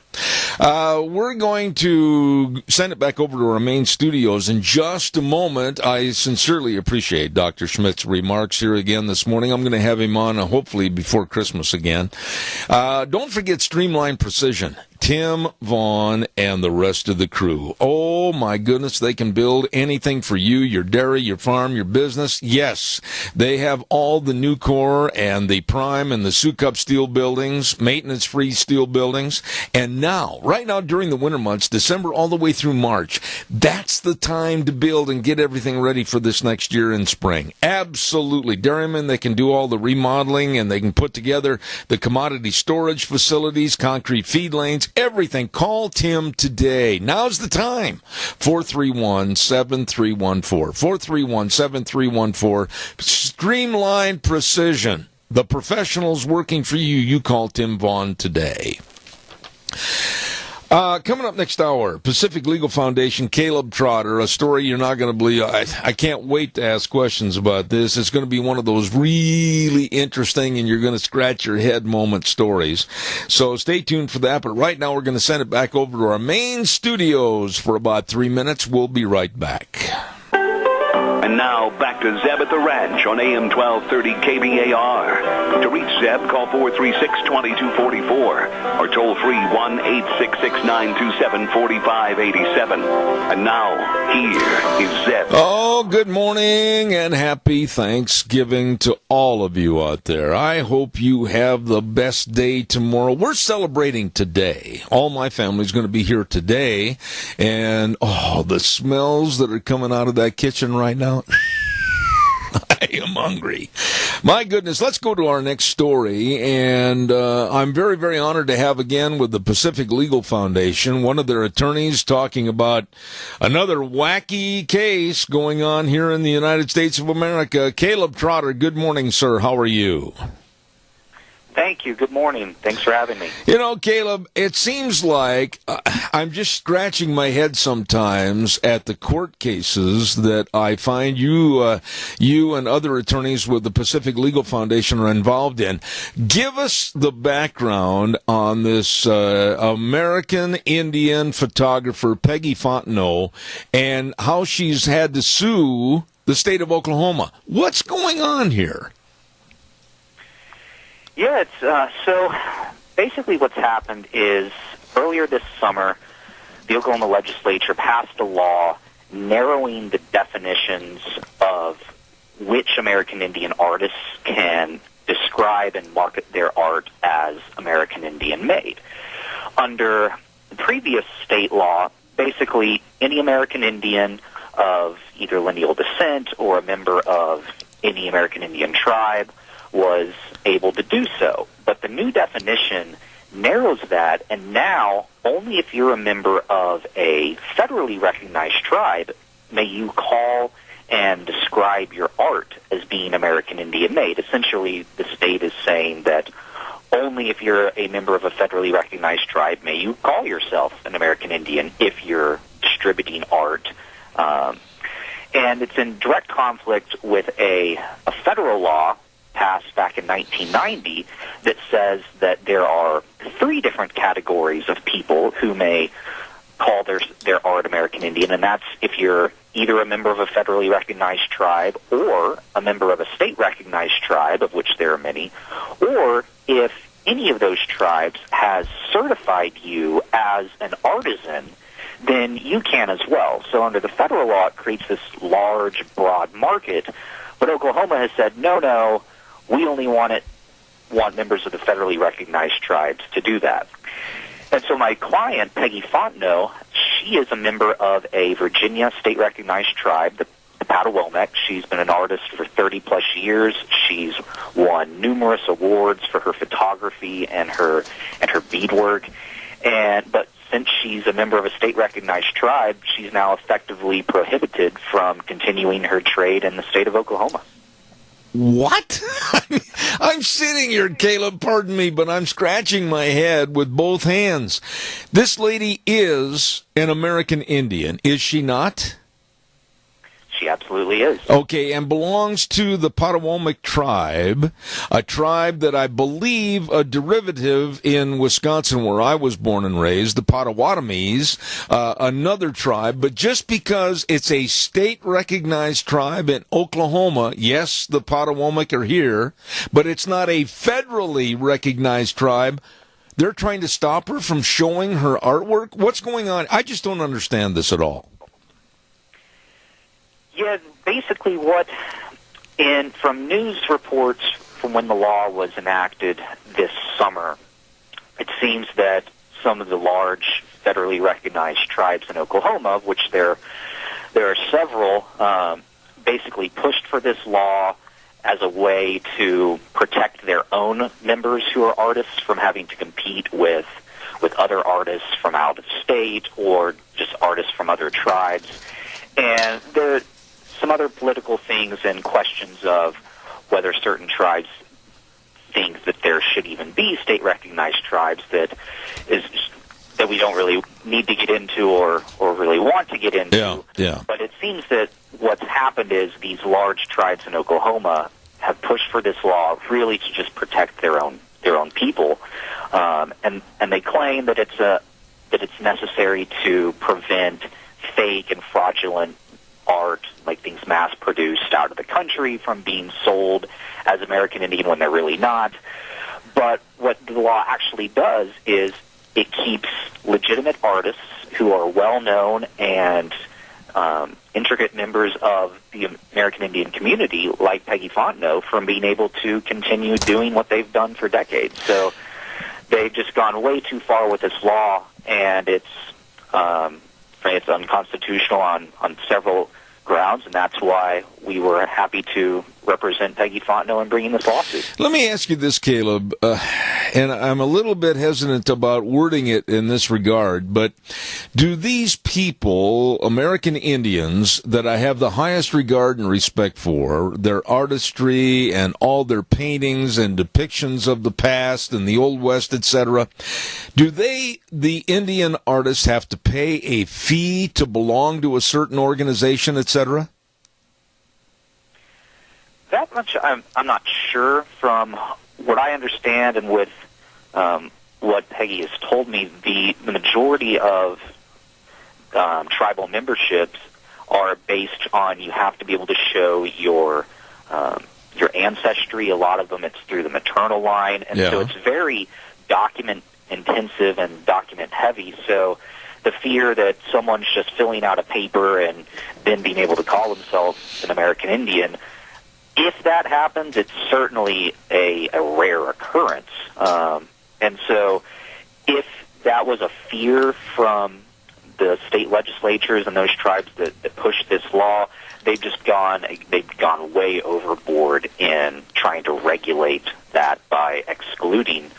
We're going to send it back over to our main studios in just a moment. I sincerely appreciate Dr. Schmidt's remarks here again this morning. I'm going to have him on hopefully before Christmas again. Don't forget Streamline Precision. Tim Vaughn and the rest of the crew. Oh, my goodness, they can build anything for you, your dairy, your farm, your business. Yes, they have all the Nucor and the Prime and the Sukup steel buildings, maintenance-free steel buildings. And now, right now during the winter months, December all the way through March, that's the time to build and get everything ready for this next year in spring. Absolutely. Dairymen, they can do all the remodeling, and they can put together the commodity storage facilities, concrete feed lanes, everything. Call Tim today. Now's the time. 431-7314. 431-7314. Streamline Precision. The professionals working for you. You call Tim Vaughn today. Coming up next hour, Pacific Legal Foundation, Caleb Trotter, a story you're not going to believe. I can't wait to ask questions about this. It's going to be one of those really interesting and you're going to scratch your head moment stories. So stay tuned for that. But right now we're going to send it back over to our main studios for about 3 minutes. We'll be right back. And now, back to Zeb at the Ranch on AM 1230 KBAR. To reach Zeb, call 436-2244 or toll free 1-866-927-4587. And now, here is Zeb. Oh, good morning and happy Thanksgiving to all of you out there. I hope you have the best day tomorrow. We're celebrating today. All my family's going to be here today. And, the smells that are coming out of that kitchen right now. I am hungry. My goodness, let's go to our next story. And I'm very, very honored to have again with the Pacific Legal Foundation, one of their attorneys talking about another wacky case going on here in the United States of America. Caleb Trotter, good morning, sir. How are you? Thank you. Good morning. Thanks for having me. Caleb, it seems like I'm just scratching my head sometimes at the court cases that I find you and other attorneys with the Pacific Legal Foundation are involved in. Give us the background on this American Indian photographer, Peggy Fontenot, and how she's had to sue the state of Oklahoma. What's going on here? Yeah, it's so basically what's happened is earlier this summer, the Oklahoma legislature passed a law narrowing the definitions of which American Indian artists can describe and market their art as American Indian made. Under the previous state law, basically any American Indian of either lineal descent or a member of any American Indian tribe was able to do so. But the new definition narrows that, and now only if you're a member of a federally recognized tribe may you call and describe your art as being American Indian made. Essentially, the state is saying that only if you're a member of a federally recognized tribe may you call yourself an American Indian if you're distributing art. And it's in direct conflict with a federal law passed back in 1990 that says that there are 3 different categories of people who may call their art American Indian, and that's if you're either a member of a federally recognized tribe or a member of a state-recognized tribe, of which there are many, or if any of those tribes has certified you as an artisan, then you can as well. So under the federal law, it creates this large, broad market, but Oklahoma has said, no, we only want members of the federally recognized tribes to do that. And so my client, Peggy Fontenot, she is a member of a Virginia state-recognized tribe, the Patawomeck. She's been an artist for 30-plus years. She's won numerous awards for her photography and her beadwork. But since she's a member of a state-recognized tribe, she's now effectively prohibited from continuing her trade in the state of Oklahoma. What? I'm sitting here, Caleb, pardon me, but I'm scratching my head with both hands. This lady is an American Indian, is she not? She absolutely is. Okay, and belongs to the Patawomeck tribe, a tribe that I believe a derivative in Wisconsin where I was born and raised, the Potawatomis, another tribe, but just because it's a state-recognized tribe in Oklahoma, yes, the Patawomeck are here, but it's not a federally recognized tribe, they're trying to stop her from showing her artwork? What's going on? I just don't understand this at all. Yeah, basically from news reports from when the law was enacted this summer, it seems that some of the large federally recognized tribes in Oklahoma, of which there are several, basically pushed for this law as a way to protect their own members who are artists from having to compete with other artists from out of state or just artists from other tribes. And there some other political things and questions of whether certain tribes think that there should even be state-recognized tribes that we don't really need to get into or really want to get into. Yeah. But it seems that what's happened is these large tribes in Oklahoma have pushed for this law really to just protect their own people, and they claim that it's necessary to prevent fake and fraudulent art, like things mass-produced out of the country, from being sold as American Indian when they're really not. But what the law actually does is it keeps legitimate artists who are well-known and intricate members of the American Indian community, like Peggy Fontenot, from being able to continue doing what they've done for decades. So they've just gone way too far with this law, and it's unconstitutional on several grounds, and that's why we were happy to represent Peggy Fontenot in bringing this lawsuit. Let me ask you this, Caleb, and I'm a little bit hesitant about wording it in this regard, but do these people, American Indians, that I have the highest regard and respect for, their artistry and all their paintings and depictions of the past and the Old West, etc., do they, the Indian artists, have to pay a fee to belong to a certain organization, etc.? That much I'm not sure. From what I understand and with what Peggy has told me, the majority of tribal memberships are based on you have to be able to show your ancestry. A lot of them it's through the maternal line, and so it's very document intensive and document heavy. So the fear that someone's just filling out a paper and then being able to call themselves an American Indian, if that happens, it's certainly a rare occurrence. And so if that was a fear from the state legislatures and those tribes that pushed this law, they've gone way overboard in trying to regulate that by excluding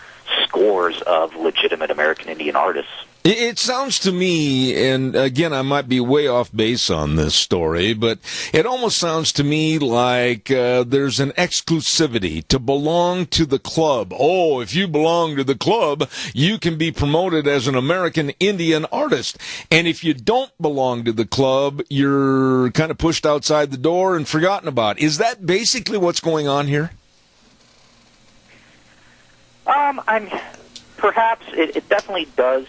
scores of legitimate American Indian artists. It sounds to me, and again, I might be way off base on this story, but it almost sounds to me like there's an exclusivity to belong to the club. Oh, if you belong to the club, you can be promoted as an American Indian artist. And if you don't belong to the club, you're kind of pushed outside the door and forgotten about. Is that basically what's going on here? Perhaps it definitely does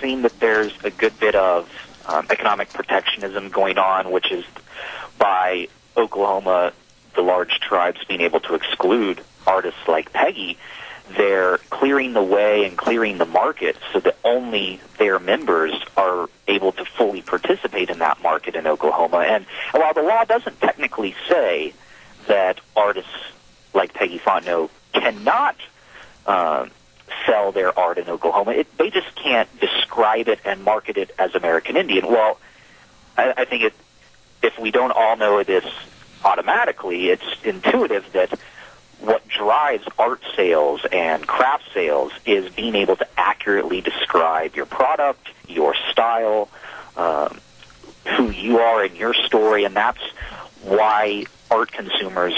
seem that there's a good bit of economic protectionism going on, which is by Oklahoma, the large tribes being able to exclude artists like Peggy. They're clearing the way and clearing the market so that only their members are able to fully participate in that market in Oklahoma. And while the law doesn't technically say that artists like Peggy Fontenot cannot sell their art in Oklahoma, they just can't describe it and market it as American Indian. Well, I think if we don't all know this automatically, it's intuitive that what drives art sales and craft sales is being able to accurately describe your product, your style, who you are in your story, and that's why art consumers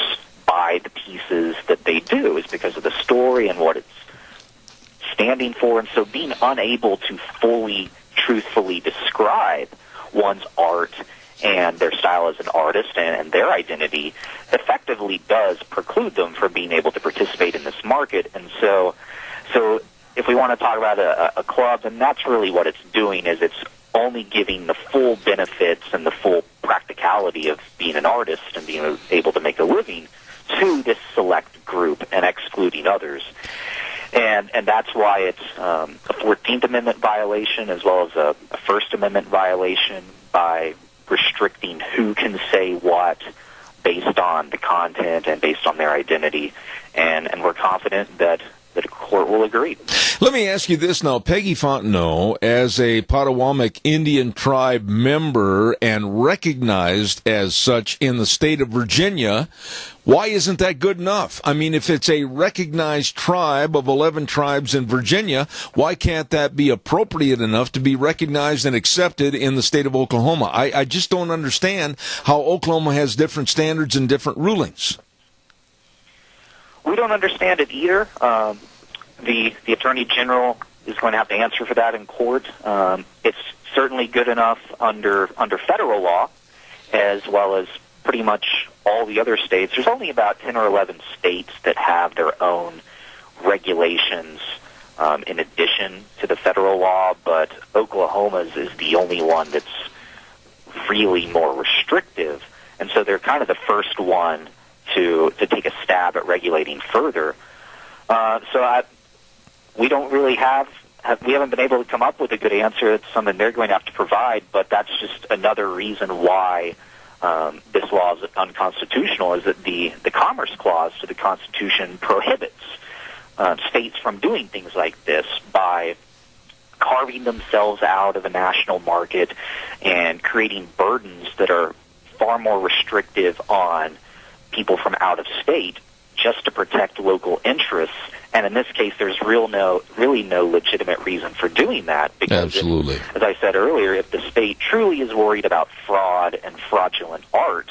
buy the pieces that they do, is because of the story and what it's standing for. And so being unable to fully, truthfully describe one's art and their style as an artist and their identity effectively does preclude them from being able to participate in this market. And so if we want to talk about a club, then that's really what it's doing, is it's only giving the full benefits and the full practicality of being an artist and being able to make a living to this select group and excluding others. And that's why it's a 14th Amendment violation as well as a First Amendment violation by restricting who can say what based on the content and based on their identity. And we're confident that the court will agree. Let me ask you this now. Peggy Fontenot, as a Potawatomi Indian tribe member and recognized as such in the state of Virginia, why isn't that good enough? I mean, if it's a recognized tribe of 11 tribes in Virginia, why can't that be appropriate enough to be recognized and accepted in the state of Oklahoma? I just don't understand how Oklahoma has different standards and different rulings. We don't understand it either. The Attorney General is going to have to answer for that in court. It's certainly good enough under federal law, as well as pretty much all the other states. There's only about 10 or 11 states that have their own regulations in addition to the federal law, but Oklahoma's is the only one that's really more restrictive, and so they're kind of the first one to take a stab at regulating further. We don't really we haven't been able to come up with a good answer. It's something they're going to have to provide, but that's just another reason why this law is unconstitutional, is that the Commerce Clause to the Constitution prohibits states from doing things like this by carving themselves out of a national market and creating burdens that are far more restrictive on people from out of state just to protect local interests. And in this case, there's really no legitimate reason for doing that. Because absolutely, as I said earlier, if the state truly is worried about fraud and fraudulent art,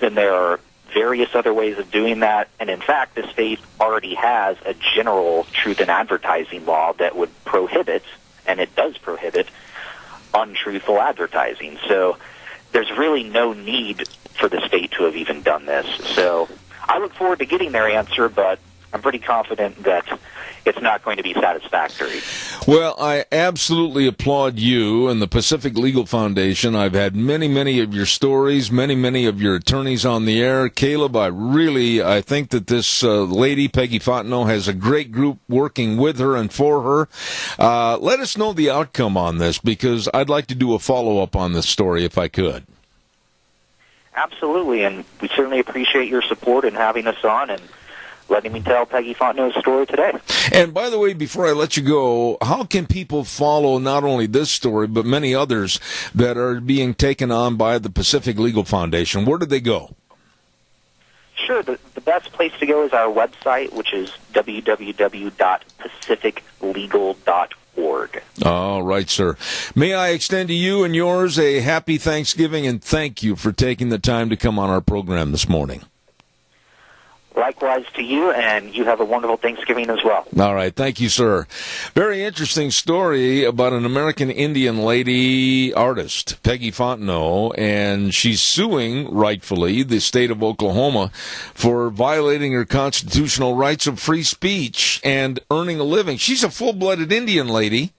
then there are various other ways of doing that. And in fact, the state already has a general truth in advertising law that would prohibit, and it does prohibit, untruthful advertising. So there's really no need for the state to have even done this. So I look forward to getting their answer, but I'm pretty confident that it's not going to be satisfactory. Well, I absolutely applaud you and the Pacific Legal Foundation. I've had many of your stories, many of your attorneys on the air. Caleb, I think that this lady, Peggy Fontenot, has a great group working with her and for her. Let us know the outcome on this, because I'd like to do a follow-up on this story if I could. Absolutely, and we certainly appreciate your support in having us on and letting me tell Peggy Fontenot's story today. And by the way, before I let you go, how can people follow not only this story, but many others that are being taken on by the Pacific Legal Foundation? Where do they go? Sure. The best place to go is our website, which is www.pacificlegal.org. amherstlegal.org. All right, sir. May I extend to you and yours a happy Thanksgiving, and thank you for taking the time to come on our program this morning. Likewise to you, and you have a wonderful Thanksgiving as well. All right. Thank you, sir. Very interesting story about an American Indian lady artist, Peggy Fontenot, and she's suing, rightfully, the state of Oklahoma for violating her constitutional rights of free speech and earning a living. She's a full-blooded Indian lady,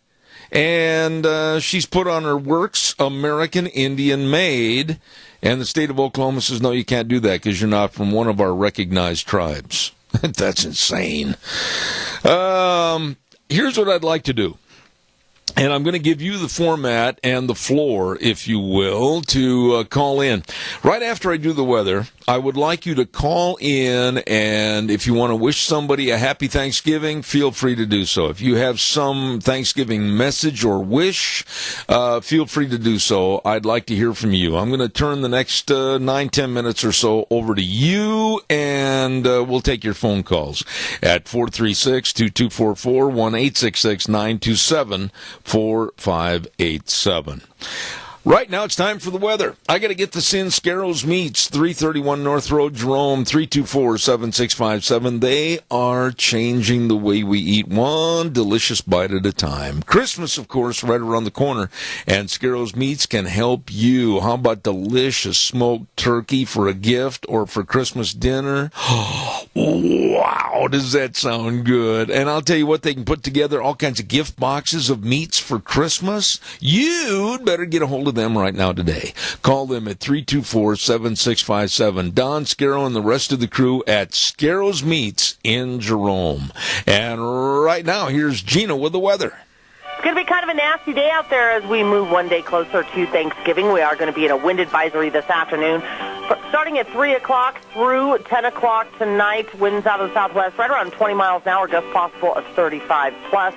and she's put on her works American Indian Made. And the state of Oklahoma says, no, you can't do that because you're not from one of our recognized tribes. That's insane. Here's what I'd like to do. And I'm going to give you the format and the floor, if you will, to call in. Right after I do the weather, I would like you to call in, and if you want to wish somebody a happy Thanksgiving, feel free to do so. If you have some Thanksgiving message or wish, feel free to do so. I'd like to hear from you. I'm going to turn the next 9-10 minutes or so over to you, and we'll take your phone calls at 436-2244, 1-866-927-4587. Right now, it's time for the weather. I got to get this in. Scarrows Meats, 331 North Road, Jerome, 324-7657. They are changing the way we eat, one delicious bite at a time. Christmas, of course, right around the corner, and Scarrows Meats can help you. How about delicious smoked turkey for a gift or for Christmas dinner? Wow, does that sound good? And I'll tell you what, they can put together all kinds of gift boxes of meats for Christmas. You'd better get a hold of them right now today. Call them at 324-7657. Don Scarrow and the rest of the crew at Scarrows Meats in Jerome. And right now, here's Gina with the weather. It's going to be kind of a nasty day out there as we move one day closer to Thanksgiving. We are going to be in a wind advisory this afternoon. Starting at 3 o'clock through 10 o'clock tonight, winds out of the southwest right around 20 miles an hour, gusts possible of 35 plus.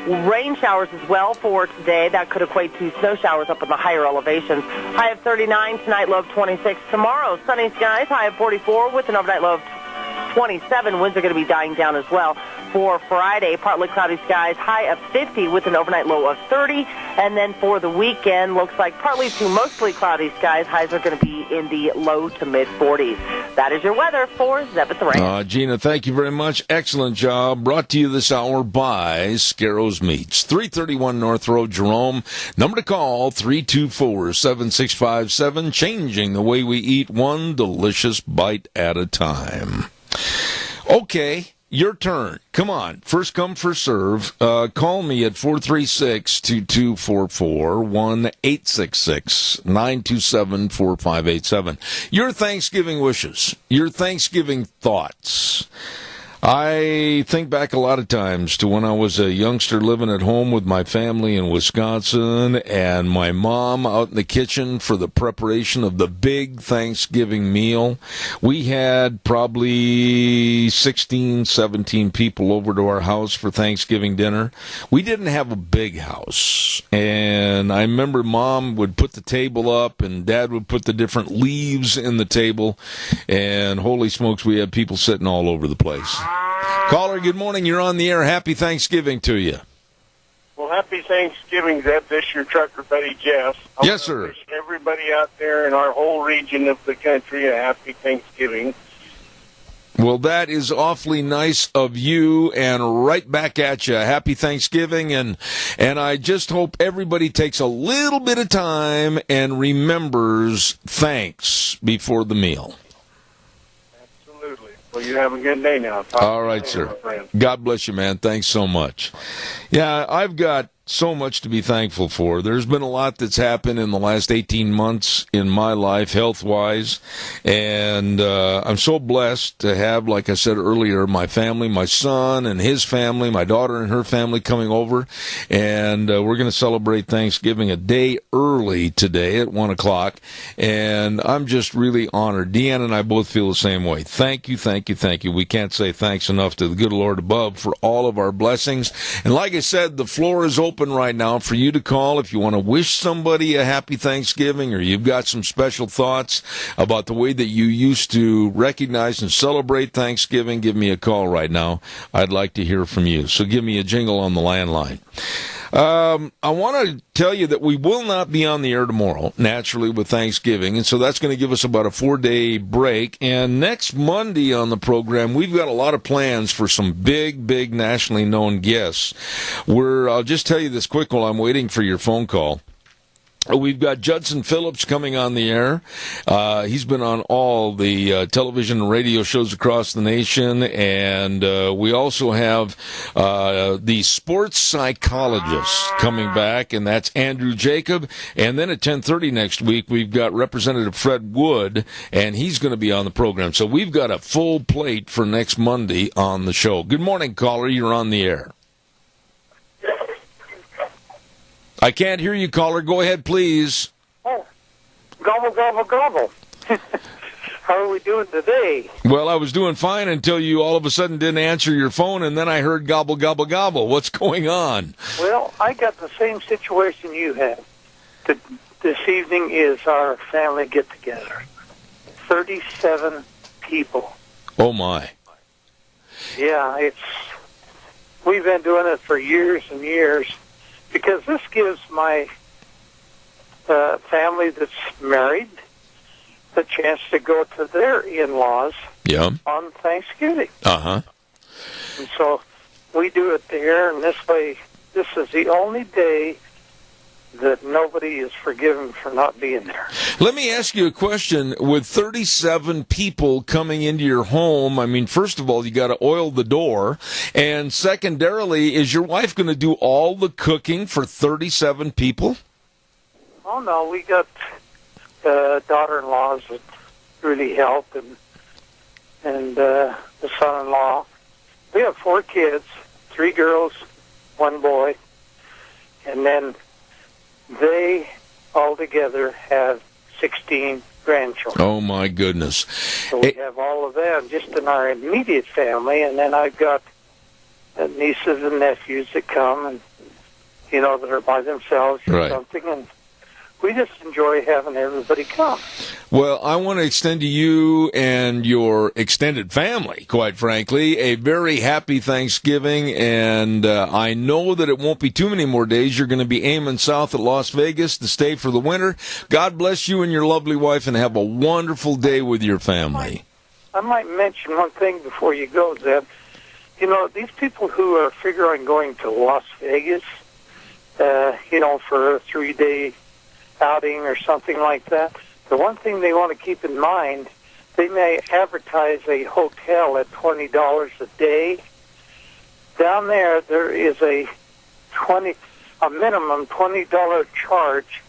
Rain showers as well for today. That could equate to snow showers up in the higher elevations. High of 39 tonight, low of 26. Tomorrow, sunny skies, high of 44 with an overnight low of 27. Winds are going to be dying down as well. For Friday, partly cloudy skies, high of 50 with an overnight low of 30. And then for the weekend, looks like partly to mostly cloudy skies. Highs are going to be in the low to mid 40s. That is your weather for Zeb at the Ranch. Gina, thank you very much. Excellent job. Brought to you this hour by Scarrows Meats. 331 North Road, Jerome. Number to call, 324-7657. Changing the way we eat, one delicious bite at a time. Okay. Your turn. Come on. First come, first serve. Call me at 436-2244, 1-866-927-4587. Your Thanksgiving wishes. Your Thanksgiving thoughts. I think back a lot of times to when I was a youngster living at home with my family in Wisconsin and my mom out in the kitchen for the preparation of the big Thanksgiving meal. We had probably 16, 17 people over to our house for Thanksgiving dinner. We didn't have a big house, and I remember Mom would put the table up and Dad would put the different leaves in the table, and holy smokes, we had people sitting all over the place. Caller, good morning. You're on the air. Happy Thanksgiving to you. Well, happy Thanksgiving, Zeb. This is your trucker buddy, Jeff. Yes, sir. Wish everybody out there in our whole region of the country a happy Thanksgiving. Well, that is awfully nice of you, and right back at you. Happy Thanksgiving, and I just hope everybody takes a little bit of time and remembers thanks before the meal. Well, you have a good day now. All right, sir. God bless you, man. Thanks so much. Yeah, I've got so much to be thankful for. There's been a lot that's happened in the last 18 months in my life, health-wise, and I'm so blessed to have, like I said earlier, my family, my son and his family, my daughter and her family coming over, and we're going to celebrate Thanksgiving a day early today at 1 o'clock, and I'm just really honored. Deanna and I both feel the same way. Thank you, thank you, thank you. We can't say thanks enough to the good Lord above for all of our blessings, and like I said, the floor is open open right now for you to call if you want to wish somebody a happy Thanksgiving, or you've got some special thoughts about the way that you used to recognize and celebrate Thanksgiving. Give me a call right now. I'd like to hear from you. So give me a jingle on the landline. I want to tell you that we will not be on the air tomorrow, naturally, with Thanksgiving, and so that's going to give us about a 4-day break. And next Monday on the program, we've got a lot of plans for some big nationally known guests. I'll just tell you this quick while I'm waiting for your phone call. We've got Judson Phillips coming on the air. He's been on all the television and radio shows across the nation. And we also have the sports psychologist coming back, and that's Andrew Jacob. And then at 10:30 next week, we've got Representative Fred Wood, and he's going to be on the program. So we've got a full plate for next Monday on the show. Good morning, caller. You're on the air. I can't hear you, caller. Go ahead, please. Oh, gobble, gobble, gobble. How are we doing today? Well, I was doing fine until you all of a sudden didn't answer your phone, and then I heard gobble, gobble, gobble. What's going on? Well, I got the same situation you have. This evening is our family get-together. 37 people. Oh, my. Yeah, we've been doing it for years and years. Because this gives my family that's married the chance to go to their in-laws on Thanksgiving. Uh-huh. And so we do it there, and this way, this is the only day that nobody is forgiven for not being there. Let me ask you a question. With 37 people coming into your home, I mean, first of all, you got to oil the door. And secondarily, is your wife going to do all the cooking for 37 people? Oh, no, we got daughter-in-laws that really help, and the son-in-law. We have 4 kids, 3 girls, 1 boy, and then they altogether have 16 grandchildren. Oh, my goodness. So we have all of them just in our immediate family, and then I've got nieces and nephews that come, and, that are by themselves or something, and we just enjoy having everybody come. Well, I want to extend to you and your extended family, quite frankly, a very happy Thanksgiving, and I know that it won't be too many more days. You're going to be aiming south at Las Vegas to stay for the winter. God bless you and your lovely wife, and have a wonderful day with your family. I might mention one thing before you go, Zeb. These people who are figuring going to Las Vegas, for a 3-day outing or something like that, the one thing they want to keep in mind, they may advertise a hotel at $20 a day. Down there is a minimum $20 charge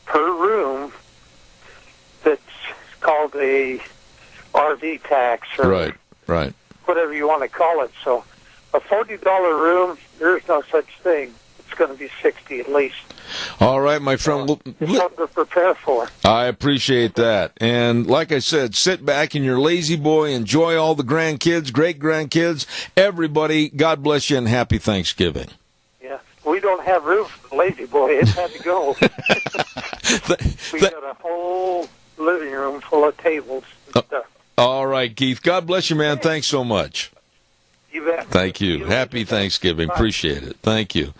per room that's called a RV tax or right. whatever you want to call it. So a $40 room, there's no such thing. It's going to be $60 at least. All right, my friend. It's something to prepare for. I appreciate that. And like I said, sit back in your lazy boy, enjoy all the grandkids, great-grandkids, everybody. God bless you and happy Thanksgiving. Yeah, we don't have room for the lazy boy. It had to go. We got a whole living room full of tables and stuff. All right, Keith. God bless you, man. Thanks so much. You bet. Thank you. Happy Thanksgiving. Appreciate it. Thank you.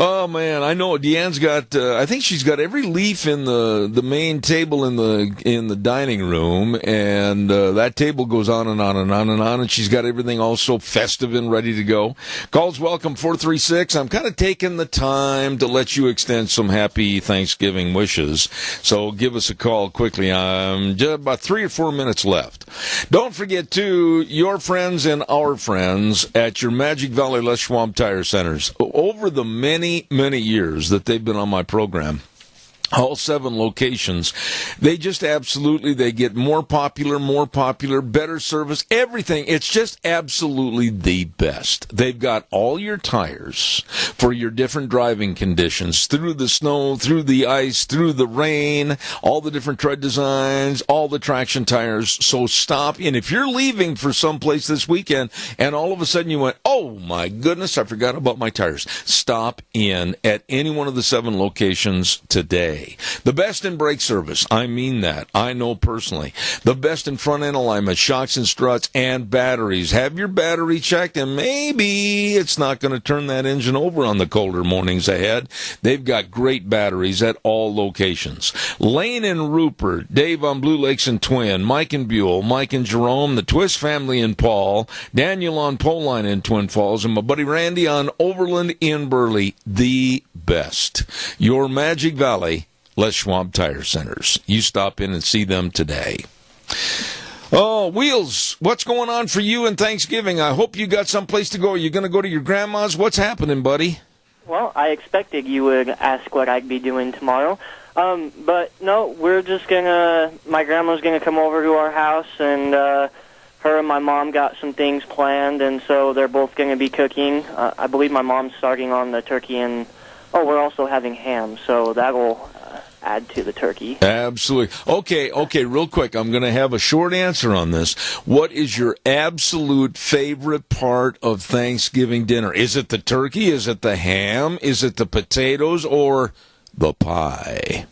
Oh, man, I know Deanne's got, I think she's got every leaf in the main table in the dining room, and that table goes on and on and on and on, and she's got everything all so festive and ready to go. Calls welcome 436. I'm kind of taking the time to let you extend some happy Thanksgiving wishes, so give us a call quickly. Just about 3 or 4 minutes left. Don't forget, too, your friends and our friends at your Magic Valley Les Schwab Tire Centers. Over the many years that they've been on my program, All 7 locations, they just absolutely, they get more popular, better service, everything. It's just absolutely the best. They've got all your tires for your different driving conditions, through the snow, through the ice, through the rain, all the different tread designs, all the traction tires. So stop in. If you're leaving for someplace this weekend and all of a sudden you went, oh my goodness, I forgot about my tires, stop in at any one of the 7 locations today. The best in brake service, I mean that. I know personally. The best in front end alignment, shocks and struts, and batteries. Have your battery checked, and maybe it's not going to turn that engine over on the colder mornings ahead. They've got great batteries at all locations. Lane and Rupert, Dave on Blue Lakes and Twin, Mike and Buell, Mike and Jerome, the Twist family in Paul, Daniel on Pole Line in Twin Falls, and my buddy Randy on Overland in Burley. The best. Your Magic Valley Les Schwab Tire Centers. You stop in and see them today. Oh, Wheels, what's going on for you in Thanksgiving? I hope you got someplace to go. Are you going to go to your grandma's? What's happening, buddy? Well, I expected you would ask what I'd be doing tomorrow. But no, we're just my grandma's going to come over to our house, and her and my mom got some things planned, and so they're both going to be cooking. I believe my mom's starting on the turkey, and we're also having ham, so that'll add to the turkey. Absolutely. Okay, real quick. I'm going to have a short answer on this. What is your absolute favorite part of Thanksgiving dinner? Is it the turkey? Is it the ham? Is it the potatoes or the pie?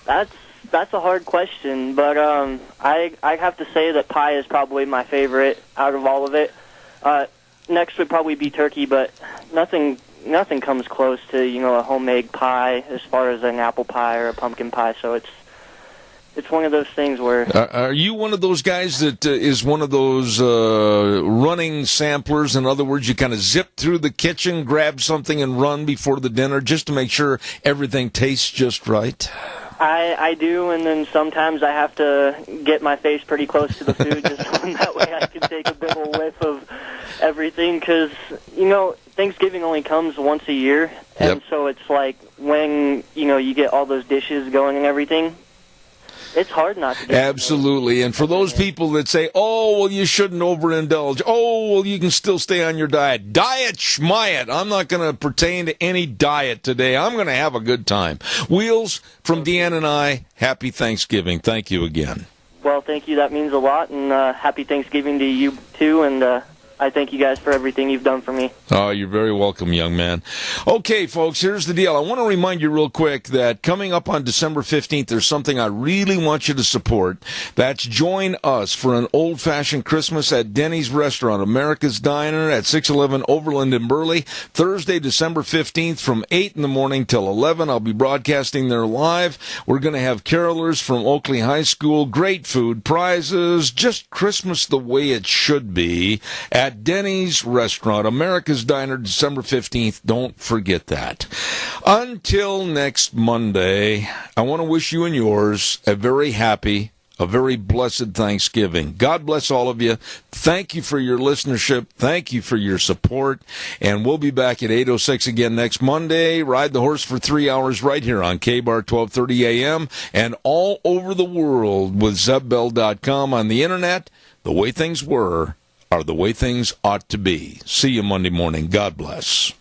That's a hard question, but I have to say that pie is probably my favorite out of all of it. Next would probably be turkey, but nothing comes close to, a homemade pie as far as an apple pie or a pumpkin pie. So it's one of those things where... Are you one of those guys that is one of those running samplers? In other words, you kind of zip through the kitchen, grab something, and run before the dinner just to make sure everything tastes just right? I do, and then sometimes I have to get my face pretty close to the food just so that way I can take a big old whiff of everything, because, Thanksgiving only comes once a year, and so it's like when, you get all those dishes going and everything, it's hard not to. Absolutely. And for those people that say, oh, well, you shouldn't overindulge. Oh, well, you can still stay on your diet. Diet schmiet. I'm not going to pertain to any diet today. I'm going to have a good time. Wheels, from Deanne and I, happy Thanksgiving. Thank you again. Well, thank you. That means a lot. And happy Thanksgiving to you, too. And I thank you guys for everything you've done for me. Oh, you're very welcome, young man. Okay, folks, here's the deal. I want to remind you real quick that coming up on December 15th, there's something I really want you to support. That's join us for an old-fashioned Christmas at Denny's Restaurant, America's Diner at 611 Overland in Burley. Thursday, December 15th from 8 in the morning till 11. I'll be broadcasting there live. We're going to have carolers from Oakley High School, great food, prizes, just Christmas the way it should be at Denny's Restaurant, America's Diner, December 15th. Don't forget that. Until next Monday, I want to wish you and yours a very happy, a very blessed Thanksgiving. God bless all of you. Thank you for your listenership. Thank you for your support. And we'll be back at 8:06 again next Monday. Ride the horse for 3 hours right here on KBAR 1230 AM and all over the world with ZebBell.com on the internet. The way things were are the way things ought to be. See you Monday morning. God bless.